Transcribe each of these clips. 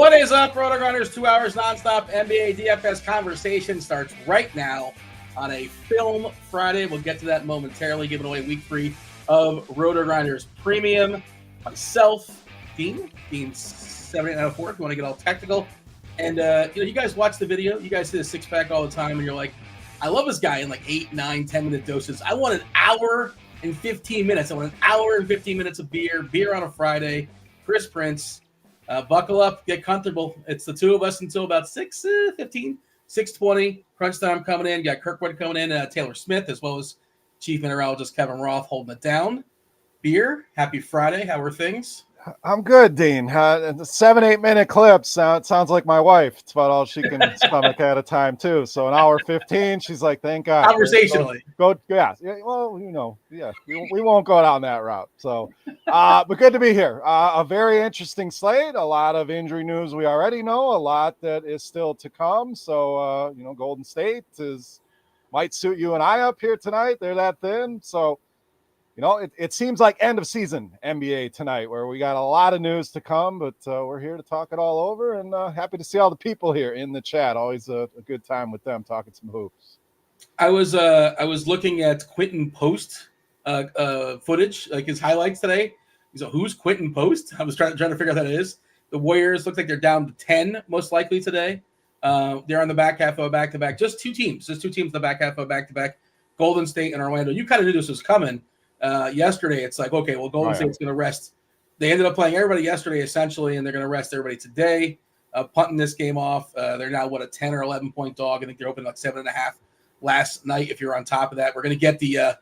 What is up, RotoGrinders? 2 hours nonstop NBA DFS conversation starts right now on a Film Friday. We'll get to that momentarily, giving away week 3 of RotoGrinders Premium. Myself, Dean 7894 if you want to get all technical. And, you guys watch the video. You guys see the six-pack all the time, and you're like, I love this guy in like 8, 9, 10-minute doses. I want an hour and 15 minutes. I want an hour and 15 minutes of beer on a Friday. Chris Prince. Buckle up, get comfortable. It's the two of us until about 6:15, 6:20. Crunch time coming in. Got Kirkwood coming in, Taylor Smith, as well as Chief Mineralogist Kevin Roth holding it down. Beer, happy Friday. How are things? I'm good, Dean. The 7-8 minute clips. It sounds like my wife. It's about all she can stomach at a time, too. So an hour 15, she's like, thank God. Conversationally. Yeah. Well, we won't go down that route. So, but good to be here. A very interesting slate. A lot of injury news we already know. A lot that is still to come. So, Golden State might suit you and I up here tonight. They're that thin. So, it seems like end of season NBA tonight, where we got a lot of news to come, but we're here to talk it all over, and happy to see all the people here in the chat. Always a good time with them talking some hoops. I was looking at Quentin Post footage, like his highlights today. He's like, who's Quentin Post? I was trying to figure out who that is. The Warriors look like they're down to 10 most likely today. They're on the back half of a back-to-back. Just two teams in the back half of a back-to-back. Golden State and Orlando. You kind of knew this was coming. Yesterday, it's like, okay, well, Golden State's going to rest. They ended up playing everybody yesterday, essentially, and they're going to rest everybody today, punting this game off. They're now, a 10 or 11-point dog. I think they're open like 7.5 last night, if you're on top of that. We're going to get the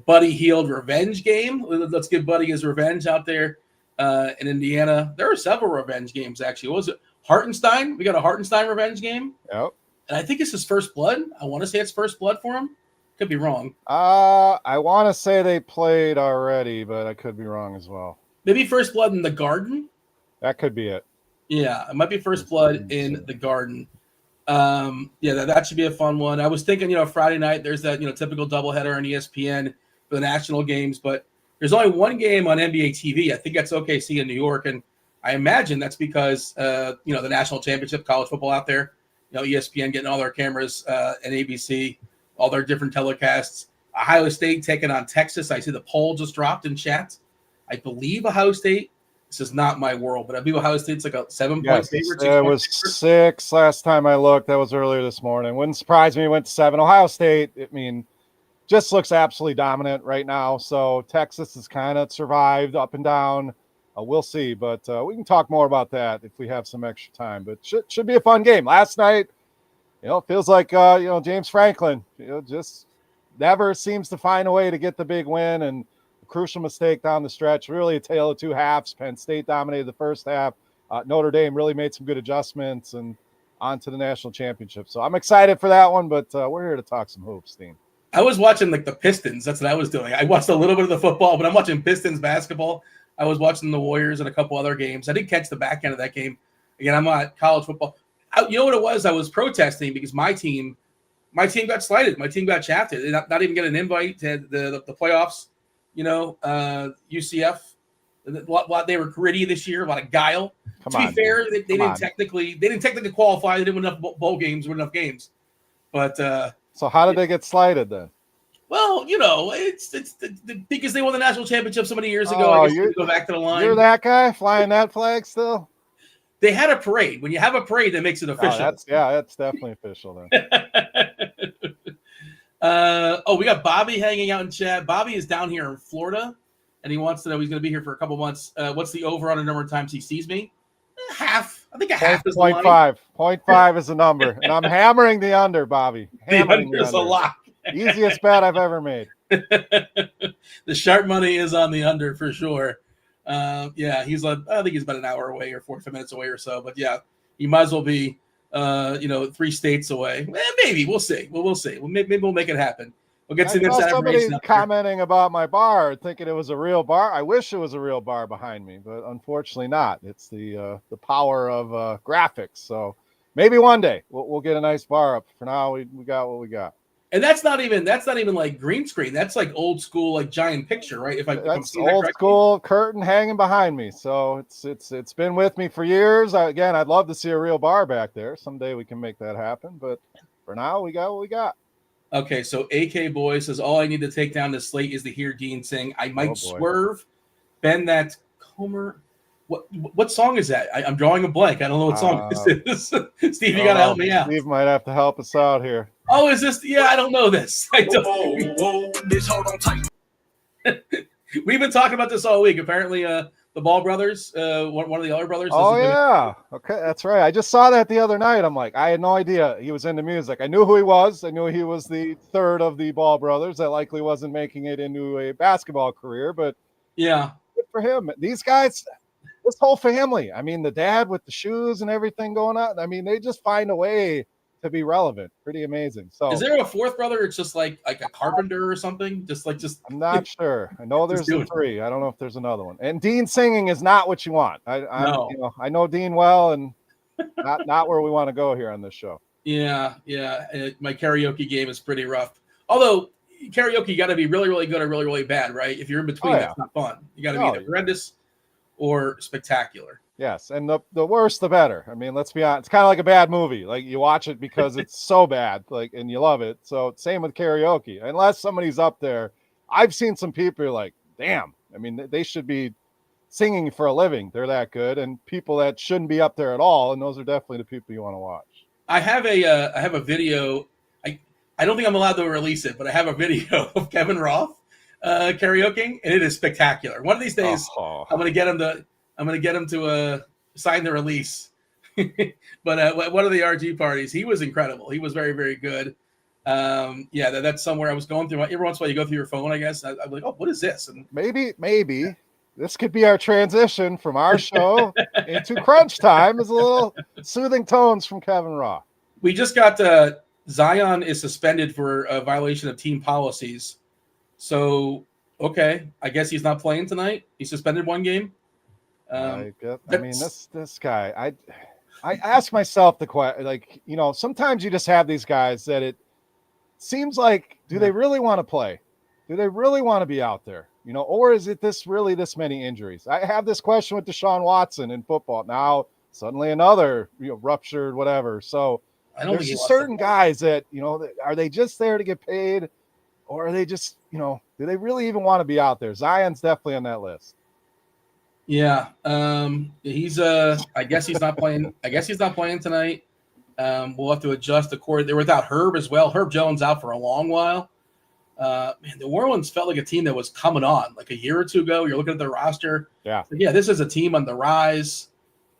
Buddy Hield revenge game. Let's give Buddy his revenge out there in Indiana. There are several revenge games, actually. What was it? Hartenstein? We got a Hartenstein revenge game. Yep. And I think it's his first blood. I want to say it's first blood for him. Could be wrong. I want to say they played already, but I could be wrong as well. Maybe first blood in the Garden. That could be it. Yeah, it might be first blood in the Garden. That should be a fun one. I was thinking, Friday night, there's that, typical doubleheader on ESPN for the national games, but there's only one game on NBA TV. I think that's OKC in New York, and I imagine that's because, the national championship, college football out there, ESPN getting all their cameras and ABC, all their different telecasts. Ohio State taking on Texas. I see the poll just dropped in chat. I believe Ohio State. This is not my world, but I believe Ohio State's like a 7-point favorite. It was 6 last time I looked. That was earlier this morning. Wouldn't surprise me. It went to 7. Ohio State, just looks absolutely dominant right now. So Texas has kind of survived up and down. We'll see, but we can talk more about that if we have some extra time. But should be a fun game. Last night, it feels like, James Franklin, just never seems to find a way to get the big win, and a crucial mistake down the stretch. Really a tale of two halves. Penn State dominated the first half. Notre Dame really made some good adjustments and on to the national championship. So I'm excited for that one, but we're here to talk some hoops, Dean. I was watching the Pistons. That's what I was doing. I watched a little bit of the football, but I'm watching Pistons basketball. I was watching the Warriors and a couple other games. I didn't catch the back end of that game. Again, I'm on college football. You know what it was? I was protesting because my team got slighted. My team got shafted. They not even get an invite to the playoffs. UCF. They were gritty this year. A lot of guile. To be fair, they didn't technically qualify. They didn't win enough bowl games. Win enough games. But so how did they get slighted then? Well, it's because they won the national championship so many years ago. I guess go back to the line. You're that guy flying that flag still. They had a parade. When you have a parade, that makes it official. That's definitely official then. We got Bobby hanging out in chat. Bobby is down here in Florida, and he wants to know he's going to be here for a couple months. What's the over on the number of times he sees me? Half. I think a half is 0.5. 0.5 is the number, and I'm hammering the under, Bobby. The under is a lot. Easiest bet I've ever made. The sharp money is on the under for sure. I think he's about an hour away or 45 minutes away or so. But yeah, he might as well be, 3 states away. Maybe we'll see. We'll see. Maybe we'll make it happen. We'll get some inside information. Somebody commenting about my bar, thinking it was a real bar. I wish it was a real bar behind me, but unfortunately not. It's the power of graphics. So maybe one day we'll get a nice bar up. For now, we got what we got. And that's not even like green screen. That's like old school, like giant picture, right? If I'm seeing old that school curtain hanging behind me. So it's been with me for years. Again, I'd love to see a real bar back there. Someday we can make that happen. But for now, we got what we got. Okay, so AK Boy says all I need to take down this Slate is to hear Dean sing. I might swerve, bend that Comer. What song is that? I'm drawing a blank. I don't know what song this is. Steve, you got to help me out. Steve might have to help us out here. Oh, is this? Yeah, I don't know this. I don't. This hold on tight. We've been talking about this all week. Apparently, the Ball brothers, one of the other brothers. Oh, yeah. Okay, that's right. I just saw that the other night. I'm like, I had no idea he was into music. I knew who he was. I knew he was the third of the Ball brothers that likely wasn't making it into a basketball career, but yeah, good for him. These guys, this whole family, I mean, the dad with the shoes and everything going on, I mean, they just find a way to be relevant. Pretty amazing. So is there a fourth brother? It's just like a carpenter or something? Just I'm not sure. I know there's three. I don't know if there's another one. And Dean singing is not what you want. I know Dean well, and not where we want to go here on this show. Yeah. My karaoke game is pretty rough. Although karaoke, you got to be really, really good or really, really bad, right? If you're in between, that's not fun. You got to be either horrendous or spectacular. Yes, and the worse the better. I mean, let's be honest. It's kind of like a bad movie. Like you watch it because it's so bad, and you love it. So same with karaoke. Unless somebody's up there, I've seen some people who are like, damn. I mean, they should be singing for a living. They're that good, and people that shouldn't be up there at all. And those are definitely the people you want to watch. I have a video. I don't think I'm allowed to release it, but I have a video of Kevin Roth karaokeing, and it is spectacular. One of these days, I'm going to get him to sign the release. But at one of the RG parties, he was incredible. He was very, very good. That's somewhere I was going through. Every once in a while, you go through your phone, I guess. I'm like, oh, what is this? And maybe this could be our transition from our show into crunch time. Is a little soothing tones from Kevin Roth. We just got Zion is suspended for a violation of team policies. So, okay, I guess he's not playing tonight. He's suspended one game. I mean, this guy, I ask myself the question, like, sometimes you just have these guys that it seems like, do they really want to play? Do they really want to be out there? Or is it this many injuries? I have this question with Deshaun Watson in football. Now, suddenly another, ruptured, whatever. So there's just certain guys that, are they just there to get paid? Or are they just, do they really even want to be out there? Zion's definitely on that list. Yeah. He's I guess he's not playing. I guess he's not playing tonight. We'll have to adjust the core. They're without Herb as well. Herb Jones out for a long while. Man, the New Orleans felt like a team that was coming on like a year or two ago. You're looking at their roster. Yeah. This is a team on the rise.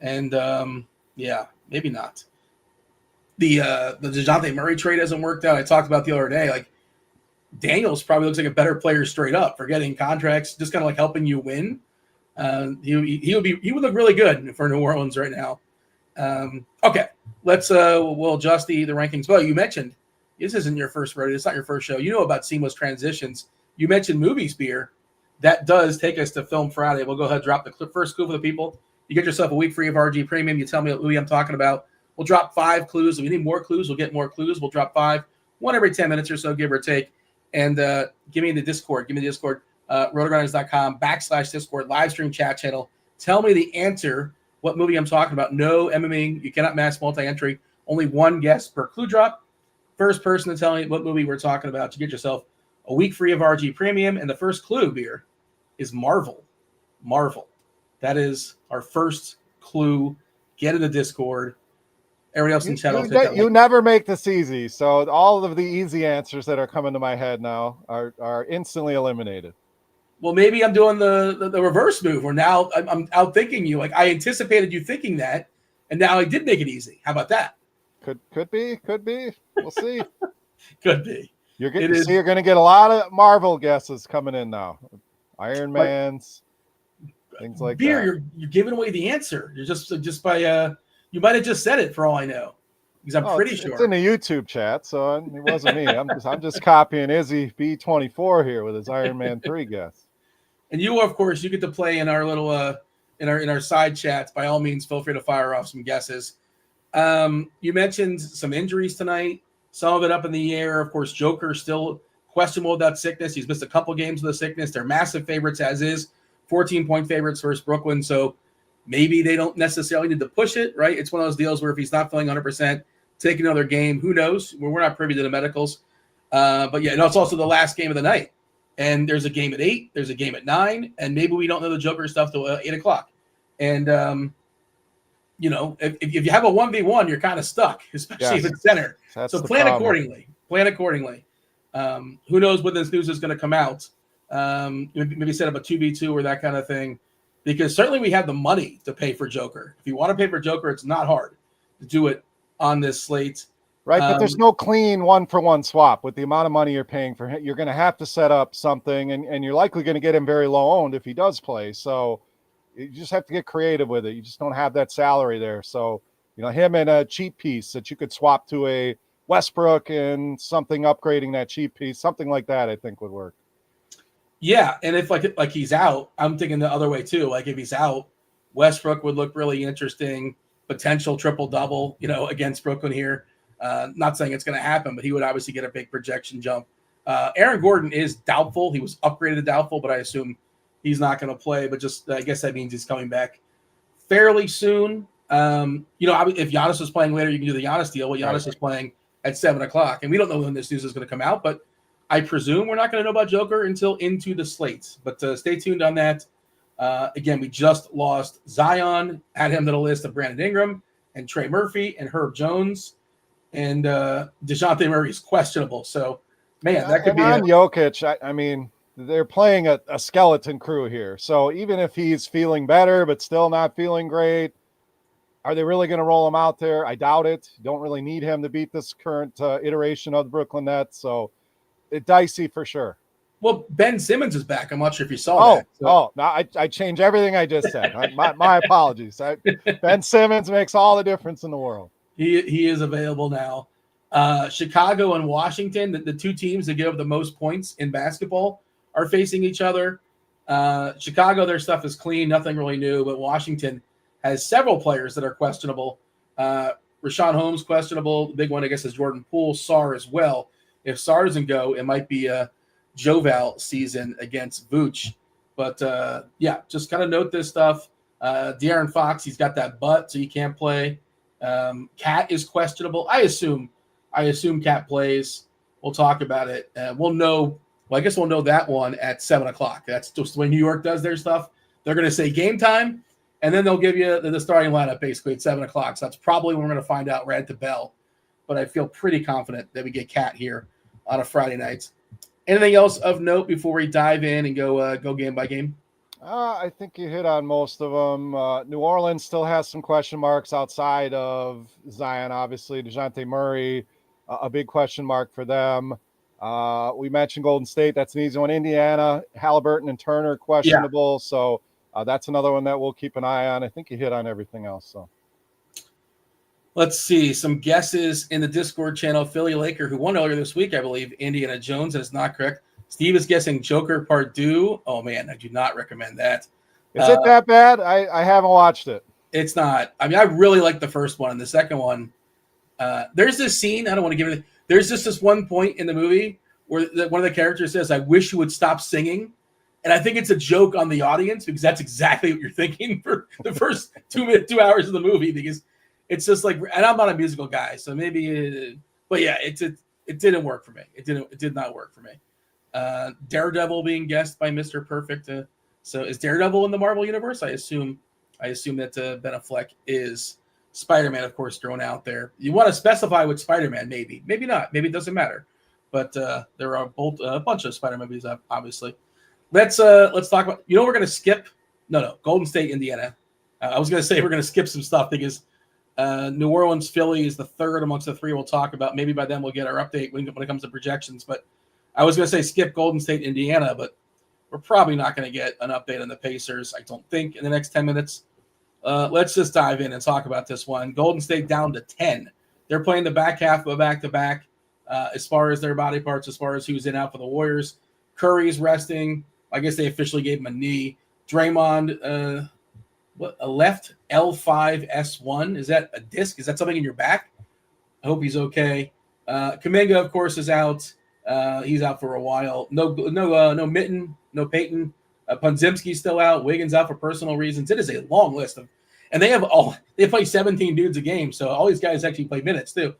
And maybe not. The DeJounte Murray trade hasn't worked out. I talked about the other day. Like Daniels probably looks like a better player straight up for getting contracts, just kind of like helping you win. He would look really good for New Orleans right now. Okay, let's we'll adjust the rankings. Well, you mentioned this isn't your first rodeo. It's not your first show. You know about seamless transitions. You mentioned movies, beer. That does take us to Film Friday. We'll go ahead and drop the first clue for the people. You get yourself a week free of RG Premium. You tell me what movie I'm talking about. We'll drop 5 clues. If we need more clues, we'll get more clues. We'll drop 5, one every 10 minutes or so, give or take. And give me the Discord. Give me the Discord. RotoGrinders.com/Discord live stream chat channel. Tell me the answer, what movie I'm talking about. No MMing. You cannot mass multi-entry. Only one guess per clue drop. First person to tell me what movie we're talking about to get yourself a week free of RG Premium. And the first clue, beer, is Marvel. Marvel. That is our first clue. Get in the Discord. Everybody else in chat. You never make this easy. So all of the easy answers that are coming to my head now are instantly eliminated. Well, maybe I'm doing the reverse move, where now I'm outthinking you. Like I anticipated you thinking that, and now I did make it easy. How about that? Could be. We'll see. Could be. You're going to get a lot of Marvel guesses coming in now. Iron Man's, things like that. You're giving away the answer. You're just by you might have just said it for all I know, because I'm pretty sure it's in the YouTube chat, so it wasn't me. I'm just copying Izzy B24 here with his Iron Man 3 guess. And you, of course, you get to play in our little in our side chats. By all means, feel free to fire off some guesses. You mentioned some injuries tonight. some of it up in the air. Of course, Joker still questionable with that sickness. He's missed a couple games with the sickness. They're massive favorites as is, 14-point favorites versus Brooklyn. So maybe they don't necessarily need to push it, right? It's one of those deals where if he's not feeling 100%, take another game. Who knows? We're not privy to the medicals. But yeah, no, it's also the last game of the night. And there's a game at 8, there's a game at 9, and maybe we don't know the Joker stuff till 8 o'clock. And, you know, if you have a 1v1, you're kind of stuck, especially if it's center. So plan accordingly. Plan accordingly. Who knows when this news is going to come out? Maybe set up a 2v2 or that kind of thing. Because certainly we have the money to pay for Joker. If you want to pay for Joker, it's not hard to do it on this slate. Right, but there's no clean one-for-one swap. With the amount of money you're paying for him, you're going to have to set up something, and you're likely going to get him very low-owned if he does play. So you just have to get creative with it. You just don't have that salary there. So, you know, him and a cheap piece that you could swap to a Westbrook and something upgrading that cheap piece, something like that, I think would work. Yeah, and if like he's out, I'm thinking the other way too. Like if he's out, Westbrook would look really interesting. Potential triple-double, you know, against Brooklyn here. Not saying it's going to happen, but he would obviously get a big projection jump. Aaron Gordon is doubtful. He was upgraded to doubtful, but I assume he's not going to play. But just I guess that means he's coming back fairly soon. You know, if Giannis was playing later, you can do the Giannis deal. Well, Giannis is playing at 7 o'clock, and we don't know when this news is going to come out, but I presume we're not going to know about Joker until into the slate. But stay tuned on that. Again, we just lost Zion, add him to the list of Brandon Ingram and Trey Murphy and Herb Jones. And DeJounte Murray is questionable. So, man, that could be on Jokic. I mean, they're playing a skeleton crew here. So even if he's feeling better but still not feeling great, are they really going to roll him out there? I doubt it. Don't really need him to beat this current iteration of the Brooklyn Nets. So it's dicey for sure. Well, Ben Simmons is back. I'm not sure if you saw that. So. No, I changed everything I just said. My apologies. Ben Simmons makes all the difference in the world. He is available now. Chicago and Washington, the two teams that give up the most points in basketball, are facing each other. Chicago, their stuff is clean, nothing really new, but Washington has several players that are questionable. Rashawn Holmes questionable. The big one, I guess, is Jordan Poole. Sarr as well. If Sarr doesn't go, it might be a Joval season against Vooch. But, yeah, just kind of note this stuff. De'Aaron Fox, he's got that butt, so he can't play. Cat is questionable. I assume Cat plays. We'll talk about it. We'll know. Well, I guess we'll know that one at 7 o'clock. That's just the way New York does their stuff. They're going to say game time, and then they'll give you the starting lineup basically at 7 o'clock. So that's probably when we're going to find out right at the bell. But I feel pretty confident that we get Cat here on a Friday night. Anything else of note before we dive in and go game by game? I think you hit on most of them. New Orleans still has some question marks outside of Zion, obviously. DeJounte Murray, a big question mark for them. We mentioned Golden State. That's an easy one. Indiana, Halliburton and Turner, questionable. Yeah. So that's another one that we'll keep an eye on. I think you hit on everything else. So let's see. Some guesses in the Discord channel. Philly Laker, who won earlier this week, I believe, Indiana Jones. That's not correct. Steve is guessing Joker Part 2. Oh, man, I do not recommend that. Is it that bad? I haven't watched it. It's not. I mean, I really like the first one. And the second one, there's this scene. I don't want to give it. There's just this one point in the movie where one of the characters says, I wish you would stop singing. And I think it's a joke on the audience because that's exactly what you're thinking for the first 2 hours of the movie. Because it's just like, and I'm not a musical guy. So maybe, but yeah, it didn't work for me. It did not work for me. Daredevil being guessed by Mr. Perfect. So is Daredevil in the Marvel universe? I assume that Ben Affleck is. Spider-Man, of course, thrown out there. You want to specify with Spider-Man, maybe not. Maybe it doesn't matter. But there are both a bunch of Spider-Man movies, obviously. Let's talk about. You know, we're going to skip. No, Golden State, Indiana. I was going to say we're going to skip some stuff because New Orleans, Philly is the third amongst the three we'll talk about. Maybe by then we'll get our update when it comes to projections. But I was going to say skip Golden State, Indiana, but we're probably not going to get an update on the Pacers, I don't think, in the next 10 minutes. Let's just dive in and talk about this one. Golden State down to 10. They're playing the back half of a back-to-back as far as their body parts, as far as who's in out for the Warriors. Curry's resting. I guess they officially gave him a knee. Draymond, a left L5S1. Is that a disc? Is that something in your back? I hope he's okay. Kuminga, of course, is out. He's out for a while. No Mitten, no Peyton. Punzimski's still out. Wiggins out for personal reasons. It is a long list of, and they play 17 dudes a game, so all these guys actually play minutes too.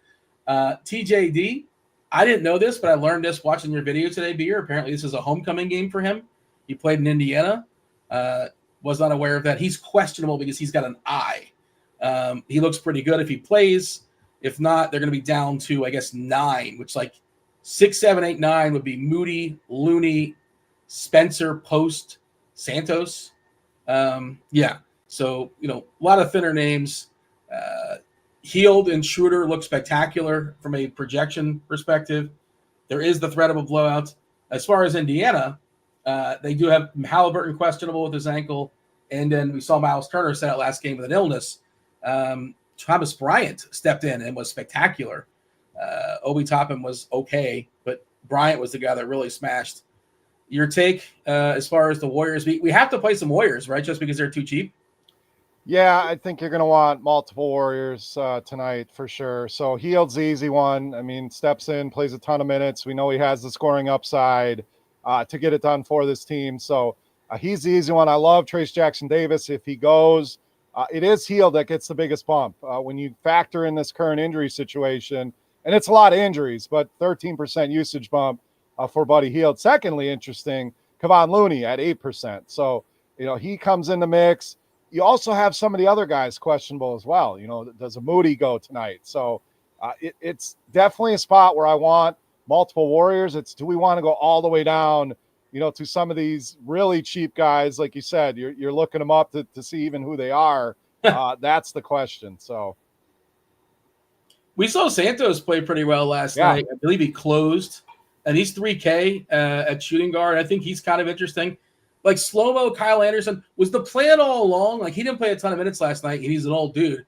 TJD, I didn't know this, but I learned this watching your video today, Beer. Apparently, this is a homecoming game for him. He played in Indiana. Was not aware of that. He's questionable because he's got an eye. He looks pretty good if he plays. If not, they're going to be down to, I guess, 9, which like 6, 7, 8, 9 would be Moody, Looney, Spencer, Post, Santos. Yeah. So, a lot of thinner names. Healed and Schroeder look spectacular from a projection perspective. There is the threat of a blowout. As far as Indiana, they do have Halliburton questionable with his ankle. And then we saw Miles Turner set out last game with an illness. Thomas Bryant stepped in and was spectacular. Obi Toppin was okay, but Bryant was the guy that really smashed. Your take as far as the Warriors? We have to play some Warriors, right? Just because they're too cheap? Yeah, I think you're going to want multiple Warriors tonight for sure. So Hield's the easy one. I mean, steps in, plays a ton of minutes. We know he has the scoring upside to get it done for this team. So he's the easy one. I love Trace Jackson-Davis. If he goes, it is Hield that gets the biggest bump. When you factor in this current injury situation, and it's a lot of injuries, but 13% usage bump for Buddy Hield. Secondly, interesting, Kevon Looney at 8%. So, he comes in the mix. You also have some of the other guys questionable as well. Does a Moody go tonight? So it's definitely a spot where I want multiple Warriors. It's, do we want to go all the way down, to some of these really cheap guys? Like you said, you're looking them up to see even who they are. That's the question. So we saw Santos play pretty well last night. I believe he closed, and he's 3K at shooting guard. I think he's kind of interesting. Like slow-mo Kyle Anderson, was the plan all along? Like, he didn't play a ton of minutes last night, and he's an old dude.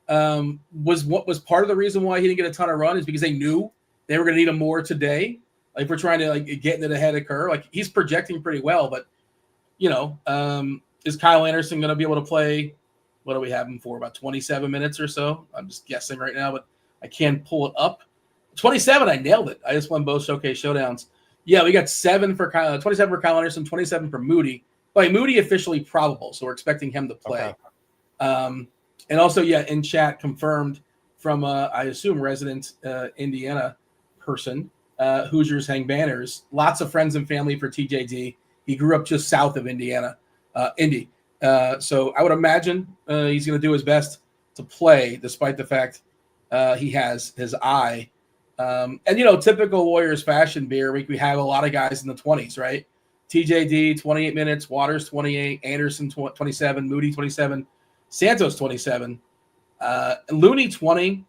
Was part of the reason why he didn't get a ton of run is because they knew they were going to need him more today. Like, we're trying to get into the head of Kerr. Like, he's projecting pretty well, but is Kyle Anderson going to be able to play? What do we have him for? About 27 minutes or so? I'm just guessing right now, but I can't pull it up. 27, I nailed it. I just won both Showcase Showdowns. Yeah, we got 27 for Kyle Anderson, 27 for Moody. But Moody officially probable, so we're expecting him to play. Okay. And also, in chat confirmed from I assume resident Indiana person, Hoosiers hang banners. Lots of friends and family for TJD. He grew up just south of Indiana, Indy. So I would imagine he's going to do his best to play, despite the fact he has his eye. And typical Warriors fashion, Beer, we have a lot of guys in the 20s, right? TJD 28 minutes, Waters 28, Anderson 27, Moody 27, Santos 27, Looney 20.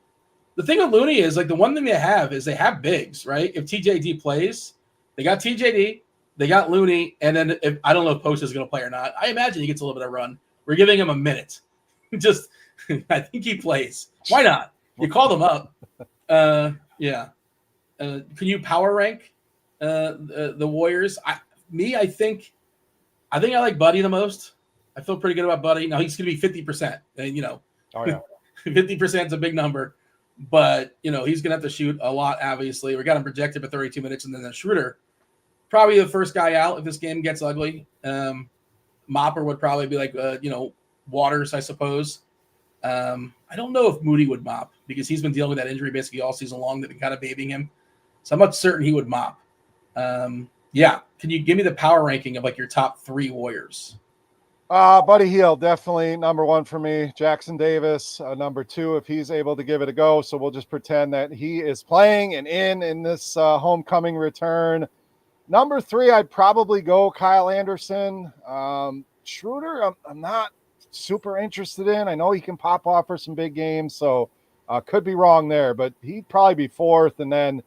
The thing with Looney is, like, the one thing they have is they have bigs, right? If TJD plays, they got TJD, they got Looney, and then I don't know if Post is going to play or not. I imagine he gets a little bit of run. We're giving him a minute. I think he plays. Why not? You called him up. Yeah. Can you power rank the Warriors? I think I like Buddy the most. I feel pretty good about Buddy. Now he's going to be 50%. And, oh, yeah. 50% is a big number, but he's going to have to shoot a lot. Obviously, we got him projected for 32 minutes, and then the Schroeder, probably the first guy out if this game gets ugly. Mopper would probably be like Waters, I suppose. I don't know if Moody would mop because he's been dealing with that injury basically all season long. They've been kind of babying him. So I'm not certain he would mop. Can you give me the power ranking of like your top 3 Warriors? Buddy Hield, definitely number 1 for me. Jackson Davis, number 2, if he's able to give it a go. So we'll just pretend that he is playing and in this homecoming return. Number 3, I'd probably go Kyle Anderson. Schroeder, I'm not super interested in. I know he can pop off for some big games, so could be wrong there, but he'd probably be 4th. And then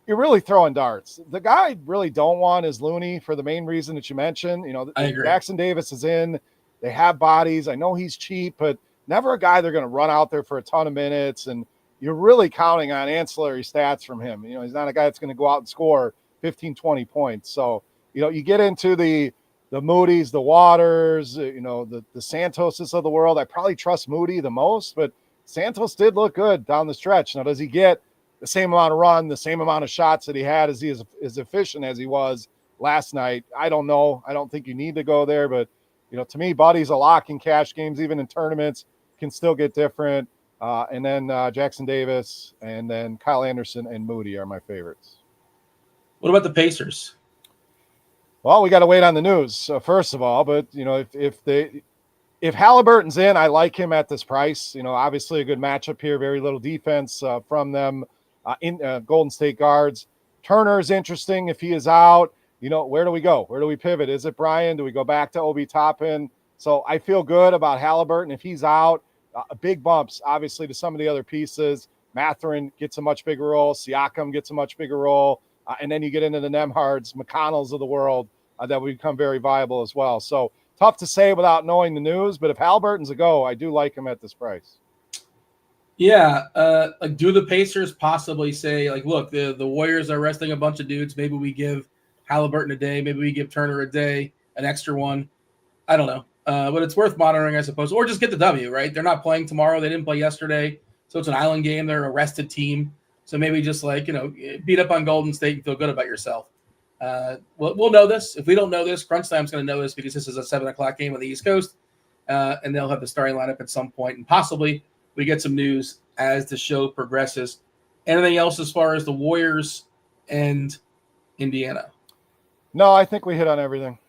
you're really throwing darts. The guy I really don't want is Looney for the main reason that you mentioned. I agree. Jackson Davis is in. They have bodies. I know he's cheap, but never a guy they're going to run out there for a ton of minutes. And you're really counting on ancillary stats from him. He's not a guy that's going to go out and score 15, 20 points. So, you get into the Moody's, the Waters, the Santoses of the world. I probably trust Moody the most, but Santos did look good down the stretch. Now, does he get the same amount of run, the same amount of shots that he had, as he is as efficient as he was last night. I don't know. I don't think you need to go there, but to me, Buddy's a lock in cash games, even in tournaments, can still get different. And then Jackson Davis, and then Kyle Anderson and Moody are my favorites. What about the Pacers? Well, we got to wait on the news, first of all. But if Halliburton's in, I like him at this price. Obviously a good matchup here. Very little defense from them in Golden State guards. Turner is interesting. If he is out, where do we go? Where do we pivot? Is it Brian? Do we go back to Obi Toppin? So I feel good about Halliburton. If he's out, big bumps, obviously, to some of the other pieces. Mathurin gets a much bigger role. Siakam gets a much bigger role. And then you get into the Nemhards, McConnells of the world that would become very viable as well. So tough to say without knowing the news. But if Halliburton's a go, I do like him at this price. Yeah. Do the Pacers possibly say, look, the Warriors are resting a bunch of dudes. Maybe we give Halliburton a day. Maybe we give Turner a day, an extra one. I don't know. But it's worth monitoring, I suppose. Or just get the W, right? They're not playing tomorrow. They didn't play yesterday. So it's an island game. They're a rested team. So maybe just beat up on Golden State and feel good about yourself. We'll know this. If we don't know this, Crunch Time's going to know this because this is a 7 o'clock game on the East Coast. And they'll have the starting lineup at some point. And possibly we get some news as the show progresses. Anything else as far as the Warriors and Indiana? No, I think we hit on everything.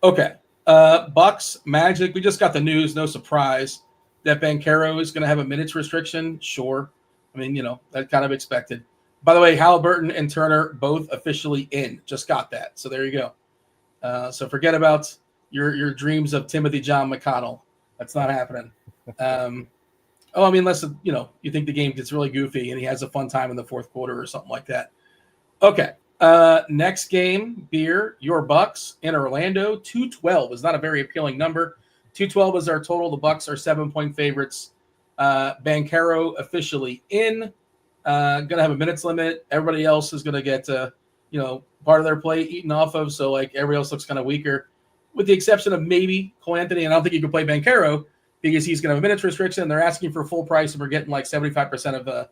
Okay. Bucks, Magic. We just got the news. No surprise that Banchero is going to have a minutes restriction. Sure. I mean, that kind of expected. By the way, Halliburton and Turner both officially in. Just got that. So there you go. So forget about your dreams of Timothy John McConnell. That's not happening. Unless you think the game gets really goofy and he has a fun time in the fourth quarter or something like that. Okay. Next game, Beer, your Bucks in Orlando. 212 is not a very appealing number. 212 is our total. The Bucks are 7-point favorites. Banchero officially in. Gonna have a minutes limit. Everybody else is gonna get part of their play eaten off of. So everybody else looks kind of weaker, with the exception of maybe Cole Anthony. And I don't think you can play Banchero because he's gonna have a minutes restriction. They're asking for full price, and we're getting 75% of the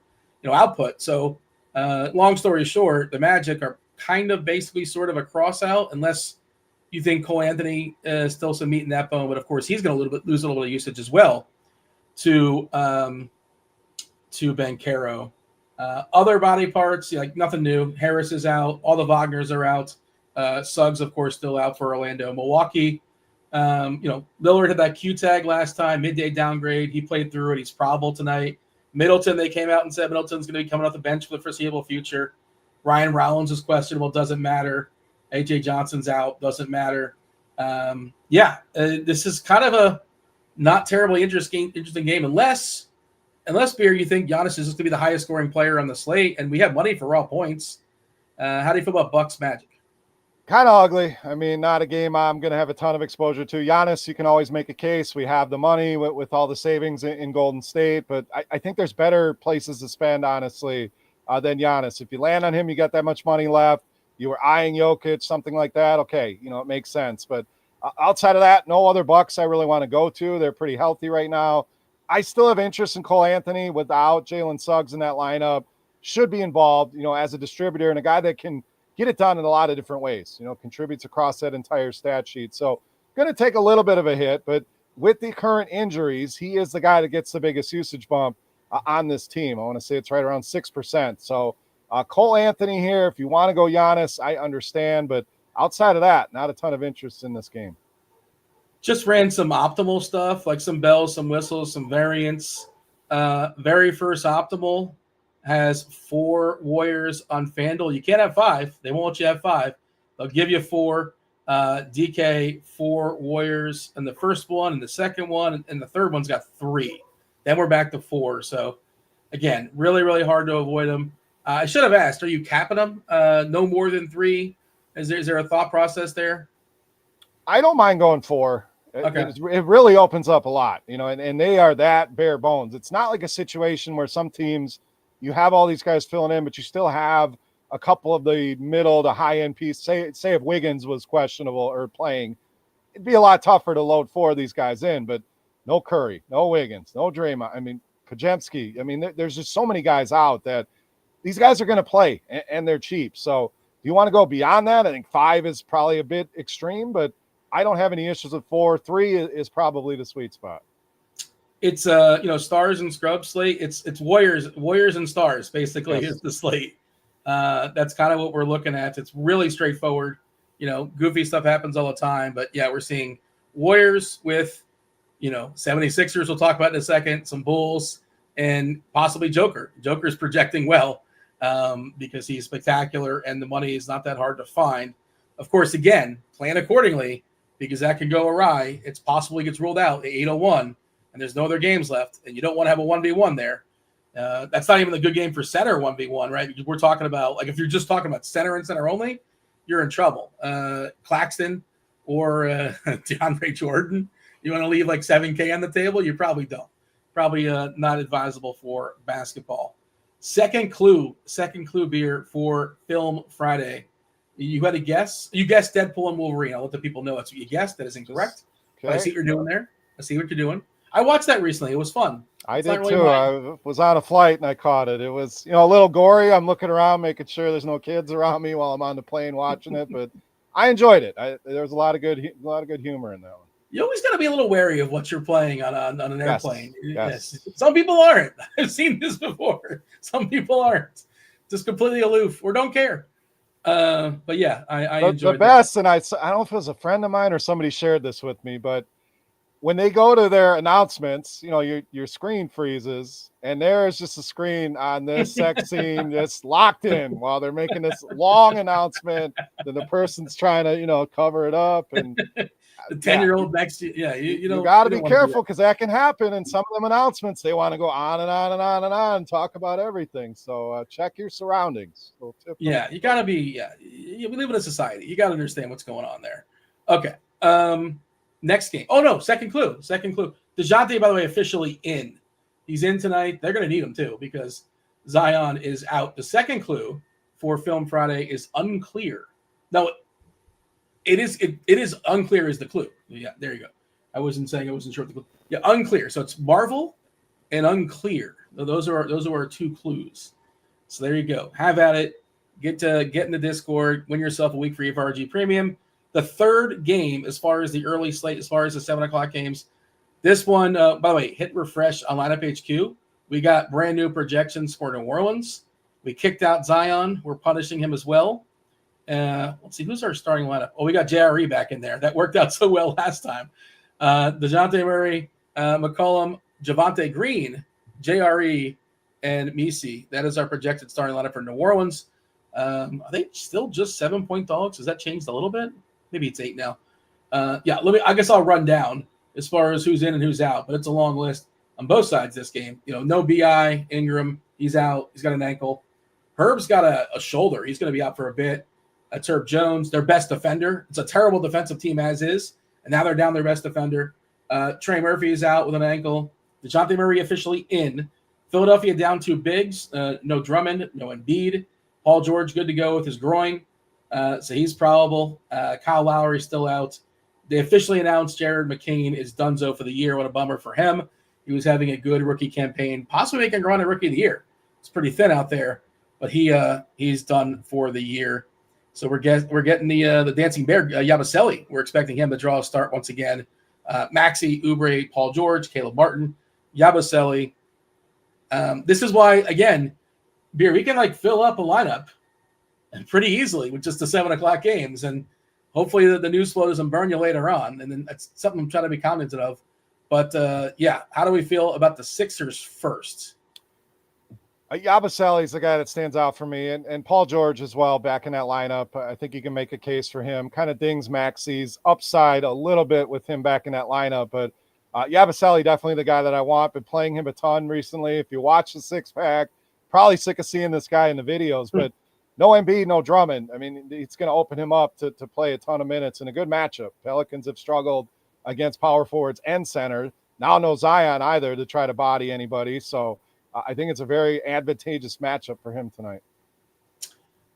output. So long story short, the Magic are kind of basically sort of a cross out, unless you think Cole Anthony is still some meat in that bone. But of course, he's going to lose a little bit of usage as well to Banchero. Other body parts, nothing new. Harris is out. All the Wagners are out. Suggs, of course, still out for Orlando. Milwaukee, Lillard had that Q tag last time, midday downgrade. He played through it. He's probable tonight. Middleton, they came out and said Middleton's going to be coming off the bench for the foreseeable future. Ryan Rollins is questionable, doesn't matter. A.J. Johnson's out, doesn't matter. This is kind of a not terribly interesting game, unless Beer, you think Giannis is just going to be the highest scoring player on the slate, and we have money for raw points. How do you feel about Bucks Magic? Kind of ugly. I mean, not a game I'm going to have a ton of exposure to. Giannis, you can always make a case. We have the money with all the savings in Golden State, but I think there's better places to spend, honestly, than Giannis. If you land on him, you got that much money left. You were eyeing Jokic, something like that. Okay, it makes sense. But outside of that, no other Bucks I really want to go to. They're pretty healthy right now. I still have interest in Cole Anthony without Jalen Suggs in that lineup. Should be involved, as a distributor and a guy that can get it done in a lot of different ways, contributes across that entire stat sheet. So going to take a little bit of a hit, but with the current injuries, he is the guy that gets the biggest usage bump on this team. I want to say it's right around 6%. So Cole Anthony here, if you want to go Giannis, I understand, but outside of that, not a ton of interest in this game. Just ran some optimal stuff, like some bells, some whistles, some variants. Very first optimal has 4 Warriors on FanDuel. You can't have 5. They won't let you have 5. They'll give you 4. DK, 4 Warriors in the first one, and the second one, and the third one's got 3. Then we're back to 4. So, again, really, really hard to avoid them. I should have asked, are you capping them? No more than 3? Is there a thought process there? I don't mind going 4. Okay. It really opens up a lot, and they are that bare bones. It's not like a situation where some teams – you have all these guys filling in, but you still have a couple of the middle to high end pieces. Say if Wiggins was questionable or playing, it'd be a lot tougher to load 4 of these guys in, but no Curry, no Wiggins, no Draymond. I mean, Podziemski. I mean, there's just so many guys out that these guys are going to play, and they're cheap. So if you want to go beyond that, I think 5 is probably a bit extreme, but I don't have any issues with 4. 3 is probably the sweet spot. It's stars and scrubs slate. It's warriors and stars basically is the slate. That's kind of what we're looking at. It's really straightforward. Goofy stuff happens all the time, but yeah, we're seeing Warriors with 76ers we'll talk about in a second, some Bulls, and possibly Joker. Joker's projecting well because he's spectacular and the money is not that hard to find. Of course, again, plan accordingly because that can go awry. It's possible he gets ruled out at 8:01 and there's no other games left, and you don't want to have a 1v1 there. That's not even a good game for center 1v1, right? Because we're talking about, like, if you're just talking about center and center only, you're in trouble. Claxton or DeAndre Jordan, you want to leave like 7K on the table? You probably don't. Probably not advisable for basketball. Second clue beer for Film Friday. You had a guess. You guessed Deadpool and Wolverine. I'll let the people know that's what you guessed. That is incorrect. Okay. I see what you're doing there. I see what you're doing. I watched that recently. It was fun. I did really too. I was on a flight and I caught it. It was, a little gory. I'm looking around, making sure there's no kids around me while I'm on the plane watching it, but I enjoyed it. There was a lot of good humor in that one. You always got to be a little wary of what you're playing on an airplane. Yes. Some people aren't. I've seen this before. Some people aren't. Just completely aloof or don't care. But yeah, I enjoyed the best. And I don't know if it was a friend of mine or somebody shared this with me, but when they go to their announcements, your screen freezes and there's just a screen on this sex scene that's locked in while they're making this long announcement. Then the person's trying to, cover it up. And the 10-year-old next to you. Yeah. You got to be careful because that can happen. And some of them announcements, they want to go on and on and on and on and talk about everything. So check your surroundings. Yeah. You got to be, we live in a society. You got to understand what's going on there. Okay. Next game. Oh, no, second clue. DeJounte, by the way, officially in. He's in tonight. They're going to need him, too, because Zion is out. The second clue for Film Friday is unclear. Now, it is unclear is the clue. Yeah, there you go. I wasn't sure of the clue. Yeah, unclear. So it's Marvel and unclear. Those are our 2 clues. So there you go. Have at it. Get in the Discord. Win yourself a week free of RG Premium. The third game, as far as the early slate, as far as the 7 o'clock games, this one, by the way, hit refresh on Lineup HQ. We got brand new projections for New Orleans. We kicked out Zion. We're punishing him as well. Let's see, who's our starting lineup? Oh, we got JRE back in there. That worked out so well last time. DeJounte Murray, McCollum, Javonte Green, JRE, and Misi. That is our projected starting lineup for New Orleans. Are they still just 7-point dogs? Has that changed a little bit? Maybe it's 8 now. I guess I'll run down as far as who's in and who's out, but it's a long list on both sides this game. No BI, Ingram, he's out. He's got an ankle. Herb's got a shoulder. He's going to be out for a bit. That's Herb Jones, their best defender. It's a terrible defensive team as is, and now they're down their best defender. Trey Murphy is out with an ankle. DeJounte Murray officially in. Philadelphia down 2 bigs. No Drummond, no Embiid. Paul George good to go with his groin. So he's probable. Kyle Lowry still out. They officially announced Jared McCain is donezo for the year. What a bummer for him. He was having a good rookie campaign, possibly making a run at rookie of the year. It's pretty thin out there, but he's done for the year. So we're getting the dancing bear, Yabusele. We're expecting him to draw a start once again. Maxey, Oubre, Paul George, Caleb Martin, Yabusele. This is why, again, Beer, we can fill up a lineup pretty easily with just the 7 o'clock games, and hopefully the news flow doesn't burn you later on. And then that's something I'm trying to be cognizant of. But how do we feel about the Sixers first? Yabusele is the guy that stands out for me, and Paul George as well back in that lineup. I think you can make a case for him. Kind of dings Maxey's upside a little bit with him back in that lineup, but Yabusele definitely the guy that I want. Been playing him a ton recently. If you watch the 6-pack, probably sick of seeing this guy in the videos, but no Embiid, no Drummond. I mean, it's going to open him up to play a ton of minutes in a good matchup. Pelicans have struggled against power forwards and center. Now no Zion either to try to body anybody. So I think it's a very advantageous matchup for him tonight.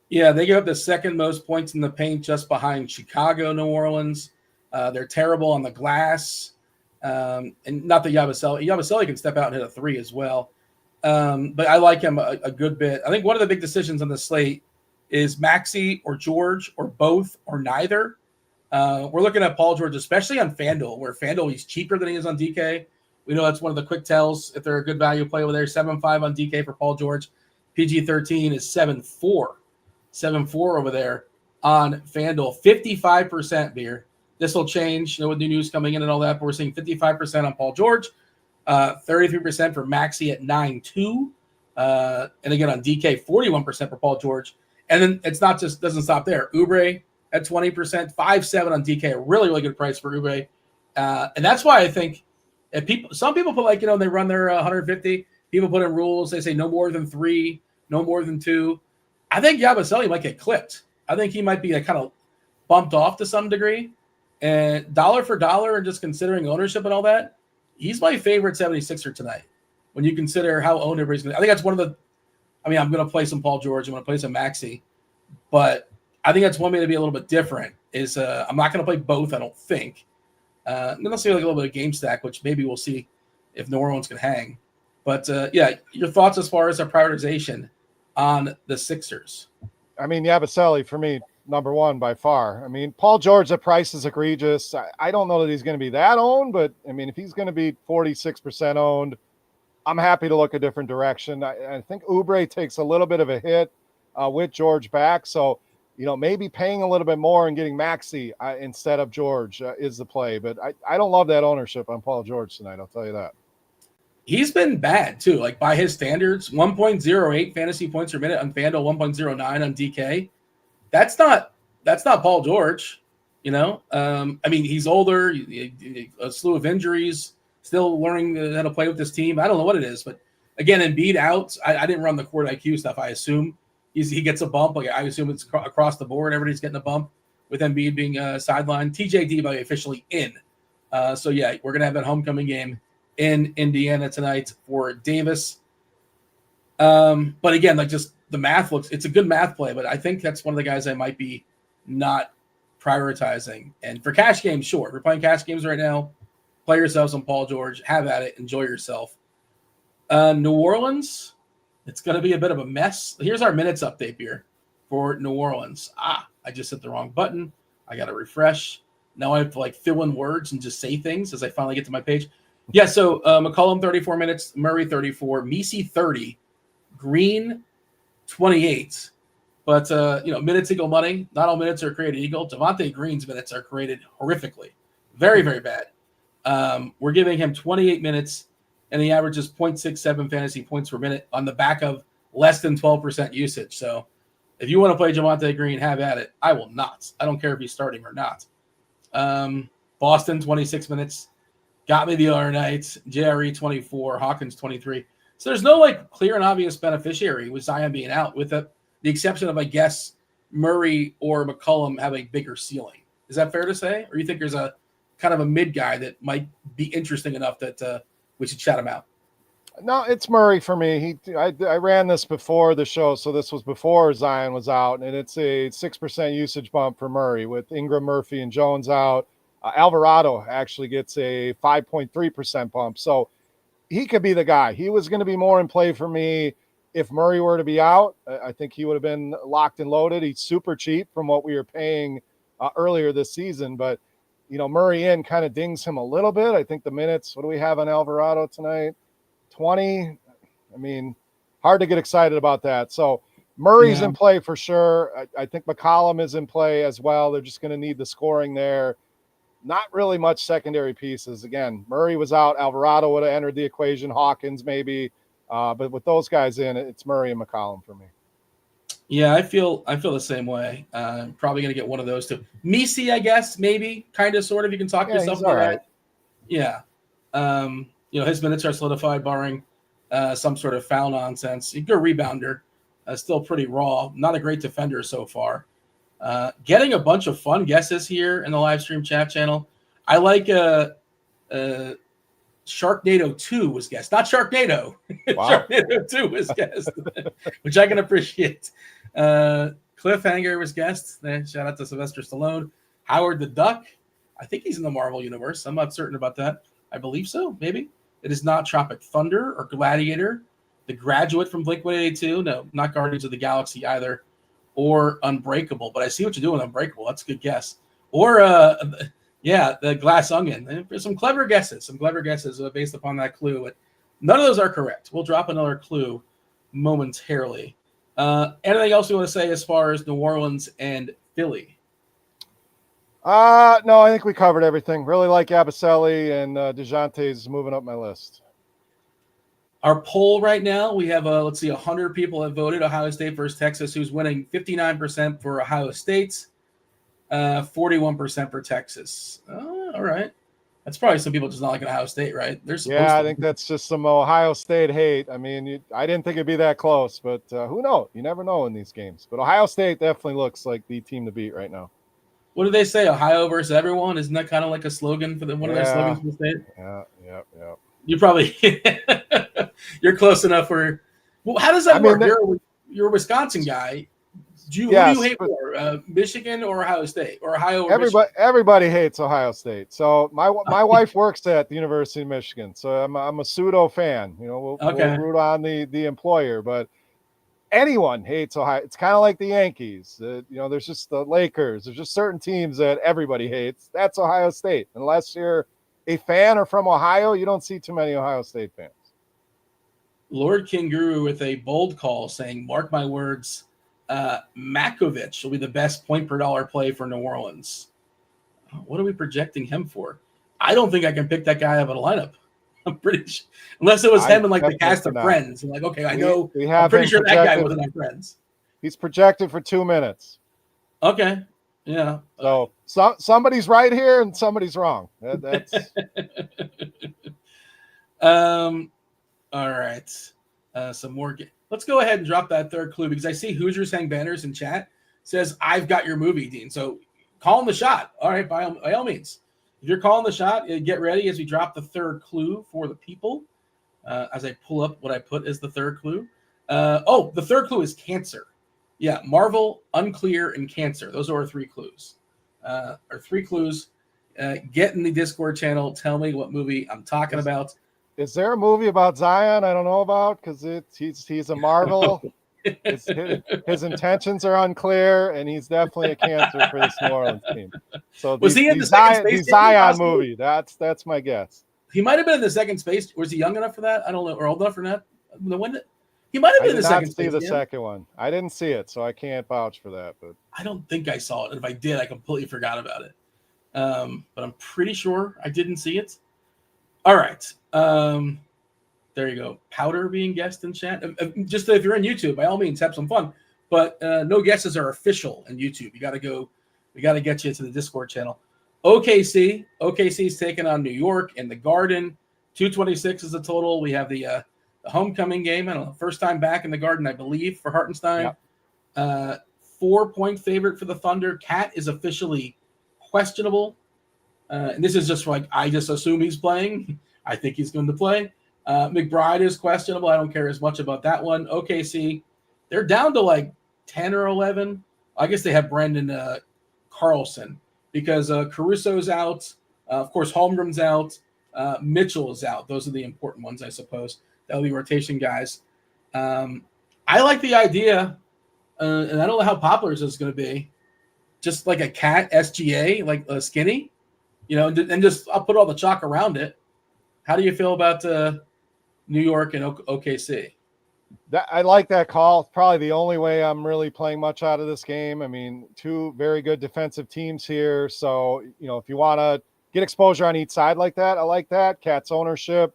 Yeah, they give up the second most points in the paint just behind Chicago, New Orleans. They're terrible on the glass. And not that Yabusele can step out and hit a 3 as well. But I like him a good bit. I think one of the big decisions on the slate is Maxey or George or both or neither. We're looking at Paul George, especially on FanDuel, where FanDuel, he's cheaper than he is on DK. We know that's one of the quick tells if they're a good value play over there. 7.5 on DK for Paul George. PG-13 is 7.4. 7.4 over there on FanDuel. 55% beer. This will change, with new news coming in and all that, but we're seeing 55% on Paul George, 33% for Maxey at 9.2. And again, on DK, 41% for Paul George. And then it's not just, doesn't stop there. Oubre at 20%, 5.7 on DK, a really, really good price for Oubre. And that's why I think some people put they run their 150. People put in rules. They say no more than 3, no more than 2. I think Yabusele might get clipped. I think he might be kind of bumped off to some degree. And dollar for dollar, and just considering ownership and all that, he's my favorite 76er tonight. When you consider how owned everybody's going to, I think that's one of the. I'm going to play some Paul George. I'm going to play some Maxey, but I think that's one way to be a little bit different. Is I'm not going to play both. I don't think. I'm going to see a little bit of game stack, which maybe we'll see if New Orleans can hang. But your thoughts as far as our prioritization on the Sixers? Yabusele for me, number one by far. Paul George, the price is egregious. I don't know that he's going to be that owned, but if he's going to be 46% owned, I'm happy to look a different direction. I think Oubre takes a little bit of a hit with George back. So, maybe paying a little bit more and getting Maxey instead of George is the play. But I don't love that ownership on Paul George tonight. I'll tell you that. He's been bad too. By his standards, 1.08 fantasy points per minute on FanDuel, 1.09 on DK. That's not Paul George. He's older, a slew of injuries, still learning how to play with this team. I don't know what it is, but again, Embiid out. I didn't run the court IQ stuff. I assume he gets a bump. I assume it's across the board. Everybody's getting a bump with Embiid being sidelined. TJD officially in. We're gonna have that homecoming game in Indiana tonight for Davis. But again, just the math it's a good math play, but I think that's one of the guys I might be not prioritizing. And for cash games, sure. If you're playing cash games right now, play yourself some Paul George, have at it, enjoy yourself. New Orleans, it's going to be a bit of a mess. Here's our minutes update here for New Orleans. I just hit the wrong button. I got to refresh. Now I have to fill in words and just say things as I finally get to my page. Yeah, so McCollum 34 minutes, Murray 34, Messi 30, Green 28. But, minutes equal money. Not all minutes are created equal. Javonte Green's minutes are created horrifically. Very, very bad. We're giving him 28 minutes, and he averages 0.67 fantasy points per minute on the back of less than 12% usage. So if you want to play Javonte Green, have at it. I will not. I don't care if he's starting or not. Boston, 26 minutes. Got me the other night. JRE, 24. Hawkins, 23. So there's no clear and obvious beneficiary with Zion being out, with the exception of, I guess, Murray or McCollum have a bigger ceiling. Is that fair to say? Or you think there's a kind of a mid guy that might be interesting enough that we should shout him out? No, it's Murray for me. I ran this before the show, so this was before Zion was out, and it's a 6% usage bump for Murray with Ingram, Murphy, and Jones out. Alvarado actually gets a 5.3% bump, so he could be the guy. He was going to be more in play for me if Murray were to be out. I think he would have been locked and loaded. He's super cheap from what we were paying earlier this season, but Murray in kind of dings him a little bit. I think the minutes, what do we have on Alvarado tonight? 20. Hard to get excited about that. So Murray's in play for sure. I think McCollum is in play as well. They're just going to need the scoring there. Not really much secondary pieces. Again, Murray was out. Alvarado would have entered the equation. Hawkins maybe. But with those guys in, it's Murray and McCollum for me. Yeah, I feel the same way. Probably going to get one of those two. Messi, I guess, maybe, kind of, sort of. You can talk yourself into that. Yeah. His minutes are solidified, barring some sort of foul nonsense. He's a good rebounder. Still pretty raw. Not a great defender so far. Getting a bunch of fun guesses here in the live stream chat channel. I like Sharknado 2 was guessed. Not Sharknado. Wow. Sharknado 2 was guessed, which I can appreciate. Cliffhanger was guessed. Shout out to Sylvester Stallone. Howard the Duck. I think he's in the Marvel universe. I'm not certain about that. I believe so, maybe. It is not Tropic Thunder or Gladiator, The Graduate from Blink-182. No, not Guardians of the Galaxy either, or Unbreakable. But I see what you're doing, Unbreakable. That's a good guess. Or, The Glass Onion. There's some clever guesses based upon that clue. But none of those are correct. We'll drop another clue momentarily. Anything else you want to say as far as New Orleans and Philly? No, I think we covered everything. Really like Abaselli, and DeJounte's moving up my list. Our poll right now, we have 100 people have voted Ohio State versus Texas, who's winning 59% for Ohio State, 41% for Texas. All right. That's probably some people just not like Ohio State, right? I think that's just some Ohio State hate. I mean, I didn't think it'd be that close, but who knows? You never know in these games. But Ohio State definitely looks like the team to beat right now. What do they say? Ohio versus everyone? Isn't that kind of like a slogan for one of their slogans for the state? Yeah. You probably you're close enough for. Well, how does that work? You're a Wisconsin guy. Who do you hate more, Michigan or Ohio State or Ohio? Or everybody hates Ohio State. So my wife works at the University of Michigan, so I'm a pseudo fan. We'll root on the employer, but anyone hates Ohio. It's kind of like the Yankees. There's just the Lakers. There's just certain teams that everybody hates. That's Ohio State. Unless you're a fan or from Ohio, you don't see too many Ohio State fans. Lord King Guru with a bold call saying, mark my words, Makovich will be the best point per dollar play for New Orleans. What are we projecting him for? I don't think I can pick that guy out of a lineup. I'm pretty sure, unless it was him and the cast of Friends. I'm like, okay, I'm pretty sure that guy wasn't on Friends. He's projected for 2 minutes. Okay, yeah. So somebody's right here and somebody's wrong. That's. All right. Some more. Let's go ahead and drop that third clue because I see Hoosiers Hang Banners in chat says, I've got your movie, Dean. So call the shot. All right, by all means. If you're calling the shot, get ready as we drop the third clue for the people. As I pull up what I put as the third clue. The third clue is cancer. Yeah, Marvel, Unclear, and Cancer. Those are our three clues. Get in the Discord channel. Tell me what movie I'm talking about. Is there a movie about Zion I don't know about? Because he's a Marvel. His intentions are unclear, and he's definitely a cancer for this New Orleans team. So was he in the second Zion movie? That's my guess. He might have been in the second space. Was he young enough for that? I don't know, or old enough for that. He might have been in the second space. I did not see the second one. I didn't see it, so I can't vouch for that. But I don't think I saw it. And if I did, I completely forgot about it. But I'm pretty sure I didn't see it. All right. There you go. Powder being guessed in chat. Just if you're in YouTube, by all means, have some fun. But no guesses are official in YouTube. We got to get you to the Discord channel. OKC's taking on New York in the Garden. 226 is the total. We have the homecoming game. I don't know, first time back in the Garden, I believe, for Hartenstein. Yep. 4-point favorite for the Thunder. Cat is officially questionable. And this is just I just assume he's playing. I think he's going to play. McBride is questionable. I don't care as much about that one. OKC, they're down to 10 or 11. I guess they have Brandon Carlson because Caruso's out. Of course, Holmgren's out. Mitchell is out. Those are the important ones, I suppose. That'll be rotation guys. I like the idea, and I don't know how popular this is going to be. Just like a cat SGA, like a skinny, and just I'll put all the chalk around it. How do you feel about New York and OKC? I like that call. It's probably the only way I'm really playing much out of this game. I mean, two very good defensive teams here. So, if you want to get exposure on each side like that, I like that. Cat's ownership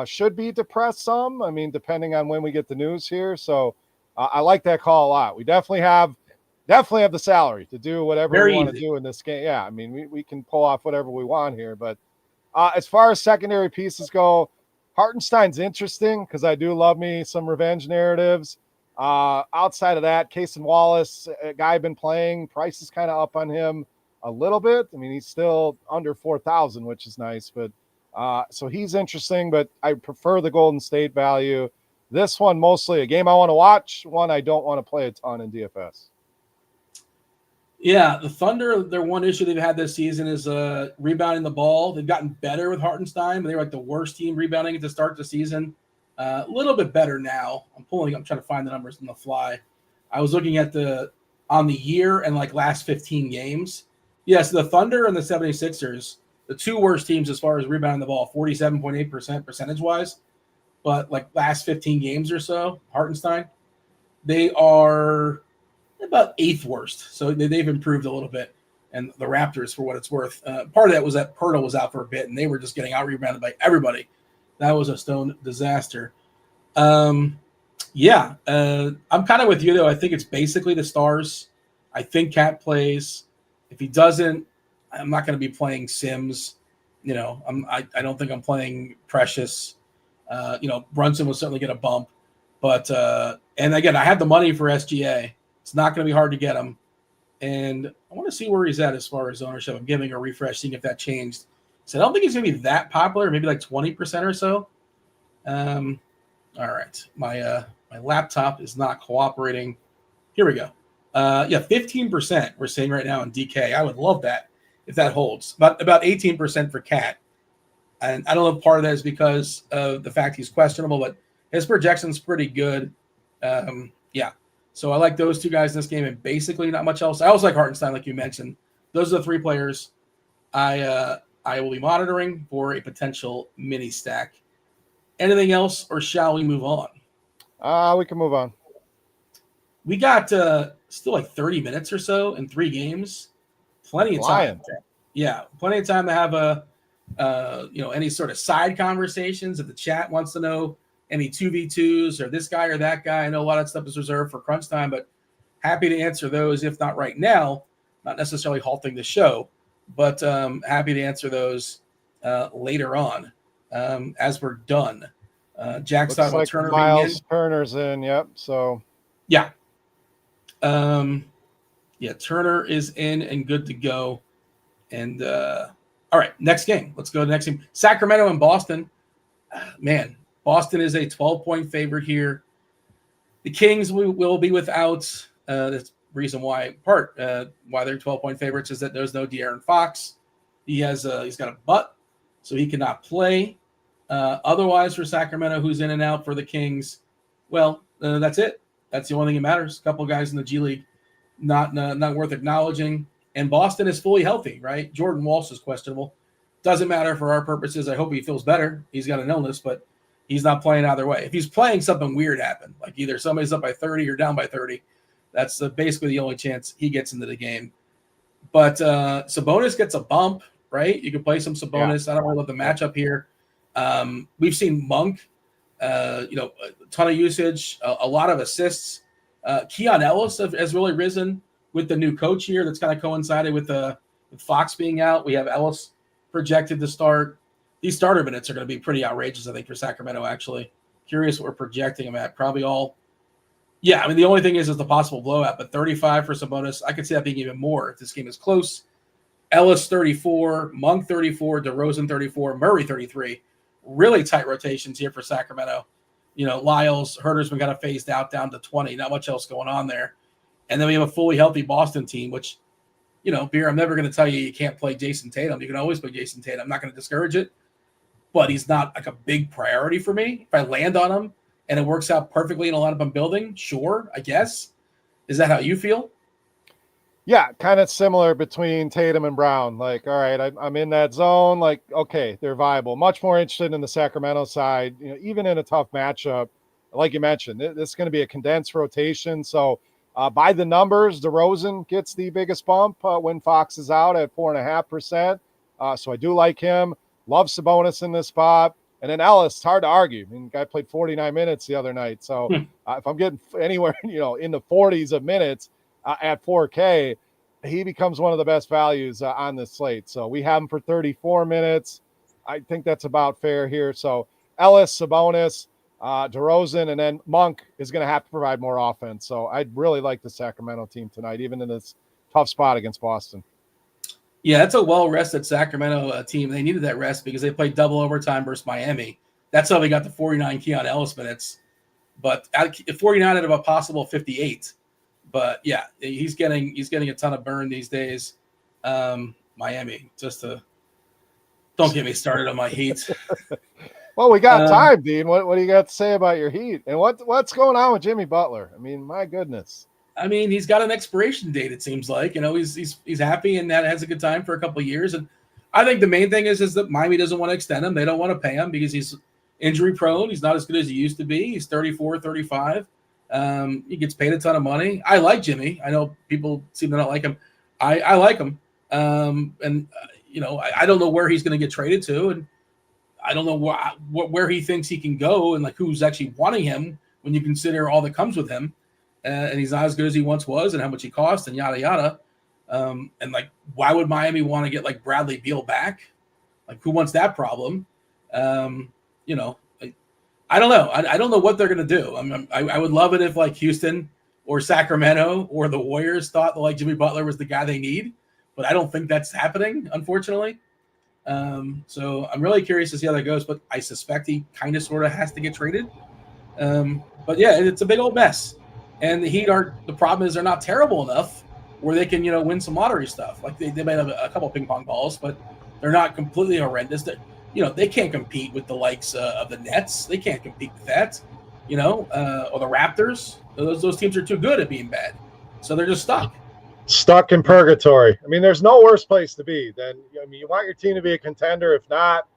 should be depressed some. I mean, depending on when we get the news here. So I like that call a lot. We definitely have the salary to do whatever we want to do in this game. Yeah, I mean, we can pull off whatever we want here. But as far as secondary pieces go, Hartenstein's interesting because I do love me some revenge narratives. Outside of that, Cason Wallace, a guy I've been playing, price is kind of up on him a little bit. I mean, he's still under 4,000, which is nice. But so he's interesting, but I prefer the Golden State value. This one, mostly a game I want to watch, one I don't want to play a ton in DFS. Yeah, the Thunder, their one issue they've had this season is rebounding the ball. They've gotten better with Hartenstein, but they were like the worst team rebounding at the start of the season. A little bit better now. I'm trying to find the numbers on the fly. I was looking at on the year and like last 15 games. Yes, the Thunder and the 76ers, the two worst teams as far as rebounding the ball, 47.8% percentage-wise. But like last 15 games or so, Hartenstein, they are about 8th worst. So they've improved a little bit. And the Raptors, for what it's worth, part of that was that Pirtle was out for a bit, and they were just getting out-rebounded by everybody. That was a stone disaster. I'm kind of with you, though. I think it's basically the stars. I think Cat plays. If he doesn't, I'm not going to be playing Sims. I don't think I'm playing Precious. Brunson will certainly get a bump. But, and again, I have the money for SGA. It's not going to be hard to get him. And I want to see where he's at as far as ownership. I'm giving a refresh, seeing if that changed. So I don't think he's going to be that popular, maybe like 20% or so. All right. My laptop is not cooperating. Here we go. 15% we're seeing right now in DK. I would love that if that holds. About 18% for Cat. And I don't know if part of that is because of the fact he's questionable, but his projection's pretty good. So I like those two guys in this game and basically not much else. I also like Hartenstein, like you mentioned. Those are the three players I will be monitoring for a potential mini stack. Anything else, or shall we move on? We can move on. We got still like 30 minutes or so in 3 games. Plenty of time. Yeah, plenty of time to have any sort of side conversations. If the chat wants to know any 2v2s or this guy or that guy, I know a lot of stuff is reserved for crunch time, but happy to answer those. If not right now, not necessarily halting the show, but happy to answer those later on as we're done. Jack's talking about Turner. Miles Turner's in. Yep. So yeah. Turner is in and good to go. And all right, next game. Let's go to the next game. Sacramento and Boston. Man, Boston is a 12-point favorite here. The Kings will be without. That's reason why they're 12-point favorites is that there's no De'Aaron Fox. He's got a butt, so he cannot play. Otherwise, for Sacramento, who's in and out for the Kings, well, that's it. That's the only thing that matters. A couple of guys in the G League, not worth acknowledging. And Boston is fully healthy, right? Jordan Walsh is questionable. Doesn't matter for our purposes. I hope he feels better. He's got an illness, but he's not playing either way. If he's playing, something weird happened. Like either somebody's up by 30 or down by 30. That's basically the only chance he gets into the game. But Sabonis gets a bump, right? You can play some Sabonis. Yeah. I don't really love the matchup here. We've seen Monk, a ton of usage, a lot of assists. Keon Ellis has really risen with the new coach here. That's kind of coincided with Fox being out. We have Ellis projected to start. These starter minutes are going to be pretty outrageous, I think, for Sacramento, actually. Curious what we're projecting them at. Probably all. Yeah, I mean, the only thing is the possible blowout, but 35 for Sabonis. I could see that being even more if this game is close. Ellis, 34. Monk, 34. DeRozan, 34. Murray, 33. Really tight rotations here for Sacramento. Lyles, Herter's been kind of phased out down to 20. Not much else going on there. And then we have a fully healthy Boston team, which, Beer, I'm never going to tell you can't play Jason Tatum. You can always play Jason Tatum. I'm not going to discourage it. But he's not like a big priority for me. If I land on him and it works out perfectly in a lineup I'm building, sure, I guess. Is that how you feel? Yeah, kind of similar between Tatum and Brown. Like, all right, I'm in that zone. Like, okay, they're viable. Much more interested in the Sacramento side. Even in a tough matchup, like you mentioned, this is going to be a condensed rotation. So by the numbers, DeRozan gets the biggest bump when Fox is out at 4.5%. So I do like him. Love Sabonis in this spot. And then Ellis, it's hard to argue. I mean, the guy played 49 minutes the other night. So if I'm getting anywhere, in the 40s of minutes at 4K, he becomes one of the best values on this slate. So we have him for 34 minutes. I think that's about fair here. So Ellis, Sabonis, DeRozan, and then Monk is going to have to provide more offense. So I'd really like the Sacramento team tonight, even in this tough spot against Boston. Yeah, it's a well-rested Sacramento team. They needed that rest because they played double overtime versus Miami. That's how they got the 49 Keon Ellis minutes. But 49 out of a possible 58. But yeah, he's getting a ton of burn these days. Miami, don't get me started on my Heat. Well, we got time, Dean. What do you got to say about your Heat? And what's going on with Jimmy Butler? I mean, my goodness. I mean, he's got an expiration date, it seems like. He's happy and that has a good time for a couple of years. And I think the main thing is that Miami doesn't want to extend him. They don't want to pay him because he's injury prone. He's not as good as he used to be. He's 34, 35. He gets paid a ton of money. I like Jimmy. I know people seem to not like him. I like him. I don't know where he's going to get traded to. And I don't know where he thinks he can go and like who's actually wanting him when you consider all that comes with him. And he's not as good as he once was and how much he cost and yada, yada. And like, why would Miami want to get like Bradley Beal back? Like, who wants that problem? I don't know. I don't know what they're going to do. I would love it if like Houston or Sacramento or the Warriors thought that like Jimmy Butler was the guy they need, but I don't think that's happening, unfortunately. So I'm really curious to see how that goes, but I suspect he kind of sort of has to get traded. But yeah, it's a big old mess. And the Heat the problem is they're not terrible enough where they can, win some lottery stuff. Like they might have a couple ping pong balls, but they're not completely horrendous. They can't compete with the likes of the Nets. They can't compete with that, or the Raptors. Those teams are too good at being bad. So they're just stuck. Stuck in purgatory. I mean, there's no worse place to be than, you want your team to be a contender. If not,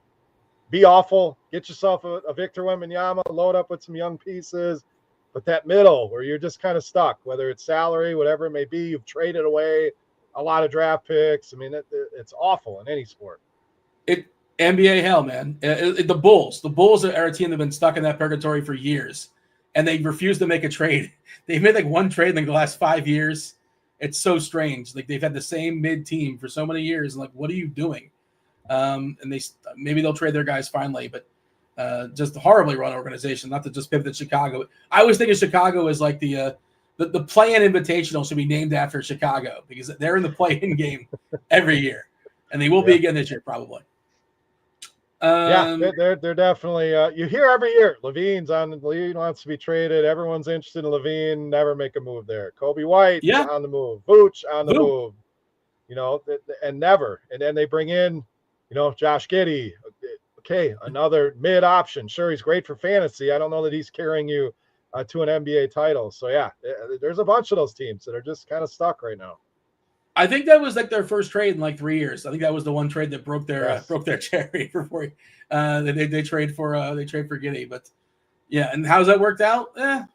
be awful. Get yourself a Victor Wembanyama, load up with some young pieces. But that middle where you're just kind of stuck, whether it's salary, whatever it may be, you've traded away a lot of draft picks. I mean, it's awful in any sport. NBA hell, man. The Bulls are a team that have been stuck in that purgatory for years, and they refuse to make a trade. They've made like one trade in the last 5 years. It's so strange. Like they've had the same mid team for so many years. Like, what are you doing? And maybe they'll trade their guys finally, but just a horribly run organization. Not to just pivot to Chicago. I always think of Chicago as like the play-in invitational should be named after Chicago because they're in the play-in game every year, and they will be again this year probably. They're definitely. You hear every year Levine wants to be traded. Everyone's interested in Levine. Never make a move there. Kobe White on the move. Vooch on the move. And never. And then they bring in, Josh Giddey. Okay, another mid option. Sure, he's great for fantasy. I don't know that he's carrying you to an NBA title. So yeah, there's a bunch of those teams that are just kind of stuck right now. I think that was like their first trade in like 3 years. I think that was the one trade that broke their cherry before they trade for Giddey. But yeah, and how's that worked out?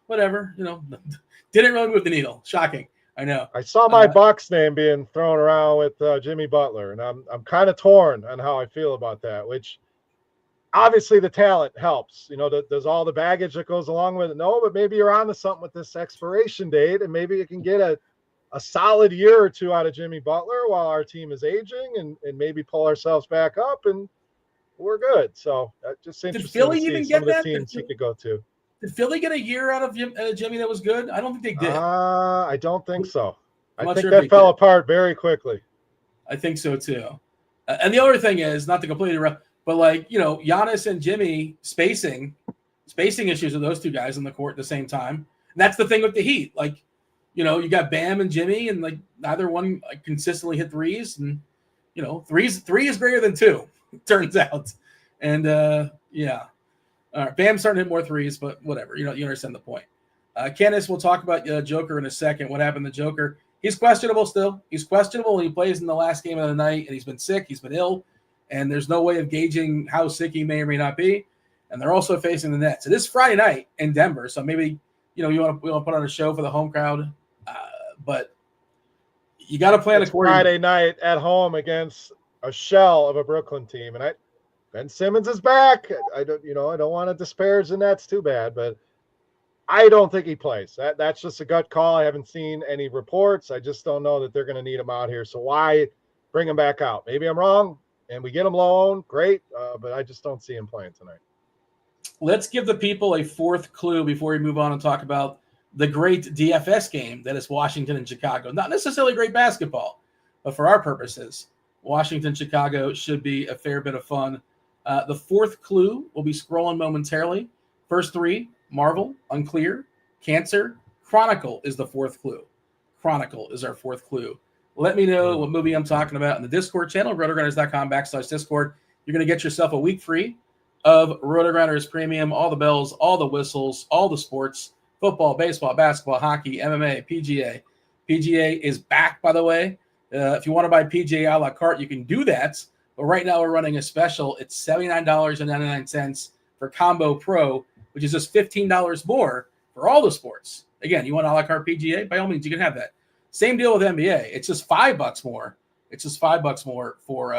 Whatever. Didn't really move the needle. Shocking. I know. I saw my Bucks name being thrown around with Jimmy Butler, and I'm kind of torn on how I feel about that. Which obviously the talent helps. Does all the baggage that goes along with it? No, but maybe you're onto something with this expiration date, and maybe you can get a solid year or two out of Jimmy Butler while our team is aging and maybe pull ourselves back up and we're good. So just interesting to see some of the teams he could go to. Did Philly get a year out of Jimmy that was good? I don't think they did. I don't think so. I think that fell apart very quickly. I think so too. And the other thing is, not to completely but like, Giannis and Jimmy spacing issues with those two guys on the court at the same time. And that's the thing with the Heat. Like, you got Bam and Jimmy, and like neither one like consistently hit threes, and three is greater than two, it turns out. And Bam's starting to hit more threes, but whatever. You understand the point. Candace, we'll talk about Joker in a second. What happened to Joker? He's questionable still. He's questionable. He plays in the last game of the night, and he's been sick. He's been ill, and there's no way of gauging how sick he may or may not be. And they're also facing the Nets. It is Friday night in Denver, so maybe we want to put on a show for the home crowd. But you got to plan accordingly. Friday night at home against a shell of a Brooklyn team, and Ben Simmons is back. I don't want to disparage the Nets too bad, but I don't think he plays. That's just a gut call. I haven't seen any reports. I just don't know that they're going to need him out here. So why bring him back out? Maybe I'm wrong, and we get him low owned. Great, but I just don't see him playing tonight. Let's give the people a fourth clue before we move on and talk about the great DFS game that is Washington and Chicago. Not necessarily great basketball, but for our purposes, Washington, Chicago should be a fair bit of fun. The fourth clue will be scrolling momentarily. First three, Marvel, Unclear, Cancer, Chronicle is the fourth clue. Chronicle is our fourth clue. Let me know what movie I'm talking about in the Discord channel, rotogrinders.com/Discord. You're going to get yourself a week free of RotoGrinders Premium, all the bells, all the whistles, all the sports, football, baseball, basketball, hockey, MMA, PGA. PGA is back, by the way. If you want to buy PGA a la carte, you can do that. But right now we're running a special. It's $79.99 for Combo Pro, which is just $15 more for all the sports. Again, you want a la carte PGA? By all means, you can have that. Same deal with NBA. It's just $5 more. It's just $5 more for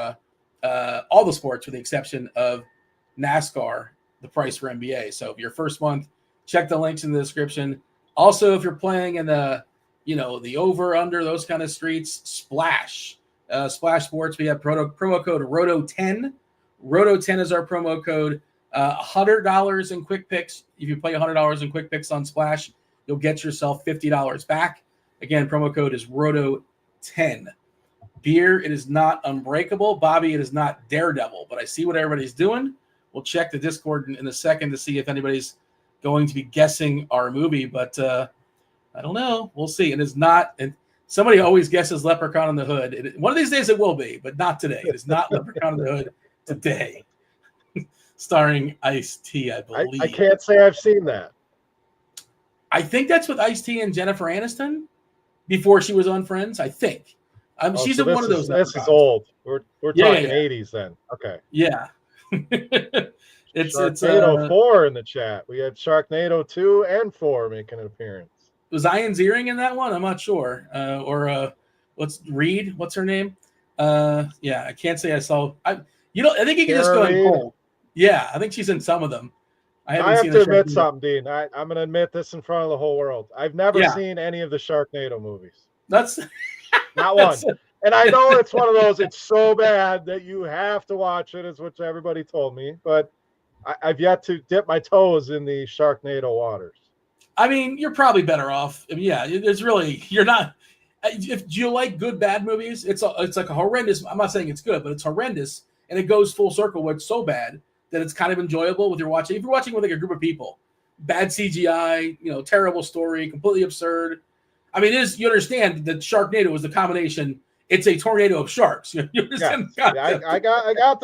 all the sports with the exception of NASCAR, the price for NBA. So if your first month, check the links in the description. Also, if you're playing in the over, under, those kind of streets, Splash Sports, we have promo code ROTO10. ROTO10 is our promo code. $100 in quick picks. If you play $100 in quick picks on Splash, you'll get yourself $50 back. Again, promo code is ROTO10. Beer, it is not Unbreakable. Bobby, it is not Daredevil. But I see what everybody's doing. We'll check the Discord in a second to see if anybody's going to be guessing our movie. But I don't know. We'll see. It is not. And somebody always guesses Leprechaun in the Hood. One of these days it will be, but not today. It is not Leprechaun in the Hood today. Starring Ice-T, I believe. I can't say I've seen that. I think that's with Ice-T and Jennifer Aniston before she was on Friends, I think. She's in one of those. This is old. We're talking 80s then. Okay. Yeah. it's Sharknado 4 in the chat. We had Sharknado 2 and 4 making an appearance. Was Ian Ziering in that one? I'm not sure. What's Reed? What's her name? Yeah, I can't say I saw. I think you can just go in cold. Yeah, I think she's in some of them. I have to admit something, Dean. I'm going to admit this in front of the whole world. I've never seen any of the Sharknado movies. That's not one. And I know it's one of those. It's so bad that you have to watch it, is what everybody told me. But I've yet to dip my toes in the Sharknado waters. I mean, you're probably better off. I mean, yeah, there's really, you're not. If you like good bad movies, it's like a horrendous. I'm not saying it's good, but it's horrendous, and it goes full circle where it's so bad that it's kind of enjoyable with your watching. If you're watching with like a group of people, bad CGI, terrible story, completely absurd. I mean, you understand that Sharknado is the combination. It's a tornado of sharks. You understand? Yeah, I got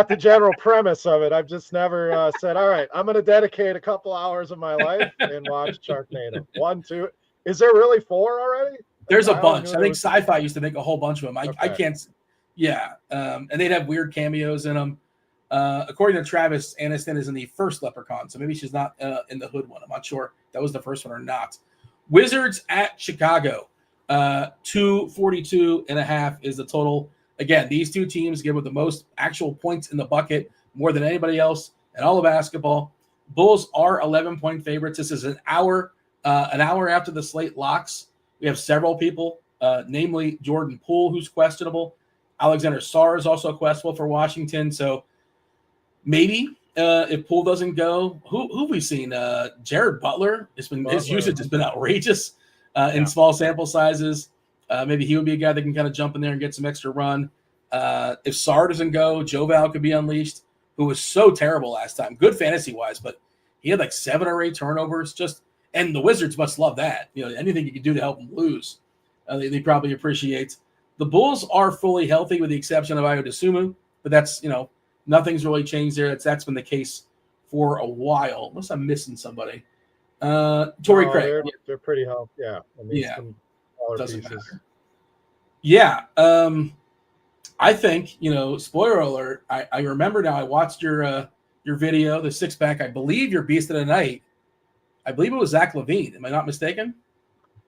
the general premise of it. I've just never said, all right, I'm going to dedicate a couple hours of my life and watch Sharknado. 1, 2. Is there really 4 already? There's a bunch. I think Sci-Fi used to make a whole bunch of them. I can't. Yeah, and they'd have weird cameos in them. According to Travis, Aniston is in the first Leprechaun, so maybe she's not in the Hood one. I'm not sure if that was the first one or not. Wizards at Chicago. 242.5 is the total. Again, these two teams give with the most actual points in the bucket, more than anybody else in all of basketball. Bulls are 11-point favorites. This is an hour after the slate locks. We have several people, namely Jordan Poole, who's questionable. Alexander Sarr is also questionable for Washington. So maybe if Poole doesn't go, who have we seen? Jared Butler. His usage has been outrageous. In small sample sizes. Maybe he would be a guy that can kind of jump in there and get some extra run. If Sarr doesn't go, Joval could be unleashed, who was so terrible last time. Good fantasy-wise, but he had like 7 or 8 turnovers. And the Wizards must love that. Anything you can do to help them lose, they probably appreciate. The Bulls are fully healthy with the exception of Ayo Dosunmu, but that's, nothing's really changed there. That's been the case for a while. Unless I'm missing somebody. Torrey Craig. They're pretty healthy. Yeah. Some doesn't matter. Yeah. I think, spoiler alert, I remember now I watched your video, the 6-pack. I believe your beast of the night. I believe it was Zach LaVine. Am I not mistaken?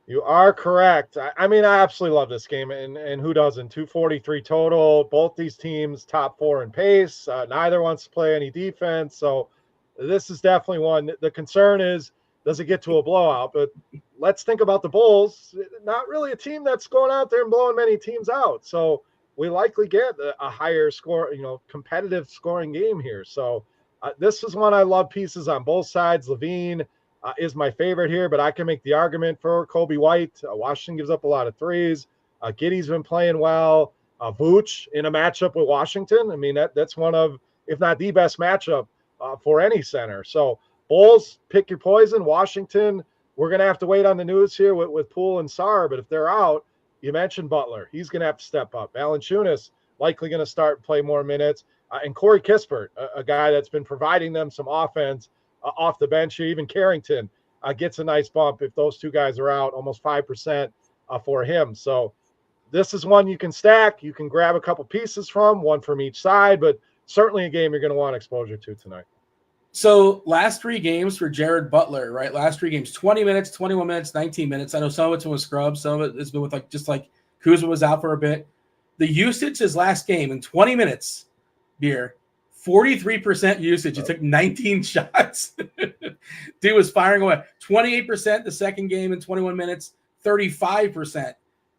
You are correct. I mean, I absolutely love this game, and who doesn't? 243 total. Both these teams top 4 in pace. Neither wants to play any defense. So this is definitely one. The concern is, does it get to a blowout? But let's think about the Bulls. Not really a team that's going out there and blowing many teams out. So we likely get a higher score, competitive scoring game here. So this is one I love pieces on both sides. LaVine is my favorite here, but I can make the argument for Kobe White. Washington gives up a lot of threes. Giddey's been playing well. Vooch in a matchup with Washington. I mean, that's one of, if not the best matchup for any center. So Bulls, pick your poison. Washington, we're going to have to wait on the news here with Poole and Sarr, but if they're out, you mentioned Butler. He's going to have to step up. Valanciunas likely going to start and play more minutes. And Corey Kispert, a guy that's been providing them some offense off the bench here. Even Carrington gets a nice bump if those two guys are out, almost 5% for him. So this is one you can stack. You can grab a couple pieces from, one from each side, but certainly a game you're going to want exposure to tonight. So last 3 games for Jared Butler, right? Last 3 games, 20 minutes, 21 minutes, 19 minutes. I know some of it's been with scrub. Some of it has been with just like Kuzma was out for a bit. The usage his last game in 20 minutes, Beer, 43% usage. It took 19 shots. Dude was firing away. 28% the second game in 21 minutes, 35%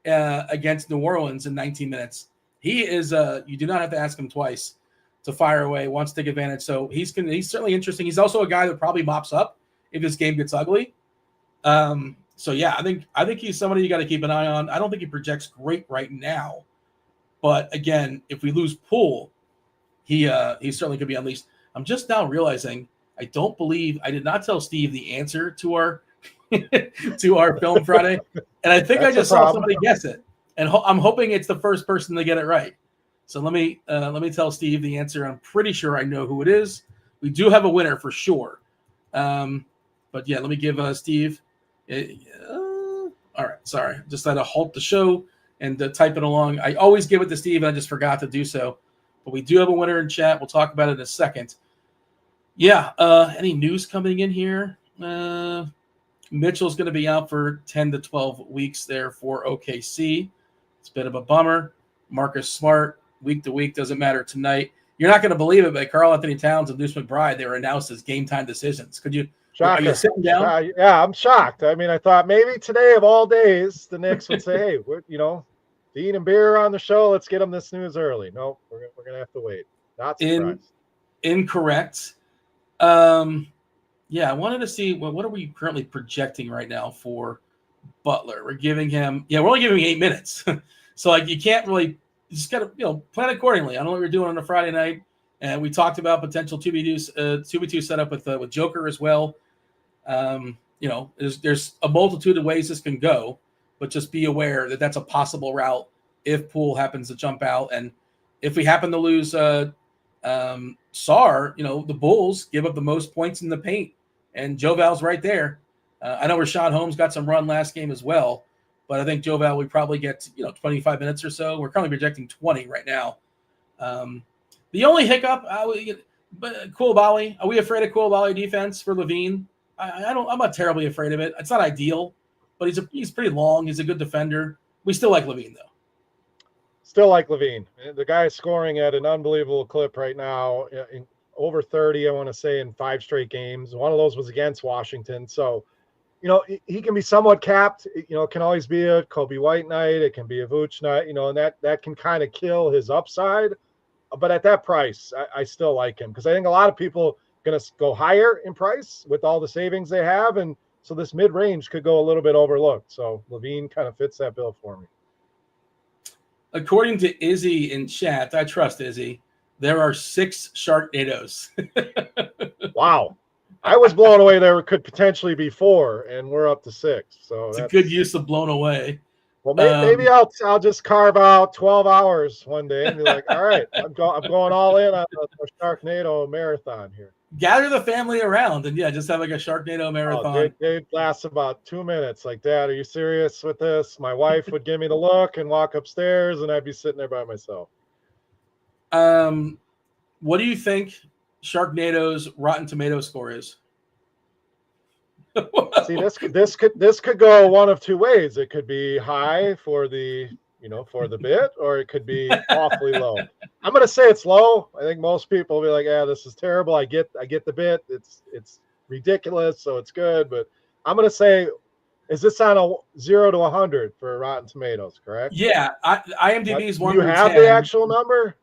against New Orleans in 19 minutes. He is you do not have to ask him twice to fire away, wants to take advantage. So he's certainly interesting. He's also a guy that probably mops up if this game gets ugly. So yeah, I think he's somebody you got to keep an eye on. I don't think he projects great right now, but again, if we lose Poole, he certainly could be unleashed. I'm just now realizing I did not tell Steve the answer to our to our film Friday, and I think I just saw somebody guess it, and I'm hoping it's the first person to get it right. So let me tell Steve the answer. I'm pretty sure I know who it is. We do have a winner for sure. But yeah, let me give Steve. All right, sorry. Just had to halt the show and type it along. I always give it to Steve, and I just forgot to do so. But we do have a winner in chat. We'll talk about it in a second. Yeah, any news coming in here? Mitchell's going to be out for 10 to 12 weeks there for OKC. It's a bit of a bummer. Marcus Smart, week to week, doesn't matter tonight. You're not going to believe it, but Karl Anthony Towns and Deuce McBride, they were announced as game time decisions. Could you? Shocker. Are you sitting down? Yeah, I'm shocked. I mean, I thought maybe today of all days, the Knicks would say, hey, Dean and Beer are on the show. Let's get them this news early. No, we're going to have to wait. Not surprised. Incorrect. Yeah, I wanted to see what are we currently projecting right now for Butler. We're giving him, we're only giving him 8 minutes. So you can't really, you just got to, plan accordingly. I don't know what we're doing on a Friday night. And we talked about potential 2v2 setup with Joker as well. There's a multitude of ways this can go, but just be aware that that's a possible route if Poole happens to jump out. And if we happen to lose Sarr, the Bulls give up the most points in the paint. And Joval's right there. I know Rashawn Holmes got some run last game as well, but I think Joval would probably get 25 minutes or so. We're currently projecting 20 right now. The only hiccup, Koulibaly. Are we afraid of Koulibaly defense for Levine? I'm not terribly afraid of it. It's not ideal, but he's pretty long. He's a good defender. We still like Levine though. Still like Levine. The guy is scoring at an unbelievable clip right now. In over 30, I want to say, in 5 straight games. One of those was against Washington. So, he can be somewhat capped. It can always be a Kobe White night. It can be a Vooch night, and that can kind of kill his upside. But at that price, I still like him because I think a lot of people are going to go higher in price with all the savings they have. And so this mid-range could go a little bit overlooked. So Levine kind of fits that bill for me. According to Izzy in chat, I trust Izzy, there are 6 Sharknadoes. Wow. I was blown away there could potentially be 4, and we're up to 6. So it's a good use of blown away. Well, maybe I'll just carve out 12 hours one day and be like, all right, I'm going all in on a Sharknado marathon here. Gather the family around and just have like a Sharknado marathon. It lasts about 2 minutes. Like, Dad, are you serious with this? My wife would give me the look and walk upstairs, and I'd be sitting there by myself. What do you think Sharknado's Rotten Tomato score is? See, this could go one of 2 ways. It could be high for the bit, or it could be awfully low. I'm going to say it's low. I think most people will be like, "Yeah, this is terrible." I get the bit. It's ridiculous, so it's good. But I'm going to say, is this on a 0 to 100 for Rotten Tomatoes? Correct? Yeah, IMDb is 1 to 10. You have the actual number?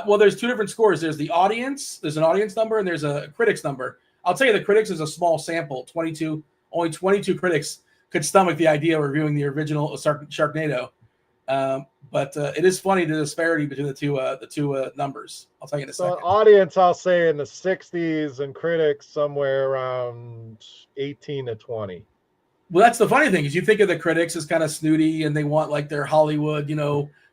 Well, there's 2 different scores. There's the audience. There's an audience number, and there's a critics number. I'll tell you, the critics is a small sample. 22. Only 22 critics could stomach the idea of reviewing the original Sharknado. But it is funny, the disparity between the two numbers. I'll tell you in a second. So audience, I'll say in the 60s, and critics somewhere around 18-20. Well, that's the funny thing is you think of the critics as kind of snooty and they want like their Hollywood,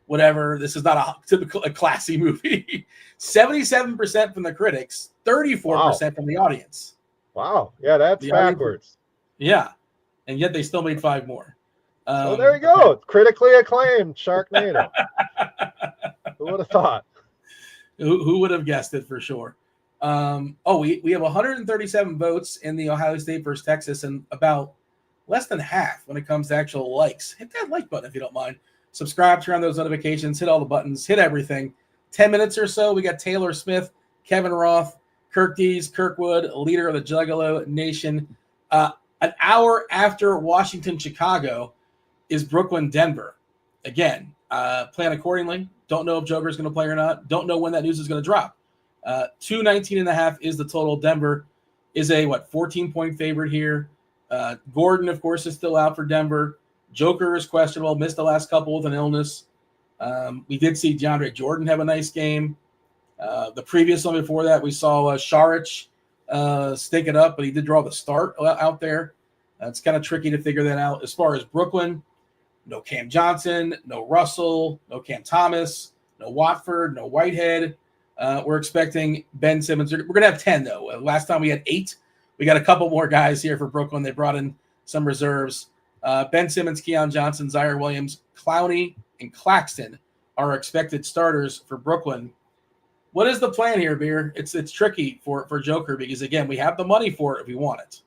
whatever. This is not a classy movie. 77% from the critics, 34% from the audience. Wow. Yeah, that's backwards. Yeah. And yet they still made 5 more. So there you go. Critically acclaimed Sharknado. Who would have thought? Who would have guessed it for sure? We have 137 votes in the Ohio State versus Texas and about less than half when it comes to actual likes. Hit that like button if you don't mind. Subscribe, turn on those notifications, hit all the buttons, hit everything. 10 minutes or so, we got Taylor Smith, Kevin Roth, Kirkdiese, Kirkwood, leader of the Juggalo Nation. An hour after Washington, Chicago is Brooklyn, Denver. Again, plan accordingly. Don't know if Joker's going to play or not. Don't know when that news is going to drop. 219.5 is the total. Denver is a 14-point favorite here. Gordon, of course, is still out for Denver. Joker is questionable, missed the last couple with an illness. We did see DeAndre Jordan have a nice game. The previous one before that, we saw Saric stake it up, but he did draw the start out there. It's kind of tricky to figure that out. As far as Brooklyn, no Cam Johnson, no Russell, no Cam Thomas, no Watford, no Whitehead. We're expecting Ben Simmons. We're going to have 10, though. Last time we had 8. We got a couple more guys here for Brooklyn. They brought in some reserves. Ben Simmons, Keon Johnson, Zaire Williams, Clowney, and Claxton are expected starters for Brooklyn. What is the plan here, Beer? It's tricky for Joker because, again, we have the money for it if we want it.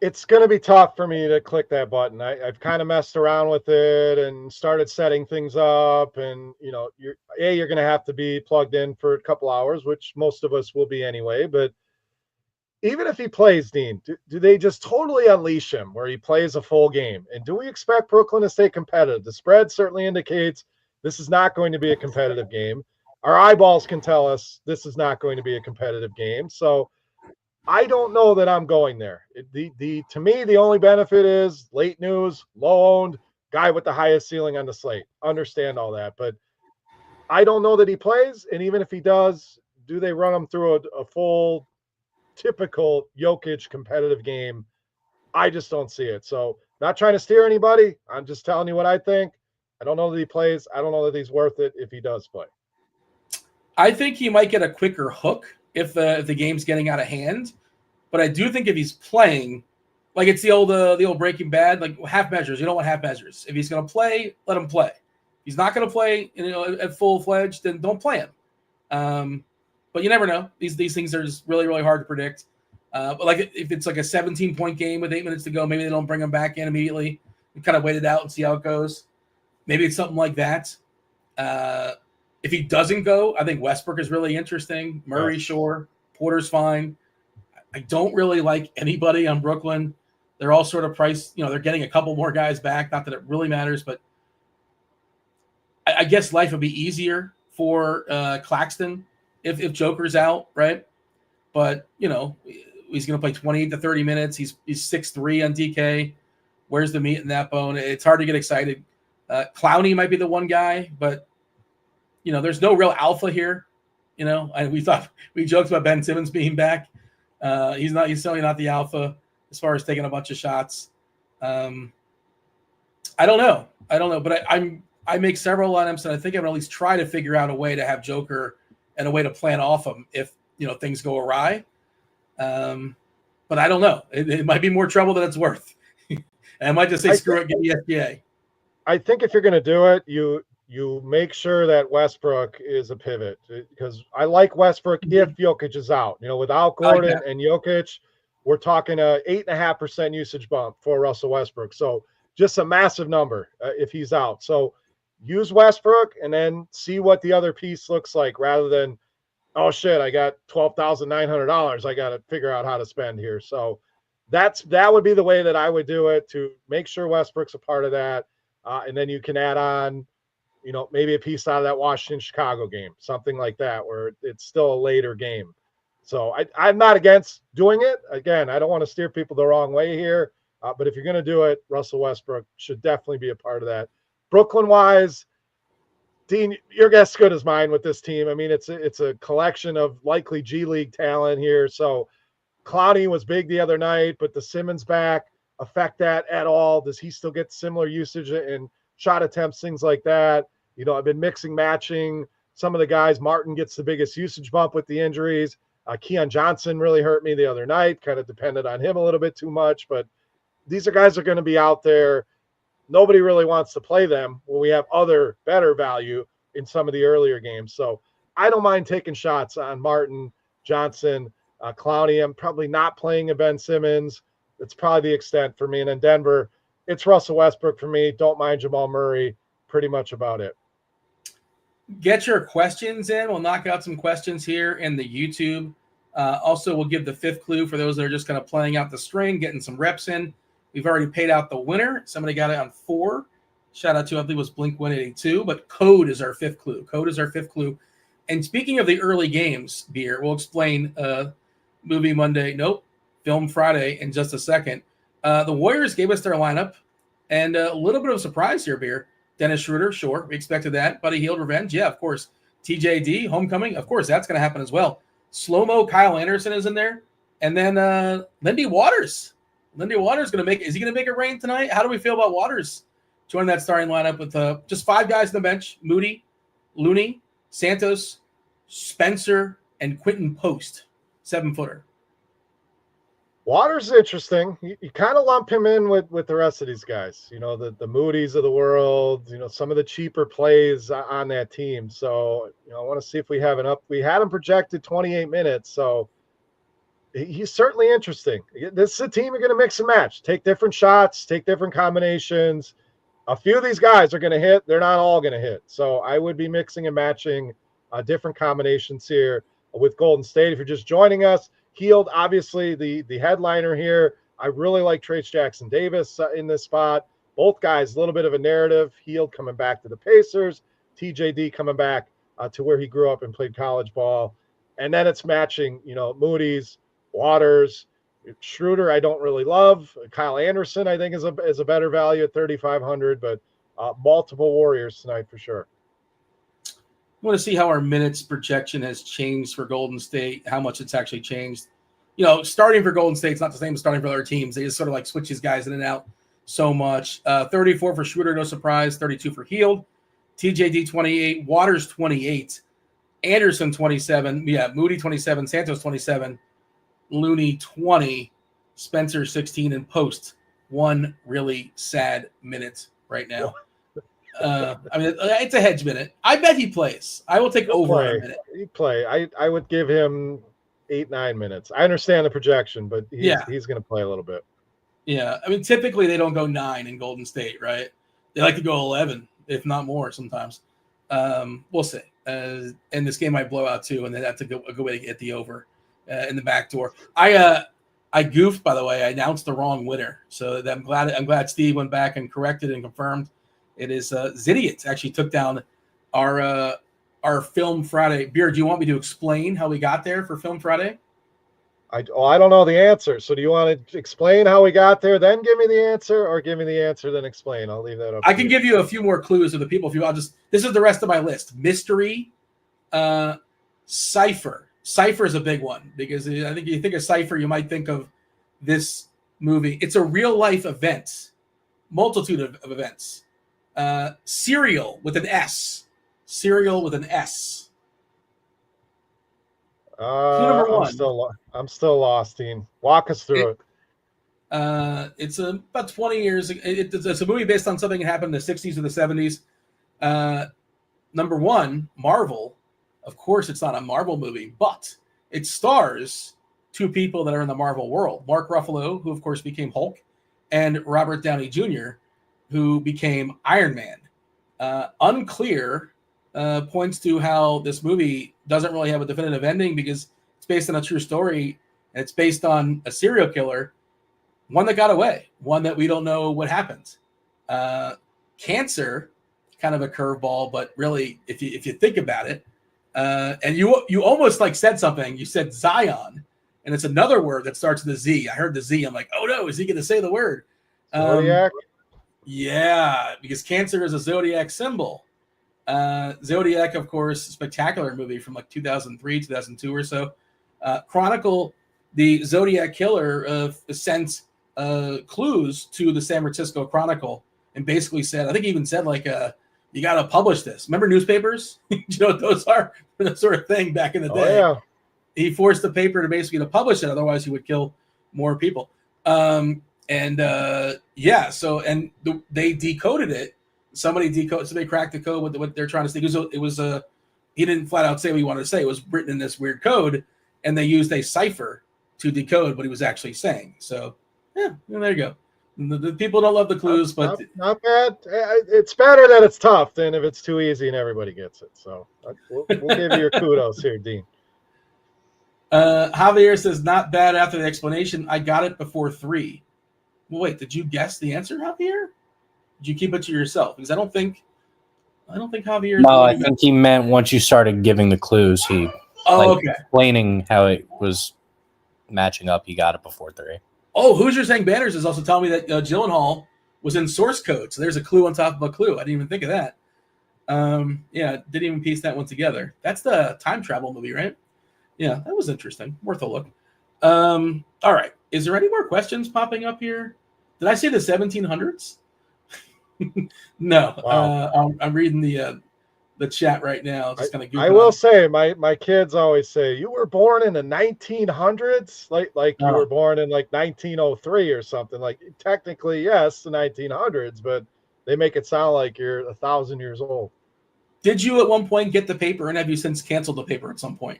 It's going to be tough for me to click that button. I've kind of messed around with it and started setting things up. And, you're going to have to be plugged in for a couple hours, which most of us will be anyway. But even if he plays, Dean, do they just totally unleash him where he plays a full game? And do we expect Brooklyn to stay competitive? The spread certainly indicates this is not going to be a competitive game. Our eyeballs can tell us this is not going to be a competitive game. So I don't know that I'm going there. To me, the only benefit is late news, low owned, guy with the highest ceiling on the slate. Understand all that. But I don't know that he plays. And even if he does, do they run him through a full typical Jokic competitive game? I just don't see it. So not trying to steer anybody. I'm just telling you what I think. I don't know that he plays. I don't know that he's worth it if he does play. I think he might get a quicker hook if the game's getting out of hand. But I do think if he's playing, like it's the old Breaking Bad, like half measures. You don't want half measures. If he's going to play, let him play. If he's not going to play, at full-fledged, then don't play him. But you never know. These things are just really, really hard to predict. But like if it's like a 17-point game with 8 minutes to go, maybe they don't bring him back in immediately. We kind of wait it out and see how it goes. Maybe it's something like that. If he doesn't go, I think Westbrook is really interesting. Murray, sure. Porter's fine. I don't really like anybody on Brooklyn. They're all sort of priced. They're getting a couple more guys back. Not that it really matters, but I guess life would be easier for Claxton if Joker's out, right? But, he's going to play 28 to 30 minutes. He's 6'3" on DK. Where's the meat in that bone? It's hard to get excited. Clowney might be the one guy, but, there's no real alpha here. We joked about Ben Simmons being back. He's certainly not the alpha as far as taking a bunch of shots. I don't know, but I make several lineups, and I think I'm gonna at least try to figure out a way to have Joker and a way to plan off him if things go awry. But I don't know. It might be more trouble than it's worth. And I might just say screw it, get the SBA. I think if you're gonna do it, you make sure that Westbrook is a pivot, because I like Westbrook if Jokic is out. Without Gordon and Jokic, we're talking a 8.5% usage bump for Russell Westbrook. So just a massive number if he's out. So use Westbrook and then see what the other piece looks like rather than, oh shit, I got $12,900. I got to figure out how to spend here. So that would be the way that I would do it, to make sure Westbrook's a part of that. And then you can add on, maybe a piece out of that Washington-Chicago game, something like that, where it's still a later game. So I'm not against doing it. Again, I don't want to steer people the wrong way here. But if you're going to do it, Russell Westbrook should definitely be a part of that. Brooklyn-wise, Dean, your guess is good as mine with this team. I mean, it's a collection of likely G League talent here. So Clowney was big the other night, but the Simmons back affect that at all? Does he still get similar usage in shot attempts, things like that? I've been mixing, matching some of the guys. Martin gets the biggest usage bump with the injuries. Keon Johnson really hurt me the other night, kind of depended on him a little bit too much, but these are guys that are going to be out there. Nobody really wants to play them when we have other better value in some of the earlier games. So I don't mind taking shots on Martin, Johnson, Clowney. I'm probably not playing a Ben Simmons. That's probably the extent for me. And in Denver, it's Russell Westbrook for me. Don't mind Jamal Murray. Pretty much about it. Get your questions in. We'll knock out some questions here in the YouTube. Also, we'll give the fifth clue for those that are just kind of playing out the string, getting some reps in. We've already paid out the winner. Somebody got it on 4. Shout out to, I believe it was Blink-182, but code is our fifth clue. Code is our fifth clue. And speaking of the early games, Beer, we'll explain Movie Monday, Film Friday in just a second. The Warriors gave us their lineup, and a little bit of a surprise here, Beer. Dennis Schroeder, sure, we expected that. Buddy Hield revenge, yeah, of course. TJD, homecoming, of course, that's going to happen as well. Slow-mo Kyle Anderson is in there. And then Lindy Waters. Lindy Waters is he going to make it rain tonight? How do we feel about Waters joining that starting lineup with just 5 guys on the bench? Moody, Looney, Santos, Spencer, and Quentin Post, 7-footer. Waters is interesting. You kind of lump him in with the rest of these guys, the Moody's of the world, some of the cheaper plays on that team. So, I want to see if we have we had him projected 28 minutes. So he's certainly interesting. This is a team you're going to mix and match, take different shots, take different combinations. A few of these guys are going to hit. They're not all going to hit. So I would be mixing and matching different combinations here with Golden State. If you're just joining us, Hield, obviously the headliner here. I really like Trayce Jackson-Davis in this spot. Both guys, a little bit of a narrative. Hield coming back to the Pacers. TJD coming back to where he grew up and played college ball. And then it's matching, Moody's, Waters, Schroeder I don't really love. Kyle Anderson I think is a better value at 3,500, but multiple Warriors tonight for sure. I want to see how our minutes projection has changed for Golden State, how much it's actually changed. Starting for Golden State is not the same as starting for other teams. They just sort of like switch these guys in and out so much. 34 for Schroeder, no surprise. 32 for Hield. TJD 28, Waters 28, Anderson 27, Moody 27, Santos 27, Looney 20, Spencer 16, and Post 1 really sad minute right now. It's a hedge minute. I bet he plays. I will take over a minute. He'd play. I would give him 8-9 minutes. I understand the projection, but he's going to play a little bit. Yeah, typically they don't go 9 in Golden State, right? They like to go 11, if not more sometimes. We'll see. And this game might blow out too, and that's a good way to get the over in the back door. I goofed, by the way. I announced the wrong winner, so I'm glad Steve went back and corrected and confirmed. It is Zidiot actually took down our Film Friday. Beer, do you want me to explain how we got there for Film Friday? I don't know the answer. So do you want to explain how we got there, then give me the answer, or give me the answer, then explain? I'll leave that up. I can give you a few more clues of the people. This is the rest of my list. Mystery, Cypher. Cypher is a big one because I think you think of Cypher, you might think of this movie. It's a real life event, multitude of events. Serial with an S. Serial with an S. Number 1. I'm still lost, Dean. Walk us through it. It's about 20 years. It's a movie based on something that happened in the 60s or the 70s. Number 1, Marvel. Of course, it's not a Marvel movie, but it stars 2 people that are in the Marvel world. Mark Ruffalo, who of course became Hulk, and Robert Downey Jr., who became Iron Man. Unclear points to how this movie doesn't really have a definitive ending because it's based on a true story and it's based on a serial killer, one that got away, one that we don't know what happened. Cancer, kind of a curveball, but really, if you think about it, and you almost like said something. You said Zion, and it's another word that starts with a Z. I heard the Z. I'm like, oh no, is he going to say the word? Zodiac. Yeah, because Cancer is a zodiac symbol. Zodiac, of course, spectacular movie from like 2003, 2002 or so. Chronicle the Zodiac Killer sent clues to the San Francisco Chronicle and basically said, I think he even said like, you got to publish this. Remember newspapers? You know what those are? That sort of thing back in the day. Yeah. He forced the paper to basically to publish it. Otherwise he would kill more people. They decoded it. Somebody cracked the code with what they're trying to say. It was he didn't flat out say what he wanted to say. It was written in this weird code, and they used a cipher to decode what he was actually saying. So, yeah, there you go. The people don't love the clues, but not bad. It's better that it's tough than if it's too easy and everybody gets it. So we'll give you your kudos here, Dean. Javier says, not bad after the explanation. I got it before 3. Well, wait, did you guess the answer, Javier? Did you keep it to yourself? Because I don't think Javier. No, I think he meant once you started giving the clues, he explaining how it was matching up. He got it before 3. Oh, Hoosier saying banners is also telling me that Gyllenhaal was in source code. So there's a clue on top of a clue. I didn't even think of that. Didn't even piece that one together. That's the time travel movie, right? Yeah, that was interesting. Worth a look. All right. Is there any more questions popping up here? Did I say the 1700s? No. Wow. I'm reading the chat right now. Just kind of. I will say, my kids always say, "You were born in the 1900s," like you were born in like 1903 or something. Like technically, yes, the 1900s, but they make it sound like you're 1,000 years old. Did you at one point get the paper, and have you since canceled the paper at some point?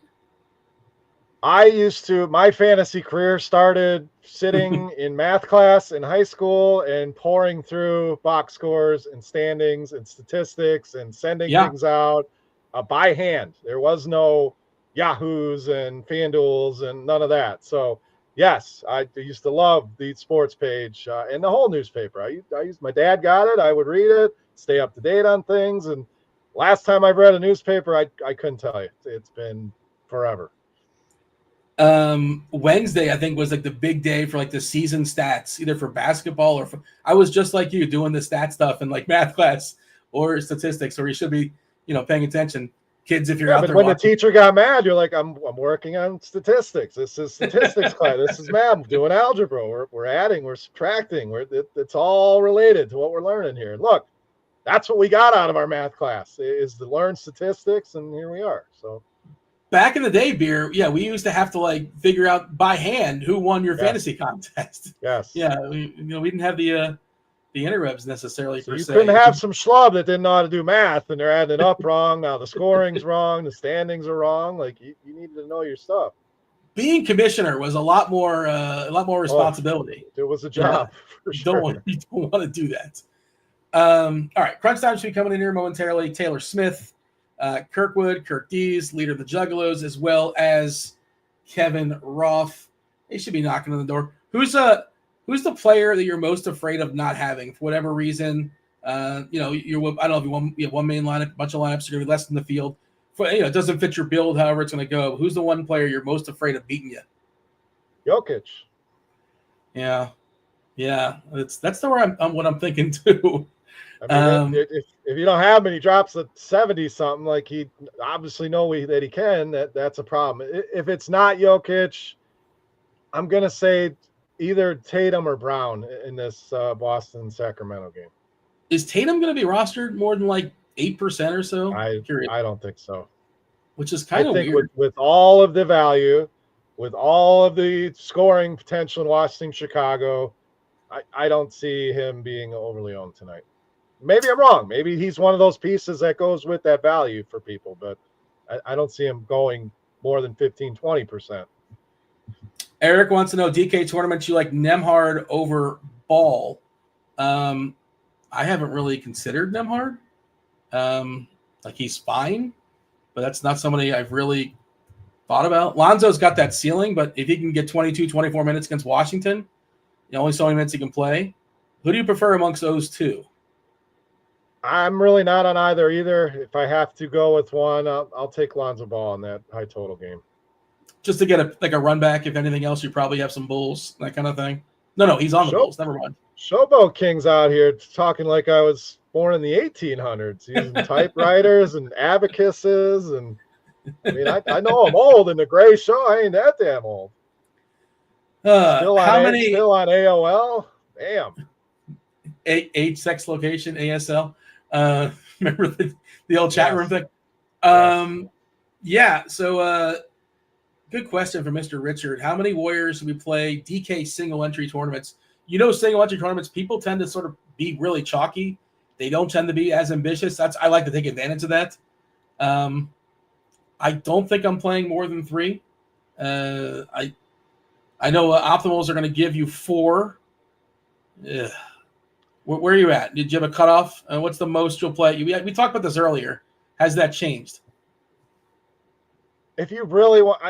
I used to. My fantasy career started sitting in math class in high school and pouring through box scores and standings and statistics and sending things out by hand. There was no Yahoos and FanDuels and none of that. So yes, I used to love the sports page and the whole newspaper. I used. My dad got it. I would read it, stay up to date on things. And last time I read a newspaper, I couldn't tell you. It's been forever. Wednesday, I think, was like the big day for like the season stats, either for basketball or I was just like you doing the stat stuff in like math class or statistics, or you should be, paying attention. Kids, if you're out there when watching. The teacher got mad, you're like, I'm working on statistics. This is statistics class. This is math. I'm doing algebra. We're adding, we're subtracting. It's all related to what we're learning here. Look, that's what we got out of our math class is to learn statistics, and here we are. So. Back in the day, Beer, we used to have to like figure out by hand who won your fantasy contest. Yes. Yeah, we didn't have the interwebs necessarily. So you couldn't have some schlub that didn't know how to do math and they're adding it up wrong. Now the scoring's wrong, the standings are wrong. Like you needed to know your stuff. Being commissioner was a lot more responsibility. It was a job. For sure. You don't want to do that. All right, crunch time should be coming in here momentarily. Taylor Smith. Kirkwood, Kirkdiese, leader of the Juggalos, as well as Kevin Roth. They should be knocking on the door. Who's the player that you're most afraid of not having for whatever reason? I don't know if you have one main lineup, a bunch of lineups, you're going to be less in the field. It doesn't fit your build, however it's going to go. Who's the one player you're most afraid of beating you? Jokic. Yeah, that's the where I'm what I'm thinking too. I mean, if you don't have him and he drops a 70-something, like he obviously know that he can, that's a problem. If it's not Jokic, I'm going to say either Tatum or Brown in this Boston-Sacramento game. Is Tatum going to be rostered more than like 8% or so? I don't think so. Which is kind of weird. With all of the value, with all of the scoring potential in Washington, Chicago, I don't see him being overly owned tonight. Maybe I'm wrong. Maybe he's one of those pieces that goes with that value for people, but I don't see him going more than 15, 20%. Eric wants to know, DK tournaments, you like Nembhard over Ball. I haven't really considered Nembhard. Like he's fine, but that's not somebody I've really thought about. Lonzo's got that ceiling, but if he can get 22, 24 minutes against Washington, only so many minutes he can play. Who do you prefer amongst those two? I'm really not on either. If I have to go with one, I'll take Lonzo Ball in that high total game. Just to get a run back. If anything else, you probably have some Bulls, that kind of thing. No, he's on the Bulls. Never mind. Showboat King's out here talking like I was born in the 1800s, using typewriters and abacuses. And I mean, I know I'm old in the gray show. I ain't that damn old. Still on AOL? Damn. Eight sex location ASL. Remember the old chat room thing? So good question from Mr. Richard. How many Warriors do we play DK single entry tournaments? Single entry tournaments, people tend to sort of be really chalky. They don't tend to be as ambitious. I like to take advantage of that. I don't think I'm playing more than 3. I know optimals are going to give you 4. Ugh. Where are you at? Did you have a cutoff? What's the most you'll play? We talked about this earlier. Has that changed? If you really want,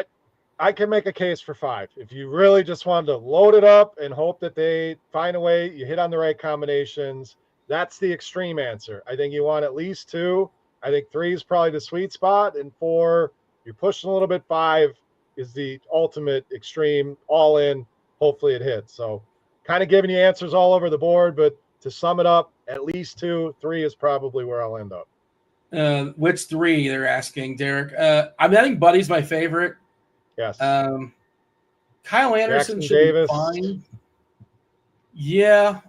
I can make a case for 5. If you really just wanted to load it up and hope that they find a way, you hit on the right combinations, that's the extreme answer. I think you want at least 2. I think 3 is probably the sweet spot, and 4, you're pushing a little bit. 5 is the ultimate extreme, all in. Hopefully it hits. So kind of giving you answers all over the board, but to sum it up, at least 2, 3 is probably where I'll end up. Which 3? They're asking, Derek. I think Buddy's my favorite. Yes. Kyle Anderson Jackson should Davis. be fine. Yeah.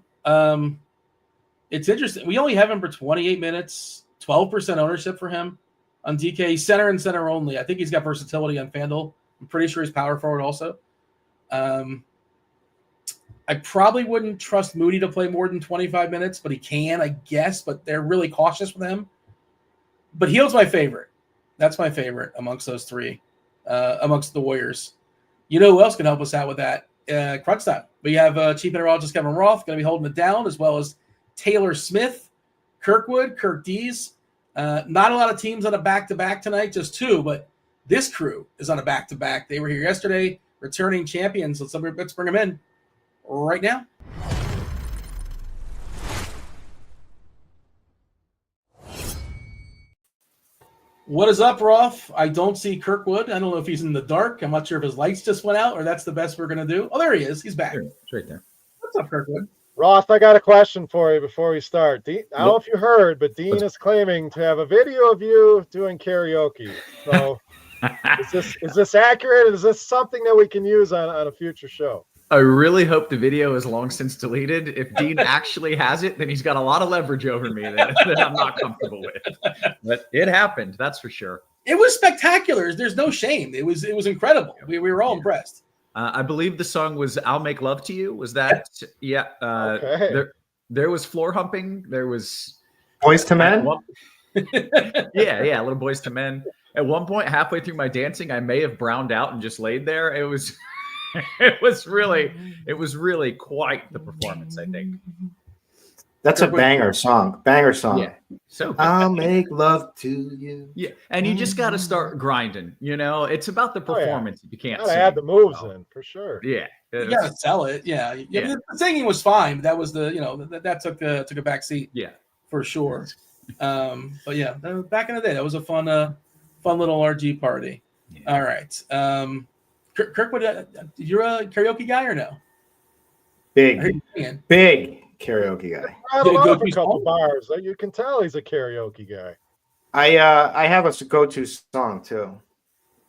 It's interesting. We only have him for 28 minutes, 12% ownership for him on DK. He's center and center only. I think he's got versatility on FanDuel. I'm pretty sure he's power forward also. I probably wouldn't trust Moody to play more than 25 minutes, but he can, I guess. But they're really cautious with him. But Hield's my favorite. That's my favorite amongst those 3, amongst the Warriors. You know who else can help us out with that? Crunch time. We have chief meteorologist Kevin Roth going to be holding it down, as well as Taylor Smith, Kirkwood, Kirkdiese. Not a lot of teams on a back-to-back tonight, just 2, but this crew is on a back-to-back. They were here yesterday, returning champions. Let's bring them in right now. What is up, Roth? I don't see Kirkwood. I don't know if he's in the dark. I'm not sure if his lights just went out or that's the best we're going to do. Oh, there he is. He's back. It's right there. What's up, Kirkwood? Roth, I got a question for you before we start. I don't know if you heard, but Dean is claiming to have a video of you doing karaoke. So is this accurate? Is this something that we can use on a future show? I really hope the video is long since deleted. If Dean actually has it, then he's got a lot of leverage over me that I'm not comfortable with. But it happened, that's for sure. It was spectacular. There's no shame. It was incredible. We were all impressed. I believe the song was "I'll Make Love to You." Was that? Yeah. Okay. There was floor humping. There was Boys to Men. Yeah, little Boys to Men. At one point, halfway through my dancing, I may have browned out and just laid there. It was. It was really quite the performance, I think. That's a banger song. Yeah. So I'll make love to you. Yeah, and you just got to start grinding. It's about the performance. If you can't add the moves in for sure. Yeah, you got to sell it. Yeah. The singing was fine, but that was that took a back seat. Yeah, for sure. But yeah, back in the day, that was a fun little RG party. Yeah. All right. Kirkwood, you're a karaoke guy or no? Big karaoke guy. A couple bars. You can tell he's a karaoke guy. I have a go-to song too.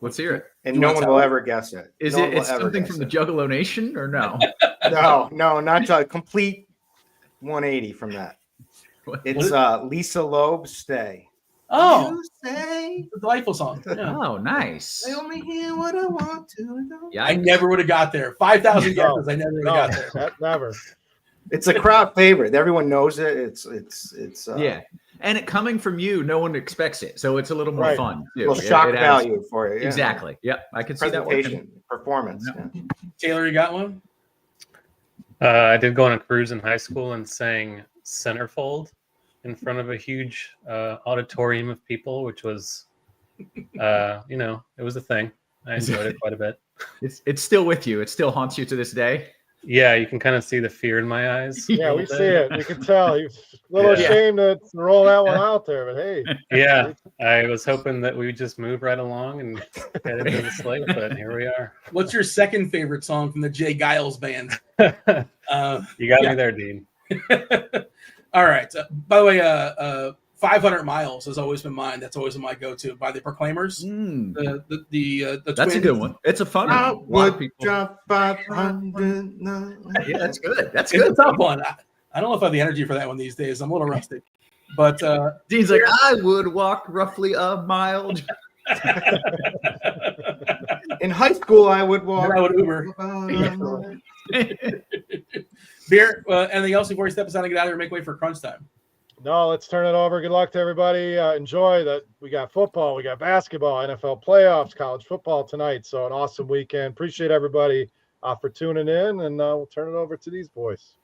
Let's hear it. And no one will ever guess it. Is it something from the Juggalo Nation or no? No, not a complete 180 from that. It's Lisa Loeb's "Stay." Oh, a delightful song. Yeah. Oh, nice. I only hear what I want to. Yeah, I never would have got there. 5,000 guesses. I never would have got there. Never. It's a crowd favorite. Everyone knows it. It's yeah. And it coming from you, no one expects it, so it's a little more fun. Too. Well, shock value for it. Yeah. Exactly. Yeah, I can see that working. Performance. Yeah. Taylor, you got one? I did go on a cruise in high school and sang Centerfold in front of a huge auditorium of people, which was, it was a thing. I enjoyed it quite a bit. It's still with you. It still haunts you to this day. Yeah, you can kind of see the fear in my eyes. Yeah, we see it. We can tell. He's a little ashamed to roll that one out there, but hey. Yeah, I was hoping that we would just move right along and get into the Slate, but here we are. What's your second favorite song from the Jay Giles band? You got me there, Dean. All right. By the way, 500 miles has always been mine. That's always been my go-to by the Proclaimers. The That's twins. a good one. It's a fun one. I A lot of would people. drop 500. Yeah, that's good. That's It's good. a tough one. I don't know if I have the energy for that one these days. I'm a little rusty. But Dean's like, I would walk roughly a mile. In high school, I would walk. then I would Uber. Beer, anything else before you step aside and get out of here and make way for crunch time? No, let's turn it over. Good luck to everybody. Enjoy that. We got football, we got basketball, NFL playoffs, college football tonight. So an awesome weekend. Appreciate everybody for tuning in, and we'll turn it over to these boys.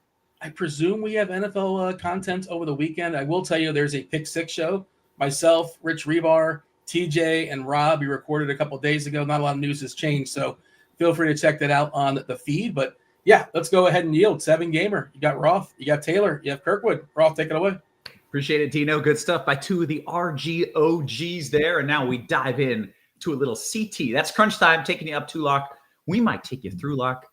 I presume we have NFL content over the weekend. I will tell you there's a Pick Six show. Myself, Rich Rebar, TJ, and Rob, we recorded a couple days ago. Not a lot of news has changed, so feel free to check that out on the feed. But yeah, let's go ahead and yield. 7-gamer. You got Roth, you got Taylor, you have Kirkwood. Roth, take it away. Appreciate it, Dino. Good stuff by two of the RGOGs there. And now we dive in to a little CT. That's crunch time, taking you up to lock. We might take you through lock.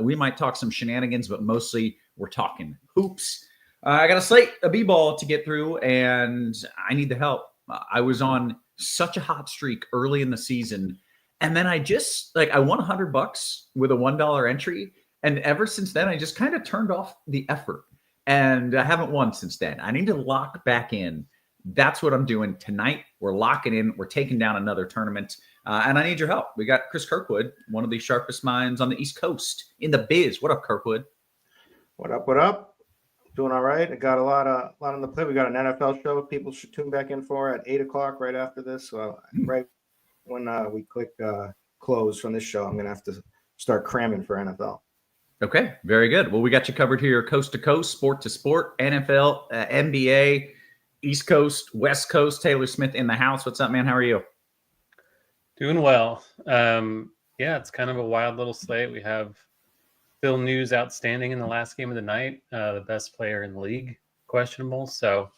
We might talk some shenanigans, but mostly we're talking hoops. I got a slate, a B-ball to get through, and I need the help. I was on such a hot streak early in the season, and then I won $100 with a $1 entry, and ever since then, I just kind of turned off the effort, and I haven't won since then. I need to lock back in. That's what I'm doing tonight. We're locking in. We're taking down another tournament, and I need your help. We got Chris Kirkwood, one of the sharpest minds on the East Coast in the biz. What up, Kirkwood? What up? What up? Doing all right. I got a lot on the plate. We got an NFL show people should tune back in for at 8:00 right after this. So right when we click close from this show, I'm gonna have to start cramming for NFL. Okay, very good. Well, we got you covered here, coast to coast, sport to sport, NFL, NBA, East Coast, West Coast. Taylor Smith in the house. What's up, man? How are you? Doing well. Yeah, it's kind of a wild little slate. We have still news outstanding in the last game of the night. The best player in the league, questionable. So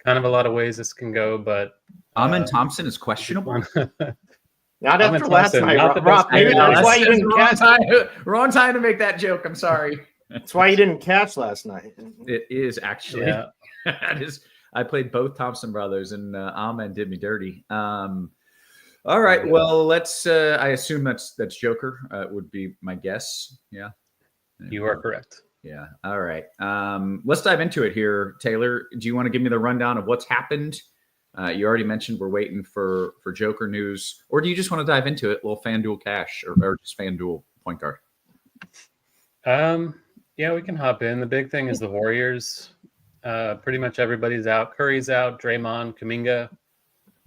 kind of a lot of ways this can go, but Amen Thompson is questionable. Not Ahmed after last Thompson, night, not the Rob. best Maybe player. that's why you didn't catch. Wrong time to make that joke. I'm sorry. That's why you didn't catch last night. It is actually. Yeah. I played both Thompson brothers, and Amen did me dirty. All right. Well, let's. I assume that's Joker. Would be my guess. Yeah. You are correct. Yeah. All right. Let's dive into it here, Taylor. Do you want to give me the rundown of what's happened? You already mentioned we're waiting for Joker news, or do you just want to dive into it? A little FanDuel cash or just FanDuel point guard? Yeah, we can hop in. The big thing is the Warriors. Pretty much everybody's out. Curry's out. Draymond, Kuminga,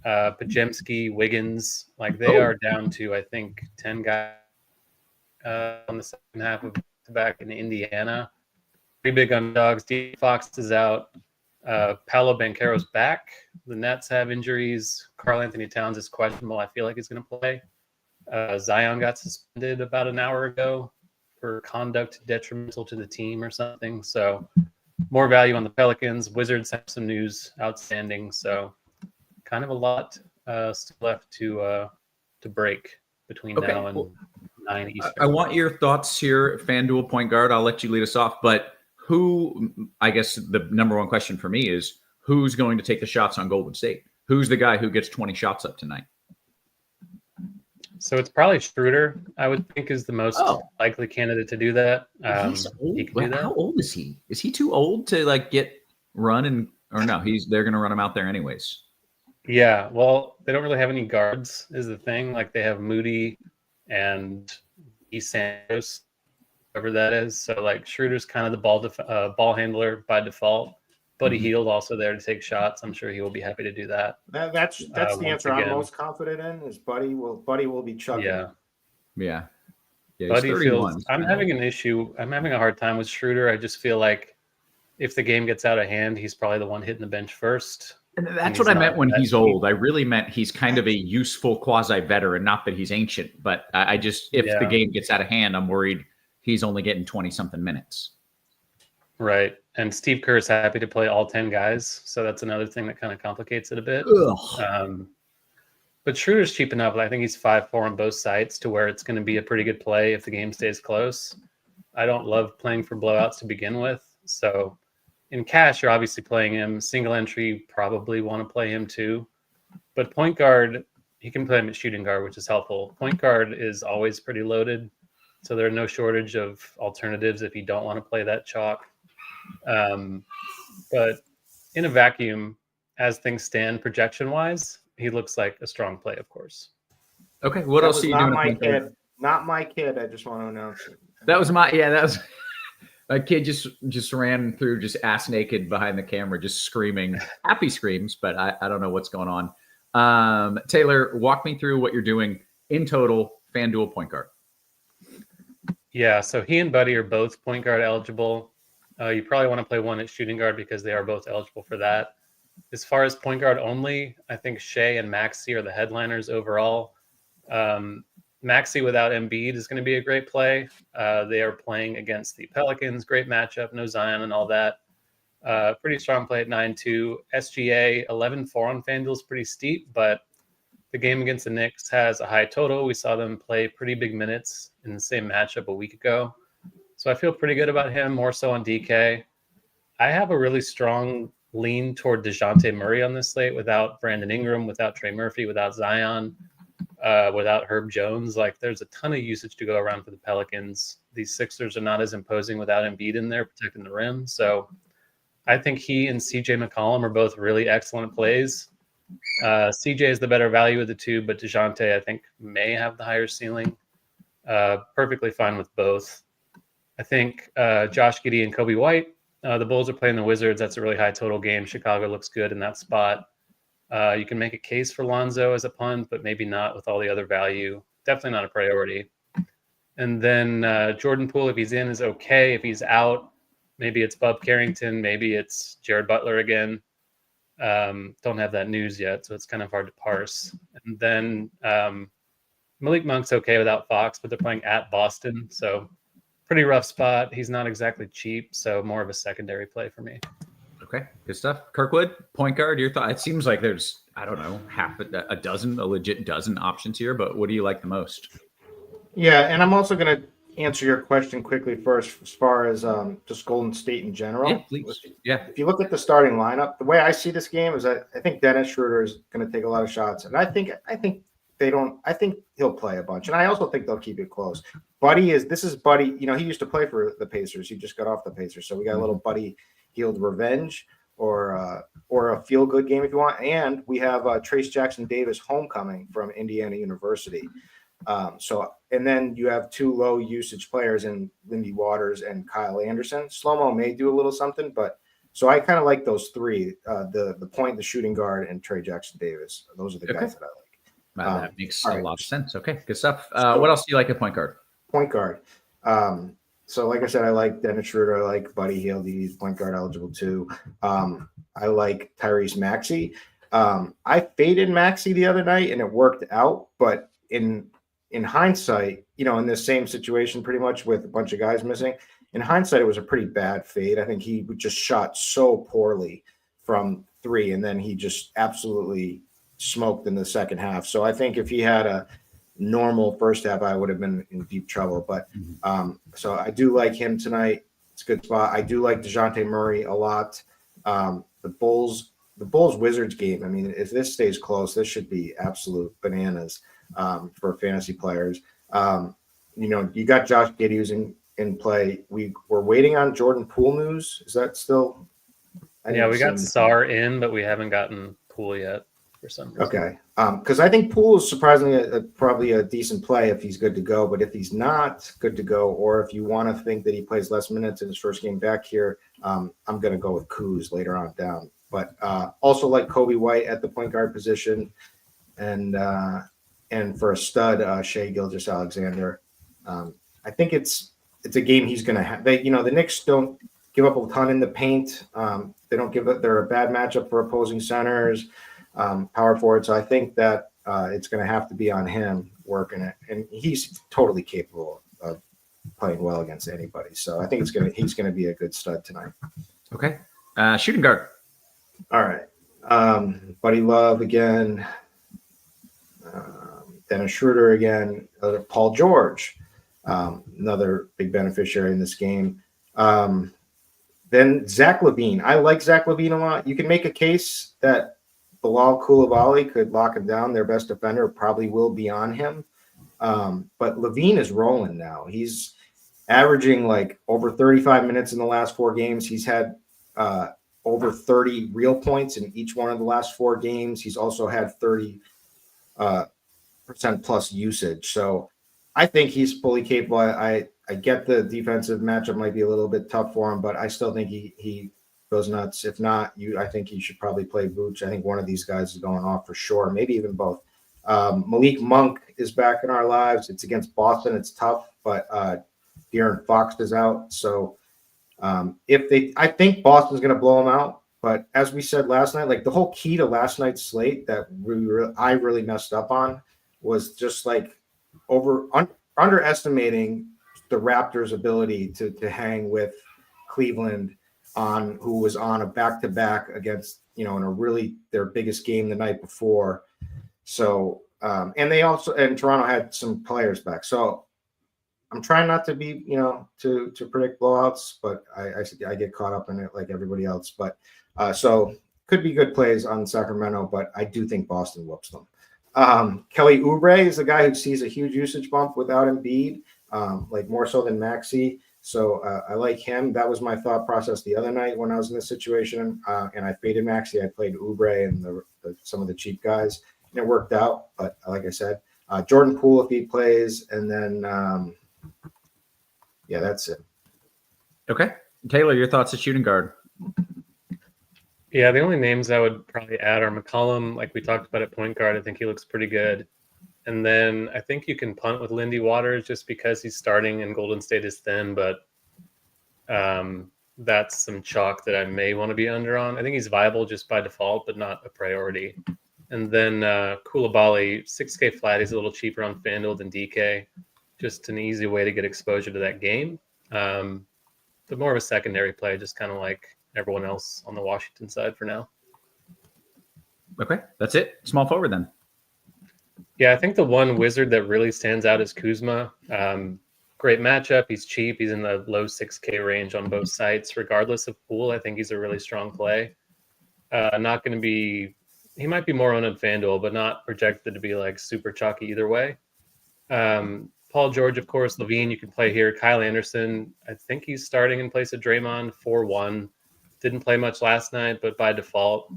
Pajemski, Wiggins. Like they are down to, I think, 10 guys on the second half of back in Indiana. Pretty big underdogs. D. Fox is out. Paolo Banchero's back. The Nets have injuries. Karl Anthony Towns is questionable. I feel like he's going to play. Zion got suspended about an hour ago for conduct detrimental to the team or something. So more value on the Pelicans. Wizards have some news outstanding. So kind of a lot still left to break between now and 9 Eastern. I want your thoughts here, FanDuel point guard. I'll let you lead us off. But who, I guess the number one question for me is, who's going to take the shots on Golden State? Who's the guy who gets 20 shots up tonight? So it's probably Schroeder, I would think, is the most likely candidate to do that. He's old. He can do that. How old is he? Is he too old to get run or no? They're going to run him out there anyways. Yeah, well, they don't really have any guards is the thing. Like they have Moody and Santos, whoever that is. So like Schroeder's kind of the ball handler by default. Buddy Hield also there to take shots. I'm sure he will be happy to do that. That's the answer I'm most confident in. Is Buddy will be chugging. Yeah. Buddy feels. I'm having an issue. I'm having a hard time with Schroeder. I just feel like if the game gets out of hand, he's probably the one hitting the bench first. And that's what I meant when he's old. I really meant he's kind of a useful quasi-veteran, not that he's ancient. But I just, if the game gets out of hand, I'm worried he's only getting 20-something minutes. Right. And Steve Kerr is happy to play all 10 guys. So that's another thing that kind of complicates it a bit. But Schroeder's cheap enough. I think he's 5'4" on both sides to where it's going to be a pretty good play if the game stays close. I don't love playing for blowouts to begin with. So in cash, you're obviously playing him. Single entry, probably want to play him too. But point guard, he can play him at shooting guard, which is helpful. Point guard is always pretty loaded, so there are no shortage of alternatives if you don't want to play that chalk. But in a vacuum, as things stand projection-wise, he looks like a strong play, of course. Okay, what else are you doing? Not my kid. I just want to announce it. That was my kid just ran through just ass naked behind the camera, just screaming, happy screams, but I don't know what's going on. Taylor, walk me through what you're doing in total FanDuel point guard. Yeah, so he and Buddy are both point guard eligible. You probably want to play one at shooting guard because they are both eligible for that. As far as point guard only, I think Shea and Maxey are the headliners overall. Maxey without Embiid is going to be a great play. They are playing against the Pelicans. Great matchup, no Zion and all that. Pretty strong play at 9-2. SGA 11-4 on FanDuel is pretty steep, but the game against the Knicks has a high total. We saw them play pretty big minutes in the same matchup a week ago. So I feel pretty good about him, more so on DK. I have a really strong lean toward DeJounte Murray on this slate without Brandon Ingram, without Trey Murphy, without Zion, without Herb Jones. Like, there's a ton of usage to go around for the Pelicans. These Sixers are not as imposing without Embiid in there protecting the rim. So I think he and CJ McCollum are both really excellent plays. CJ is the better value of the two, but DeJounte, I think, may have the higher ceiling. Perfectly fine with both. I think Josh Giddey and Kobe White, the Bulls are playing the Wizards. That's a really high total game. Chicago looks good in that spot. You can make a case for Lonzo as a punt, but maybe not with all the other value. Definitely not a priority. And then Jordan Poole, if he's in, is okay. If he's out, maybe it's Bub Carrington. Maybe it's Jared Butler again. Don't have that news yet, so it's kind of hard to parse. And then Malik Monk's okay without Fox, but they're playing at Boston, so pretty rough spot. He's not exactly cheap, so more of a secondary play for me. Okay, good stuff. Kirkwood, point guard, your thought? It seems like there's, I don't know, a legit dozen options here, but what do you like the most? Yeah, and I'm also going to answer your question quickly first as far as just Golden State in general. Yeah, please. Yeah. If you look at the starting lineup, the way I see this game is I think Dennis Schroeder is going to take a lot of shots, and I think he'll play a bunch, and I also think they'll keep it close. Buddy, he used to play for the Pacers. He just got off the Pacers, so we got a little Buddy Hield revenge or a feel good game if you want. And we have Trace Jackson Davis homecoming from Indiana University. And then you have two low usage players in Lindy Waters and Kyle Anderson. Slow-mo may do a little something, but so I kind of like those three: the point, the shooting guard, and Trey Jackson Davis. Those are the guys that I like. That makes a lot of sense. Okay, good stuff. What else do you like at point guard? Point guard. So like I said, I like Dennis Schroeder. I like Buddy Hield. He's point guard eligible too. I like Tyrese Maxey. I faded Maxey the other night and it worked out, but in hindsight, in this same situation, pretty much with a bunch of guys missing, in hindsight, it was a pretty bad fade. I think he just shot so poorly from three, and then he just absolutely smoked in the second half. So I think if he had a normal first half, I would have been in deep trouble. But so I do like him tonight. It's a good spot. I do like DeJounte Murray a lot. The Bulls Wizards game, I mean, if this stays close, this should be absolute bananas for fantasy players. You got Josh Giddey who's in play. We're waiting on Jordan Poole news. Is that still? Yeah, we got Sarr in, but we haven't gotten Poole yet for some reason. Okay. Because I think Poole is surprisingly probably a decent play if he's good to go. But if he's not good to go, or if you want to think that he plays less minutes in his first game back here, I'm going to go with Kuz later on down. But also like Kobe White at the point guard position, and for a stud, Shea Gilgeous-Alexander. I think it's a game he's going to have. The Knicks don't give up a ton in the paint. They don't give up. They're a bad matchup for opposing centers, power forward. So I think that it's going to have to be on him working it, and he's totally capable of playing well against anybody. So I think he's going to be a good stud tonight. Okay, shooting guard. All right, Buddy Love again. Dennis Schroeder again. Paul George, another big beneficiary in this game. Then Zach LaVine. I like Zach LaVine a lot. You can make a case that Bilal Coulibaly could lock him down. Their best defender probably will be on him. But LaVine is rolling now. He's averaging like over 35 minutes in the last 4 games. He's had over 30 real points in each one of the last 4 games. He's also had 30% plus usage. So I think he's fully capable. I get the defensive matchup might be a little bit tough for him, but I still think he goes nuts. If not, I think you should probably play Vooch. I think one of these guys is going off for sure, maybe even both. Malik Monk is back in our lives. It's against Boston. It's tough, but De'Aaron Fox is out. So I think Boston's going to blow them out. But as we said last night, like the whole key to last night's slate that I really messed up on was just like underestimating the Raptors' ability to hang with Cleveland who was on a back-to-back against, in a really their biggest game the night before. So, and Toronto had some players back. So I'm trying not to be, to predict blowouts, but I get caught up in it like everybody else. But so could be good plays on Sacramento, but I do think Boston whoops them. Kelly Oubre is the guy who sees a huge usage bump without Embiid, like more so than Maxey. So I like him. That was my thought process the other night when I was in this situation, and I faded Maxey. I played Oubre and some of the cheap guys, and it worked out. But like I said, Jordan Poole if he plays, and then that's it. Okay, Taylor, your thoughts at shooting guard? Yeah, the only names I would probably add are McCollum, like we talked about at point guard. I think he looks pretty good. And then I think you can punt with Lindy Waters just because he's starting and Golden State is thin, but that's some chalk that I may want to be under on. I think he's viable just by default, but not a priority. And then Coulibaly, 6K flat, he's a little cheaper on FanDuel than DK. Just an easy way to get exposure to that game. But more of a secondary play, just kind of like everyone else on the Washington side for now. Okay, that's it. Small forward then. Yeah, I think the one wizard that really stands out is Kuzma. Great matchup. He's cheap. He's in the low 6K range on both sites. Regardless of pool, I think he's a really strong play. Not going to be – he might be more on FanDuel, but not projected to be like super chalky either way. Paul George, of course. LaVine, you can play here. Kyle Anderson, I think he's starting in place of Draymond, 4-1. Didn't play much last night, but by default,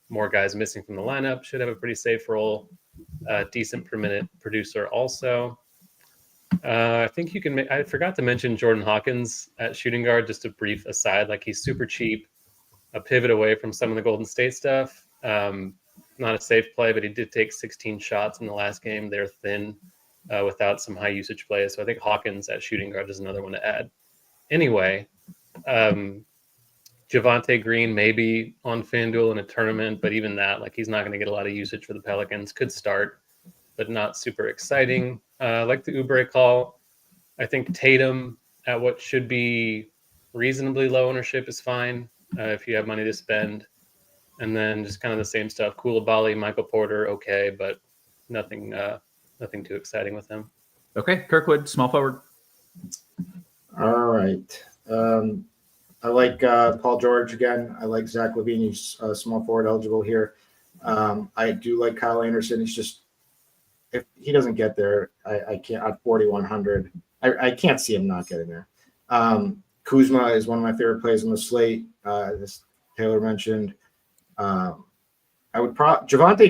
more guys missing from the lineup. Should have a pretty safe role. Decent per minute producer also. I think you can I forgot to mention Jordan Hawkins at shooting guard, just a brief aside. Like he's super cheap, a pivot away from some of the Golden State stuff. Not a safe play, but he did take 16 shots in the last game. They're thin without some high usage plays. So I think Hawkins at shooting guard is another one to add. Anyway, Javonte Green maybe on FanDuel in a tournament, but even that, like he's not going to get a lot of usage for the Pelicans. Could start, but not super exciting. Like the Oubre call. I think Tatum at what should be reasonably low ownership is fine if you have money to spend. And then just kind of the same stuff. Coulibaly, Michael Porter, okay, but nothing too exciting with him. Okay, Kirkwood, small forward. All right. I like Paul George again. I like Zach LaVine. He's small forward eligible here. I do like Kyle Anderson. It's just if he doesn't get there, I can't at 4,100. I can't see him not getting there. Kuzma is one of my favorite plays on the slate. As Taylor mentioned, Javonte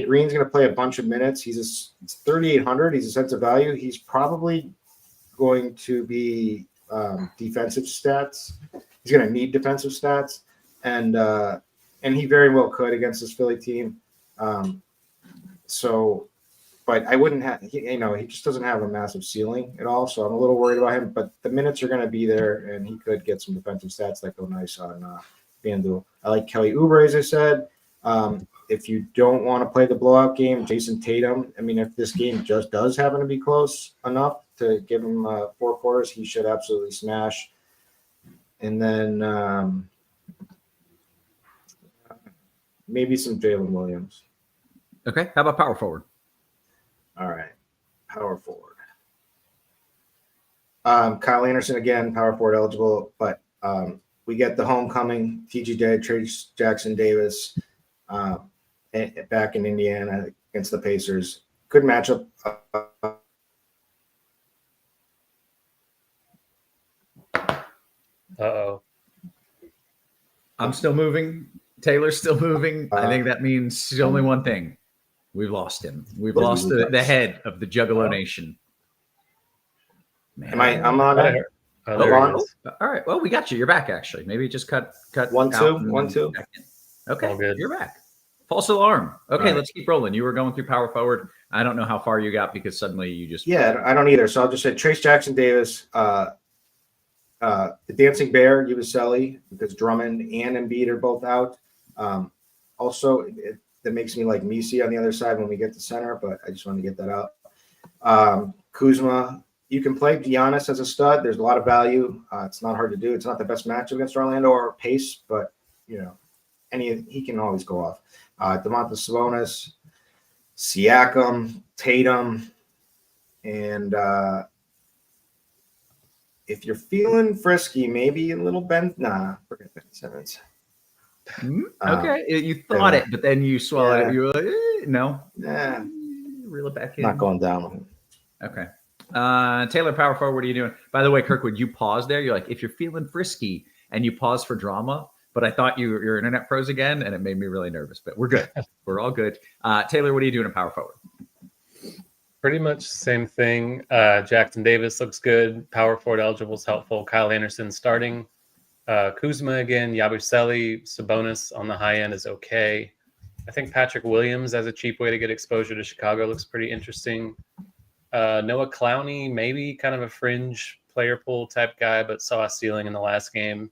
Green's going to play a bunch of minutes. It's 3,800. He's a sense of value. He's probably going to be defensive stats. He's going to need defensive stats, and he very well could against this Philly team. But I wouldn't have. He just doesn't have a massive ceiling at all. So I'm a little worried about him. But the minutes are going to be there, and he could get some defensive stats that go nice on FanDuel. I like Kelly Oubre, as I said. If you don't want to play the blowout game, Jason Tatum. I mean, if this game just does happen to be close enough to give him 4 quarters, he should absolutely smash. And then maybe some Jalen Williams. Okay, how about power forward? All right, power forward. Kyle Anderson again, power forward eligible, but we get the homecoming TJ Trace Jackson Davis back in Indiana against the Pacers. Good matchup. Uh-oh. I'm still moving. Taylor's still moving. I think that means only one thing. We've lost him. We've lost the head of the Juggalo Nation. Man. I'm on it. There he is. All right. Well, we got you. You're back, actually. Maybe just cut 1-2. out 1-2. Okay, All good. you're back. False alarm. Okay, All right. let's keep rolling. You were going through power forward. I don't know how far you got because suddenly you just... Yeah, I don't either. So I'll just say Trace Jackson Davis, the Dancing Bear, Yabusele, because Drummond and Embiid are both out. Also, that makes me like Misi on the other side when we get to center, but I just wanted to get that out. Kuzma, you can play Giannis as a stud. There's a lot of value. It's not hard to do. It's not the best matchup against Orlando or pace, but he can always go off. Domantas Sabonis, Siakam, Tatum, and if you're feeling frisky, maybe a little Ben. Nah, forget Ben Simmons. Okay, you thought it, but then you swallowed it. You were like, no. Nah, Reel it back in. not going down with him. Okay. Taylor, power forward, what are you doing? By the way, Kirkwood, you paused there. You're like, if you're feeling frisky, and you pause for drama. But I thought you're internet pros again, and it made me really nervous. But we're good. We're all good. Taylor, what are you doing in power forward? Pretty much same thing. Jackson Davis looks good. Power forward eligible is helpful. Kyle Anderson starting. Kuzma again. Yabusele, Sabonis on the high end is okay. I think Patrick Williams as a cheap way to get exposure to Chicago looks pretty interesting. Noah Clowney, maybe kind of a fringe player pool type guy, but saw a ceiling in the last game.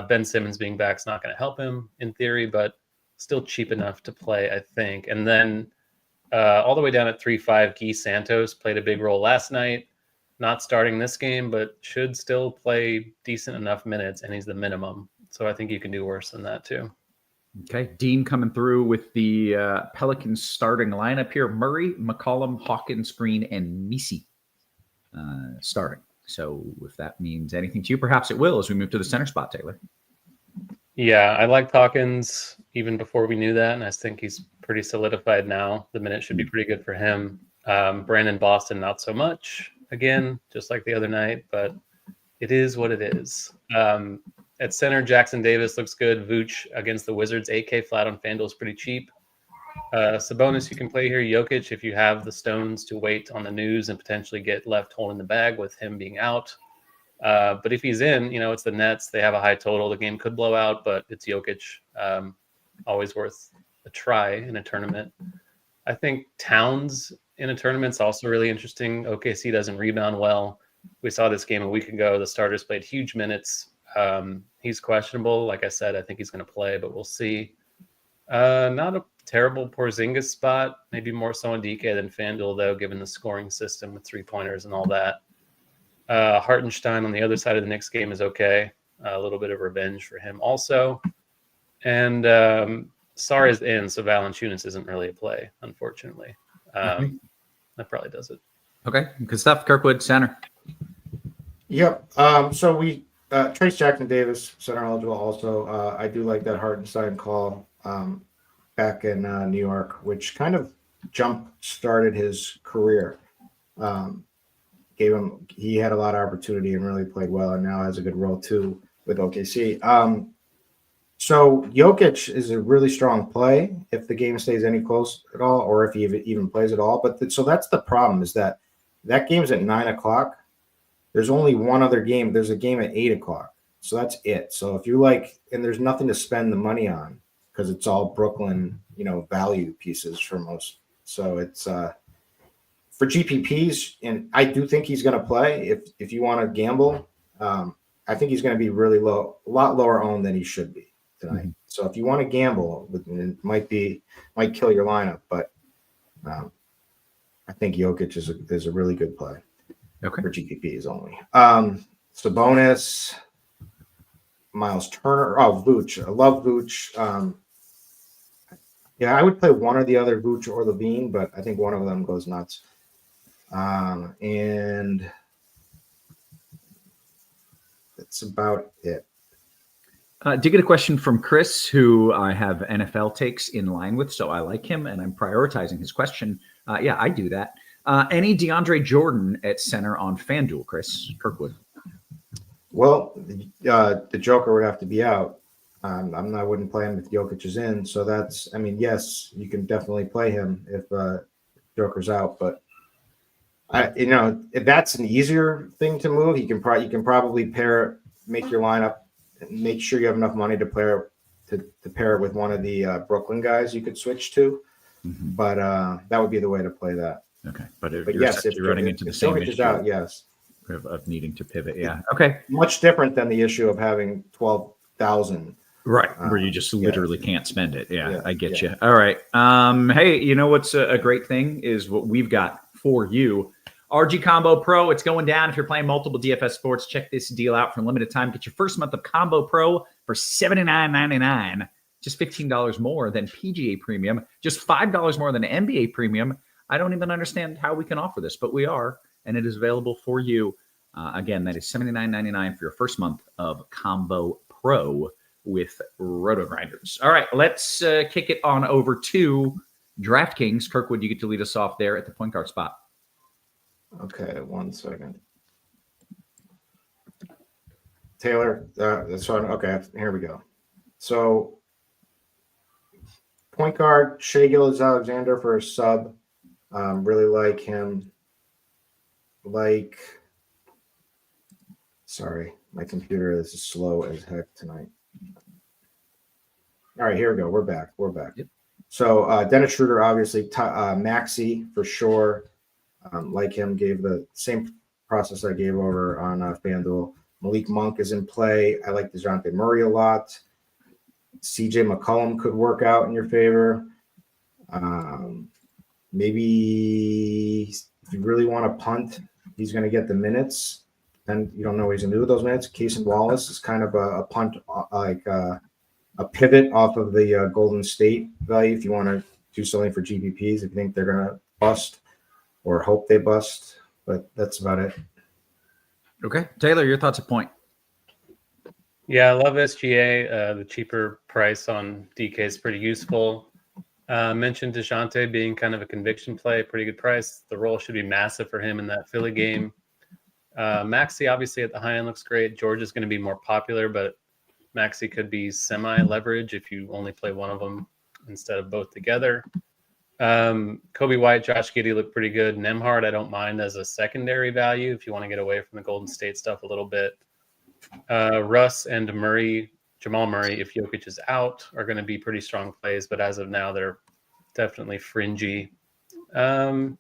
Ben Simmons being back is not going to help him in theory, but still cheap enough to play, I think. And then all the way down at 3-5, Guy Santos played a big role last night. Not starting this game, but should still play decent enough minutes, and he's the minimum. So I think you can do worse than that too. Okay, Dean coming through with the Pelicans starting lineup here. Murray, McCollum, Hawkins, Green, and Misi starting. So if that means anything to you, perhaps it will as we move to the center spot, Taylor. Yeah, I liked Hawkins even before we knew that, and I think he's pretty solidified now. The minute should be pretty good for him. Brandon Boston, not so much. Again, just like the other night, but it is what it is. At center, Jackson Davis looks good. Vooch against the Wizards, 8K flat on FanDuel is pretty cheap. Sabonis, you can play here. Jokic, if you have the stones to wait on the news and potentially get left holding the bag with him being out. But if he's in, it's the Nets. They have a high total. The game could blow out, but it's Jokic. Always worth a try in a tournament. I think Towns in a tournament's also really interesting. OKC doesn't rebound well. We saw this game a week ago. The starters played huge minutes. He's questionable. Like I said, I think he's going to play, but we'll see. Not a terrible Porzingis spot. Maybe more so on DK than FanDuel, though, given the scoring system with three-pointers and all that. Hartenstein on the other side of the Knicks game is okay. A little bit of revenge for him also. And Sarr is in, so Valanciunas isn't really a play, unfortunately. That probably does it. Okay, good stuff. Kirkwood, center. Yep. So we Trace Jackson Davis, center eligible also. I do like that Hartenstein call back in New York, which kind of jump-started his career. He had a lot of opportunity and really played well, and now has a good role too with OKC. So Jokic is a really strong play if the game stays any close at all, or if he even plays at all. But so that's the problem, is that game's at 9:00. There's only one other game. There's a game at 8:00. So that's it. So if you like, and there's nothing to spend the money on because it's all Brooklyn, value pieces for most. So it's for GPPs, and I do think he's going to play. If you want to gamble, I think he's going to be really low, a lot lower owned than he should be tonight. Mm-hmm. So if you want to gamble, it might kill your lineup, but I think Jokic is a really good play. Okay. For GPPs only. Sabonis, Miles Turner. Oh, Vooch. I love Vooch. Yeah, I would play one or the other, Vooch or Levine, but I think one of them goes nuts. And that's about it. Did get a question from Chris, who I have NFL takes in line with, so I like him, and I'm prioritizing his question. Yeah, I do that. Any DeAndre Jordan at center on FanDuel, Chris Kirkwood? Well, the Joker would have to be out. I wouldn't play him if Jokic is in. So yes, you can definitely play him if Joker's out. But if that's an easier thing to move, you can probably make your lineup, and make sure you have enough money to pair it with one of the Brooklyn guys you could switch to. Mm-hmm. But that would be the way to play that. Okay, but yes, if you're running into the same issue out, yes, of needing to pivot, yeah, okay, much different than the issue of having 12,000. Right, where you just literally can't spend it. Yeah, I get you. All right. Hey, you know what's a great thing is what we've got for you. RG Combo Pro, it's going down. If you're playing multiple DFS sports, check this deal out for a limited time. Get your first month of Combo Pro for $79.99, just $15 more than PGA Premium, just $5 more than NBA Premium. I don't even understand how we can offer this, but we are, and it is available for you. Again, that is $79.99 for your first month of Combo Pro with RotoGrinders. All right, let's kick it on over to DraftKings. Kirkwood, you get to lead us off there at the point guard spot. Okay, 1 second. Taylor, that's fine. Okay, here we go. So, point guard, Shai Gilgeous-Alexander for a sub. Really like him. Sorry, my computer is slow as heck tonight. All right, here we go. We're back. Yep. So Dennis Schroeder, obviously, Maxey for sure. Like him, gave the same process I gave over on FanDuel. Malik Monk is in play. I like DeJounte Murray a lot. CJ McCollum could work out in your favor. Maybe if you really want to punt, he's going to get the minutes. And you don't know what he's going to do with those minutes. Cason Wallace is kind of a punt, a pivot off of the Golden State value if you want to do something for GPPs, if you think they're going to bust or hope they bust. But that's about it. Okay. Taylor, your thoughts at point. Yeah, I love SGA. The cheaper price on DK is pretty useful. Mentioned DeJounte being kind of a conviction play, pretty good price. The role should be massive for him in that Philly game. Maxey, obviously, at the high end looks great. George is going to be more popular, but Maxey could be semi-leverage if you only play one of them instead of both together. Kobe White, Josh Giddey look pretty good. Nembhard, I don't mind as a secondary value if you want to get away from the Golden State stuff a little bit. Russ and Jamal Murray, if Jokic is out, are going to be pretty strong plays, but as of now, they're definitely fringy. Cason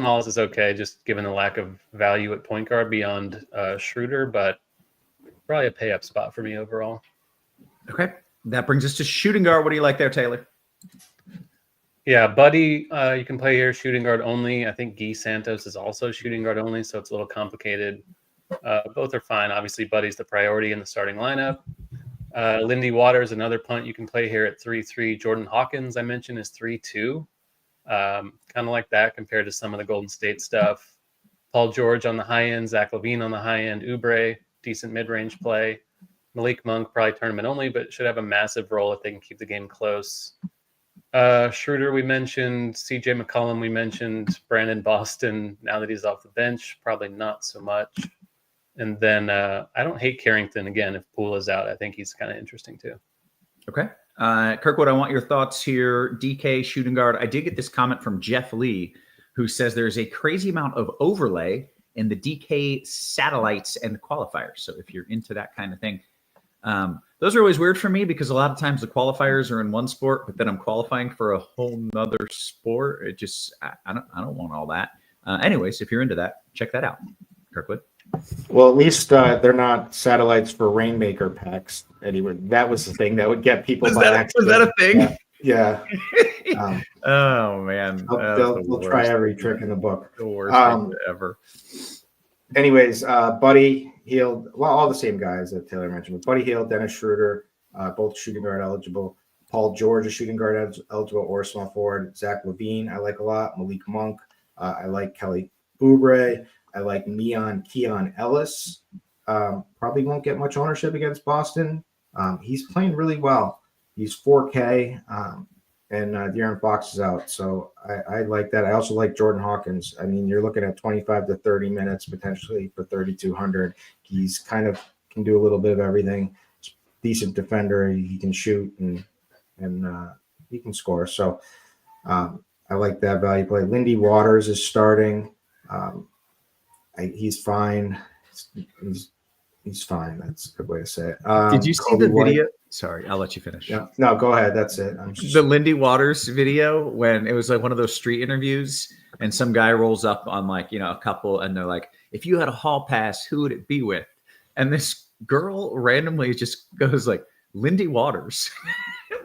Wallace is okay, just given the lack of value at point guard beyond Schroeder, but probably a pay-up spot for me overall. Okay. That brings us to shooting guard. What do you like there, Taylor? Yeah, Buddy, you can play here shooting guard only. I think Guy Santos is also shooting guard only, so it's a little complicated. Both are fine. Obviously, Buddy's the priority in the starting lineup. Lindy Waters, another punt you can play here at 3-3. Jordan Hawkins, I mentioned, is 3-2. Kind of like that compared to some of the Golden State stuff. Paul George on the high end, Zach LaVine on the high end, Oubre, decent mid-range play. Malik Monk, probably tournament only, but should have a massive role if they can keep the game close. Schroeder, we mentioned. CJ McCollum, we mentioned. Brandon Boston, now that he's off the bench, probably not so much. And then I don't hate Carrington, again, if Poole is out. I think he's kind of interesting too. Okay. Kirkwood, I want your thoughts here. DK shooting guard. I did get this comment from Jeff Lee, who says there's a crazy amount of overlay in the DK satellites and qualifiers. So if you're into that kind of thing, those are always weird for me because a lot of times the qualifiers are in one sport, but then I'm qualifying for a whole nother sport. It just, I don't want all that. Anyways, if you're into that, check that out. Kirkwood. Well, at least they're not satellites for Rainmaker packs. Anyway, that was the thing that would get people. Was that a thing? Yeah. Oh man, they'll try every trick in the book. The worst thing ever. Anyways, Buddy Hield, well, all the same guys that Taylor mentioned, but Buddy Hield, Dennis Schroeder, both shooting guard eligible. Paul George is shooting guard eligible or small forward. Zach LaVine, I like a lot. Malik Monk, I like Kelly Oubre. I like Keon Ellis. Probably won't get much ownership against Boston. He's playing really well. He's 4K, and De'Aaron Fox is out. So I like that. I also like Jordan Hawkins. I mean, you're looking at 25 to 30 minutes potentially for 3,200. He's kind of can do a little bit of everything. Decent defender. He can shoot and he can score. So I like that value play. Lindy Waters is starting. He's fine. He's fine. That's a good way to say it. Did you see Kobe the White. video? Sorry, I'll let you finish. Yeah. No, go ahead. That's it. The Lindy Waters video when it was like one of those street interviews and some guy rolls up on like, a couple and they're like, if you had a hall pass, who would it be with? And this girl randomly just goes like, Lindy Waters.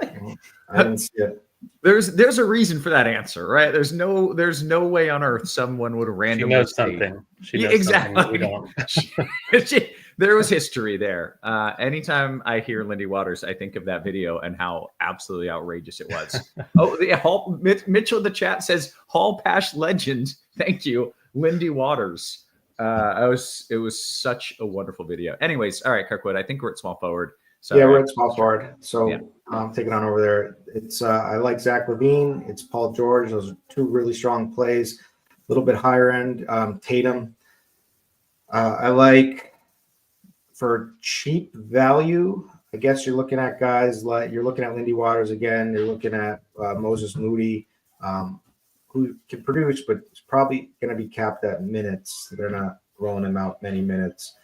I didn't see it. There's a reason for that answer, right? There's no way on earth someone would randomly She knows something. She knows exactly. something that we don't. There was history there. Anytime I hear Lindy Waters, I think of that video and how absolutely outrageous it was. Mitchell in the chat says Hall Pass legend. Thank you, Lindy Waters. It was such a wonderful video. Anyways, all right, Kirkwood. I think we're at small forward. So yeah, we're at small forward. So yeah. I'm taking on over there. It's I like Zach LaVine. It's Paul George. Those are two really strong plays. A little bit higher end. Tatum. I like for cheap value. I guess you're looking at guys like you're looking at Lindy Waters again. You're looking at Moses Moody, who can produce, but it's probably going to be capped at minutes. They're not rolling him out many minutes.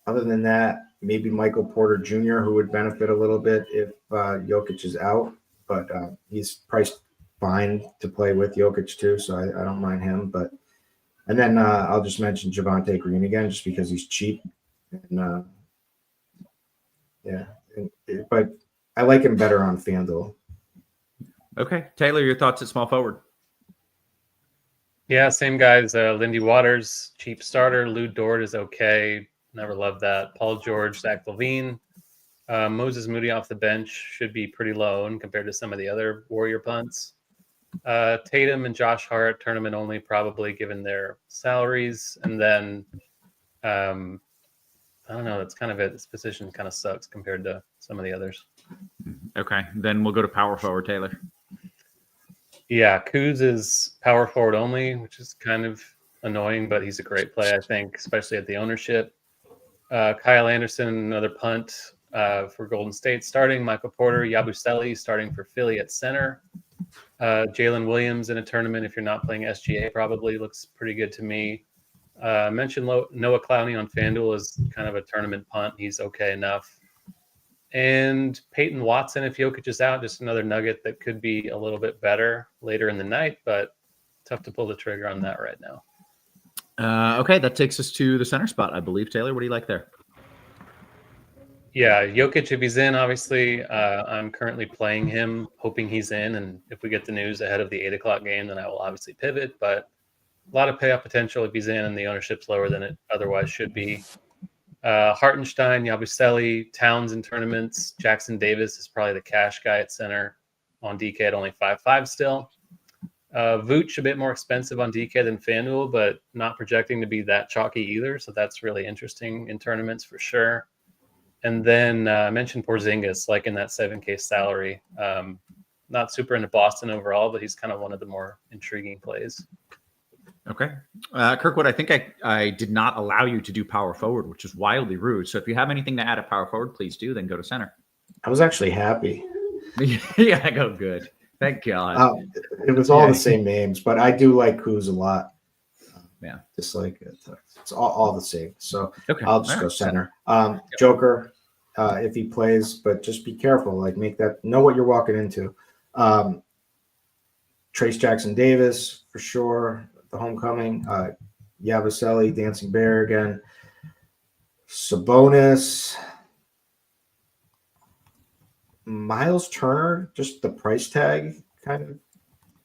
Other than that, maybe Michael Porter Jr., who would benefit a little bit if Jokic is out, but he's priced fine to play with Jokic too, so I don't mind him. And then I'll just mention Javonte Green again, just because he's cheap. And but I like him better on FanDuel. Okay, Taylor, your thoughts at small forward? Yeah, same guys. Lindy Waters, cheap starter. Lou Dort is okay. Never loved that. Paul George, Zach LaVine. Moses Moody off the bench should be pretty low and compared to some of the other Warrior punts. Tatum and Josh Hart, tournament only probably given their salaries. And then, I don't know, that's kind of it. This position kind of sucks compared to some of the others. Okay, then we'll go to power forward, Taylor. Yeah, Kuz is power forward only, which is kind of annoying, but he's a great play, I think, especially at the ownership. Kyle Anderson, another punt for Golden State starting. Michael Porter, Yabusele starting for Philly at center. Jalen Williams in a tournament, if you're not playing SGA, probably looks pretty good to me. Mentioned Noah Clowney on FanDuel is kind of a tournament punt. He's okay enough. And Peyton Watson, if Jokic is out, just another nugget that could be a little bit better later in the night, but tough to pull the trigger on that right now. Okay, that takes us to the center spot, I believe. Taylor, what do you like there? Yeah, Jokic, if he's in, obviously, I'm currently playing him, hoping he's in. And if we get the news ahead of the 8 o'clock game, then I will obviously pivot. But a lot of payoff potential if he's in and the ownership's lower than it otherwise should be. Hartenstein, Yabusele, Towns in tournaments. Jackson Davis is probably the cash guy at center on DK at only 5.5 still. Vooch a bit more expensive on DK than FanDuel, but not projecting to be that chalky either. So that's really interesting in tournaments for sure. And then I mentioned Porzingis, like in that 7K salary. Not super into Boston overall, but he's kind of one of the more intriguing plays. Okay. Kirkwood, I think I did not allow you to do power forward, which is wildly rude. So if you have anything to add at power forward, please do, then go to center. I was actually happy. Yeah, I go good. Thank God. It was all the same names, but I do like Kuz a lot. Yeah. Just like it's all the same. So okay. I'll just go center. Joker, if he plays, but just be careful. Like know what you're walking into. Trace Jackson Davis, for sure. The homecoming. Yabusele, Dancing Bear again. Sabonis. Miles Turner, just the price tag, kind of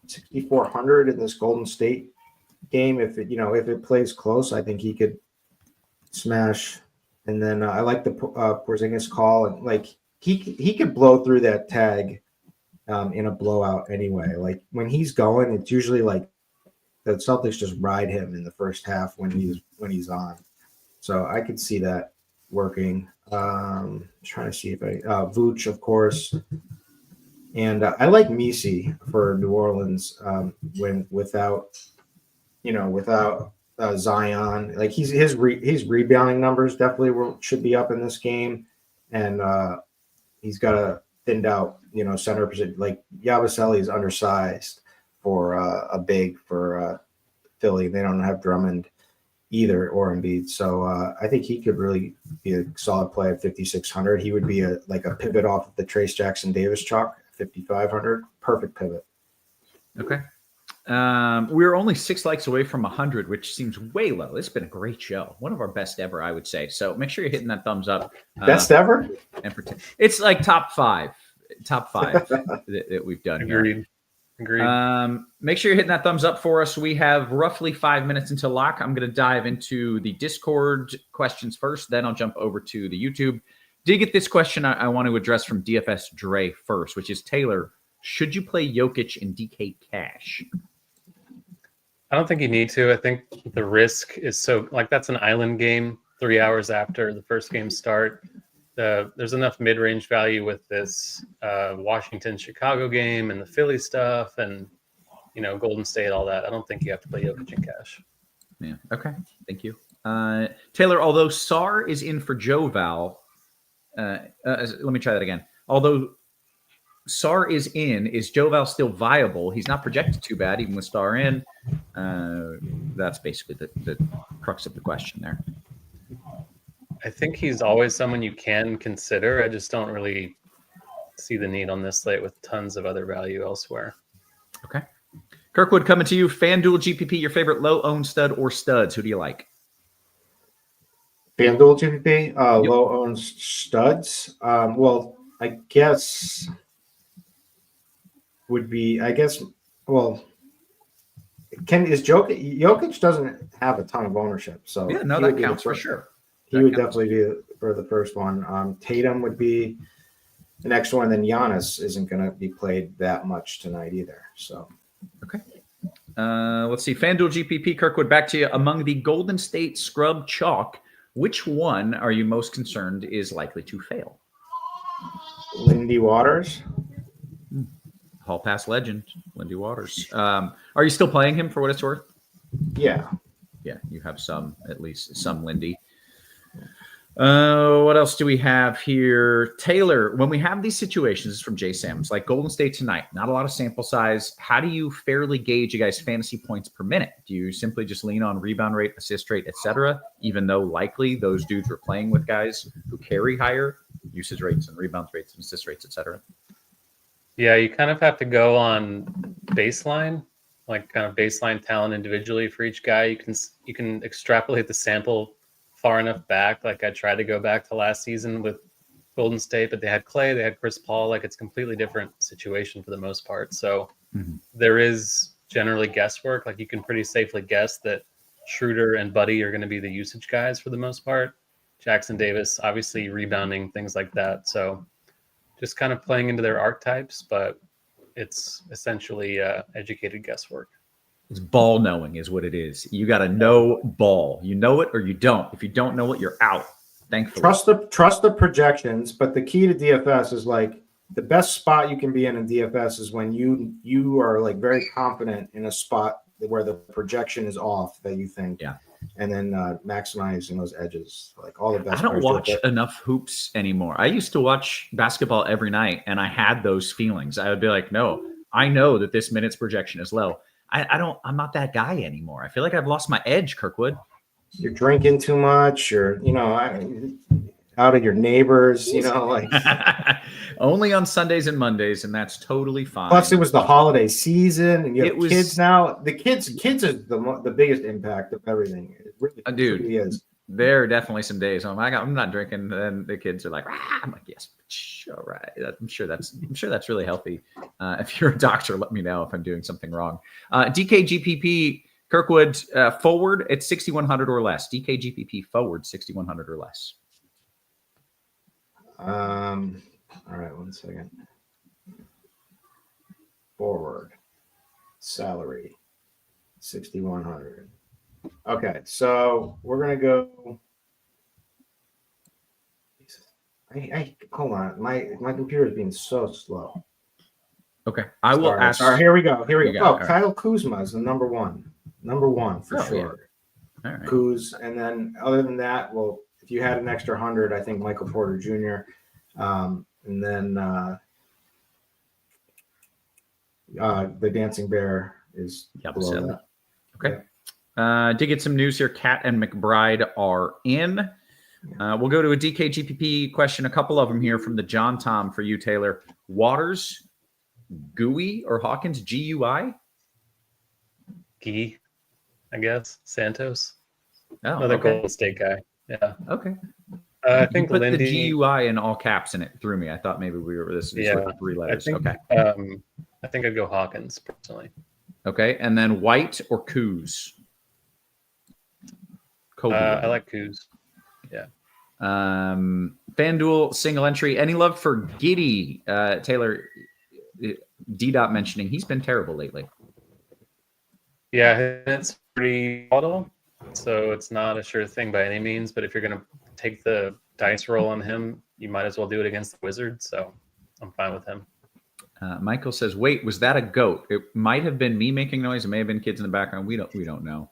6,400 in this Golden State game. If it plays close, I think he could smash. And then I like the Porzingis call, and like he could blow through that tag in a blowout anyway. Like when he's going, it's usually like the Celtics just ride him in the first half when he's on. So I could see that working. Trying to see if Vooch, of course. And I like Misi for New Orleans without Zion. Like his rebounding numbers definitely should be up in this game, and he's got a thinned out center position. Like Yabusele is undersized for a big for Philly. They don't have Drummond either or Embiid, so I think he could really be a solid play at 5,600. He would be a pivot off of the Trace Jackson Davis chalk, 5,500. Perfect pivot. Okay. We're only 6 likes away from 100, which seems way low. It's been a great show. One of our best ever, I would say. So make sure you're hitting that thumbs up. Best ever? And pretend it's like top five that we've done here. Agreed. Make sure you're hitting that thumbs up for us. We have roughly 5 minutes until lock. I'm going to dive into the Discord questions first. Then I'll jump over to the YouTube. Did get this question I want to address from DFS Dre first, which is, Taylor, should you play Jokic in DK Cash? I don't think you need to. I think the risk is that's an island game 3 hours after the first game start. There's enough mid-range value with this Washington-Chicago game and the Philly stuff and, Golden State, all that. I don't think you have to play Jokic in cash. Yeah. Okay. Thank you. Taylor, although Sarr is in for Joval, let me try that again. Although Sarr is in, is Joval still viable? He's not projected too bad, even with Sarr in. That's basically the crux of the question there. I think he's always someone you can consider. I just don't really see the need on this slate with tons of other value elsewhere. Okay. Kirkwood, coming to you. FanDuel GPP, your favorite low-owned stud or studs? Who do you like? FanDuel GPP, low-owned studs. Well, I guess would be, Jokic doesn't have a ton of ownership, so yeah, no, that counts for sure. He would definitely be for the first one. Tatum would be the next one. Then Giannis isn't going to be played that much tonight either. So, okay. Let's see. FanDuel GPP, Kirkwood, back to you. Among the Golden State scrub chalk, which one are you most concerned is likely to fail? Lindy Waters. Hall Pass legend, Lindy Waters. Are you still playing him for what it's worth? Yeah. Yeah, you have at least some Lindy. What else do we have here? Taylor, when we have these situations, this is from Jay Sams, like Golden State tonight, not a lot of sample size. How do you fairly gauge you guys' fantasy points per minute? Do you simply just lean on rebound rate, assist rate, etc., even though likely those dudes were playing with guys who carry higher usage rates and rebound rates and assist rates, etc.? Yeah, you kind of have to go on baseline, like kind of baseline talent individually for each guy. You can extrapolate the sample far enough back. Like I tried to go back to last season with Golden State, but they had Clay, they had Chris Paul. Like it's a completely different situation for the most part. So there is generally guesswork. Like you can pretty safely guess that Schroeder and Buddy are going to be the usage guys for the most part. Jackson Davis, obviously rebounding, things like that. So just kind of playing into their archetypes, but it's essentially educated guesswork. It's ball knowing is what it is. You got to know ball. You know it or you don't. If you don't know it, you're out. Thankfully. Trust the projections, but the key to DFS is like the best spot you can be in DFS is when you are like very confident in a spot where the projection is off that you think. Yeah. And then maximizing those edges, like all the best. I don't watch enough hoops anymore. I used to watch basketball every night, and I had those feelings. I would be like, no, I know that this minutes projection is low. I'm not that guy anymore. I feel like I've lost my edge, Kirkwood. You're drinking too much, or out of your neighbors, like only on Sundays and Mondays, and that's totally fine. Plus, it was the holiday season, and you have kids now. The kids is the biggest impact of everything. It really is. There are definitely some days I'm not drinking, and the kids are like, I'm like, yes, all right. I'm sure that's really healthy. If you're a doctor, let me know if I'm doing something wrong. DKGPP Kirkwood forward at 6,100 or less. DKGPP forward 6,100 or less. All right, 1 second. Forward salary 6,100. Okay, so we're gonna go I hold on. My computer is being so slow. Okay, I will ask. Sorry, here we go. Right. Kyle Kuzma is the number one for sure. Yeah. All right. Kuz, and then other than that, well, if you had an extra 100, I think Michael Porter Jr. And then the Dancing Bear is below that. Okay. Did get some news here. Cat and McBride are in. We'll go to a DK GPP question. A couple of them here from the John Tom for you, Taylor. Waters, Gui, or Hawkins? GUI? Gee, I guess. Santos. Oh, Another okay. Golden State guy. Yeah. Okay. I think put Lindy. the GUI in all caps and it threw me. I thought maybe we were this with 3 letters. I think I'd go Hawkins personally. Okay. And then White or Kuz? Kobe. I like Kuz. Yeah. FanDuel single entry. Any love for Giddy? Taylor, D-Dot mentioning he's been terrible lately. Yeah, it's pretty volatile, so it's not a sure thing by any means. But if you're going to take the dice roll on him, you might as well do it against the Wizards. So I'm fine with him. Michael says, "Wait, was that a goat? It might have been me making noise. It may have been kids in the background. We don't know.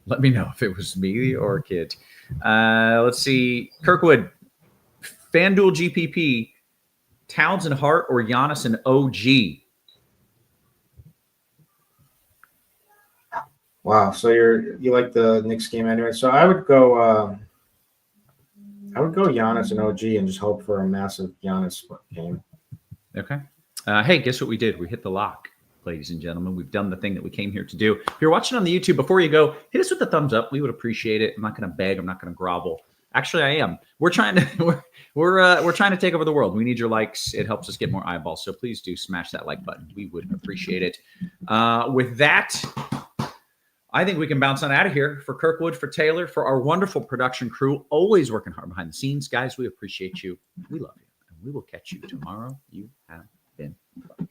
Let me know if it was me or a kid." Let's see. Kirkwood, FanDuel GPP, Towns and Hart or Giannis and OG? Wow. So you like the Knicks game anyway. So I would go Giannis and OG and just hope for a massive Giannis game. Okay. Hey, guess what we did? We hit the lock, ladies and gentlemen. We've done the thing that we came here to do. If you're watching on the YouTube, before you go, hit us with the thumbs up. We would appreciate it. I'm not going to beg. I'm not going to grovel. Actually, I am. We're trying to we're trying to take over the world. We need your likes. It helps us get more eyeballs. So please do smash that like button. We would appreciate it. With that, I think we can bounce on out of here. For Kirkwood, for Taylor, for our wonderful production crew, always working hard behind the scenes. Guys, we appreciate you. We love you. And we will catch you tomorrow. You have been fun.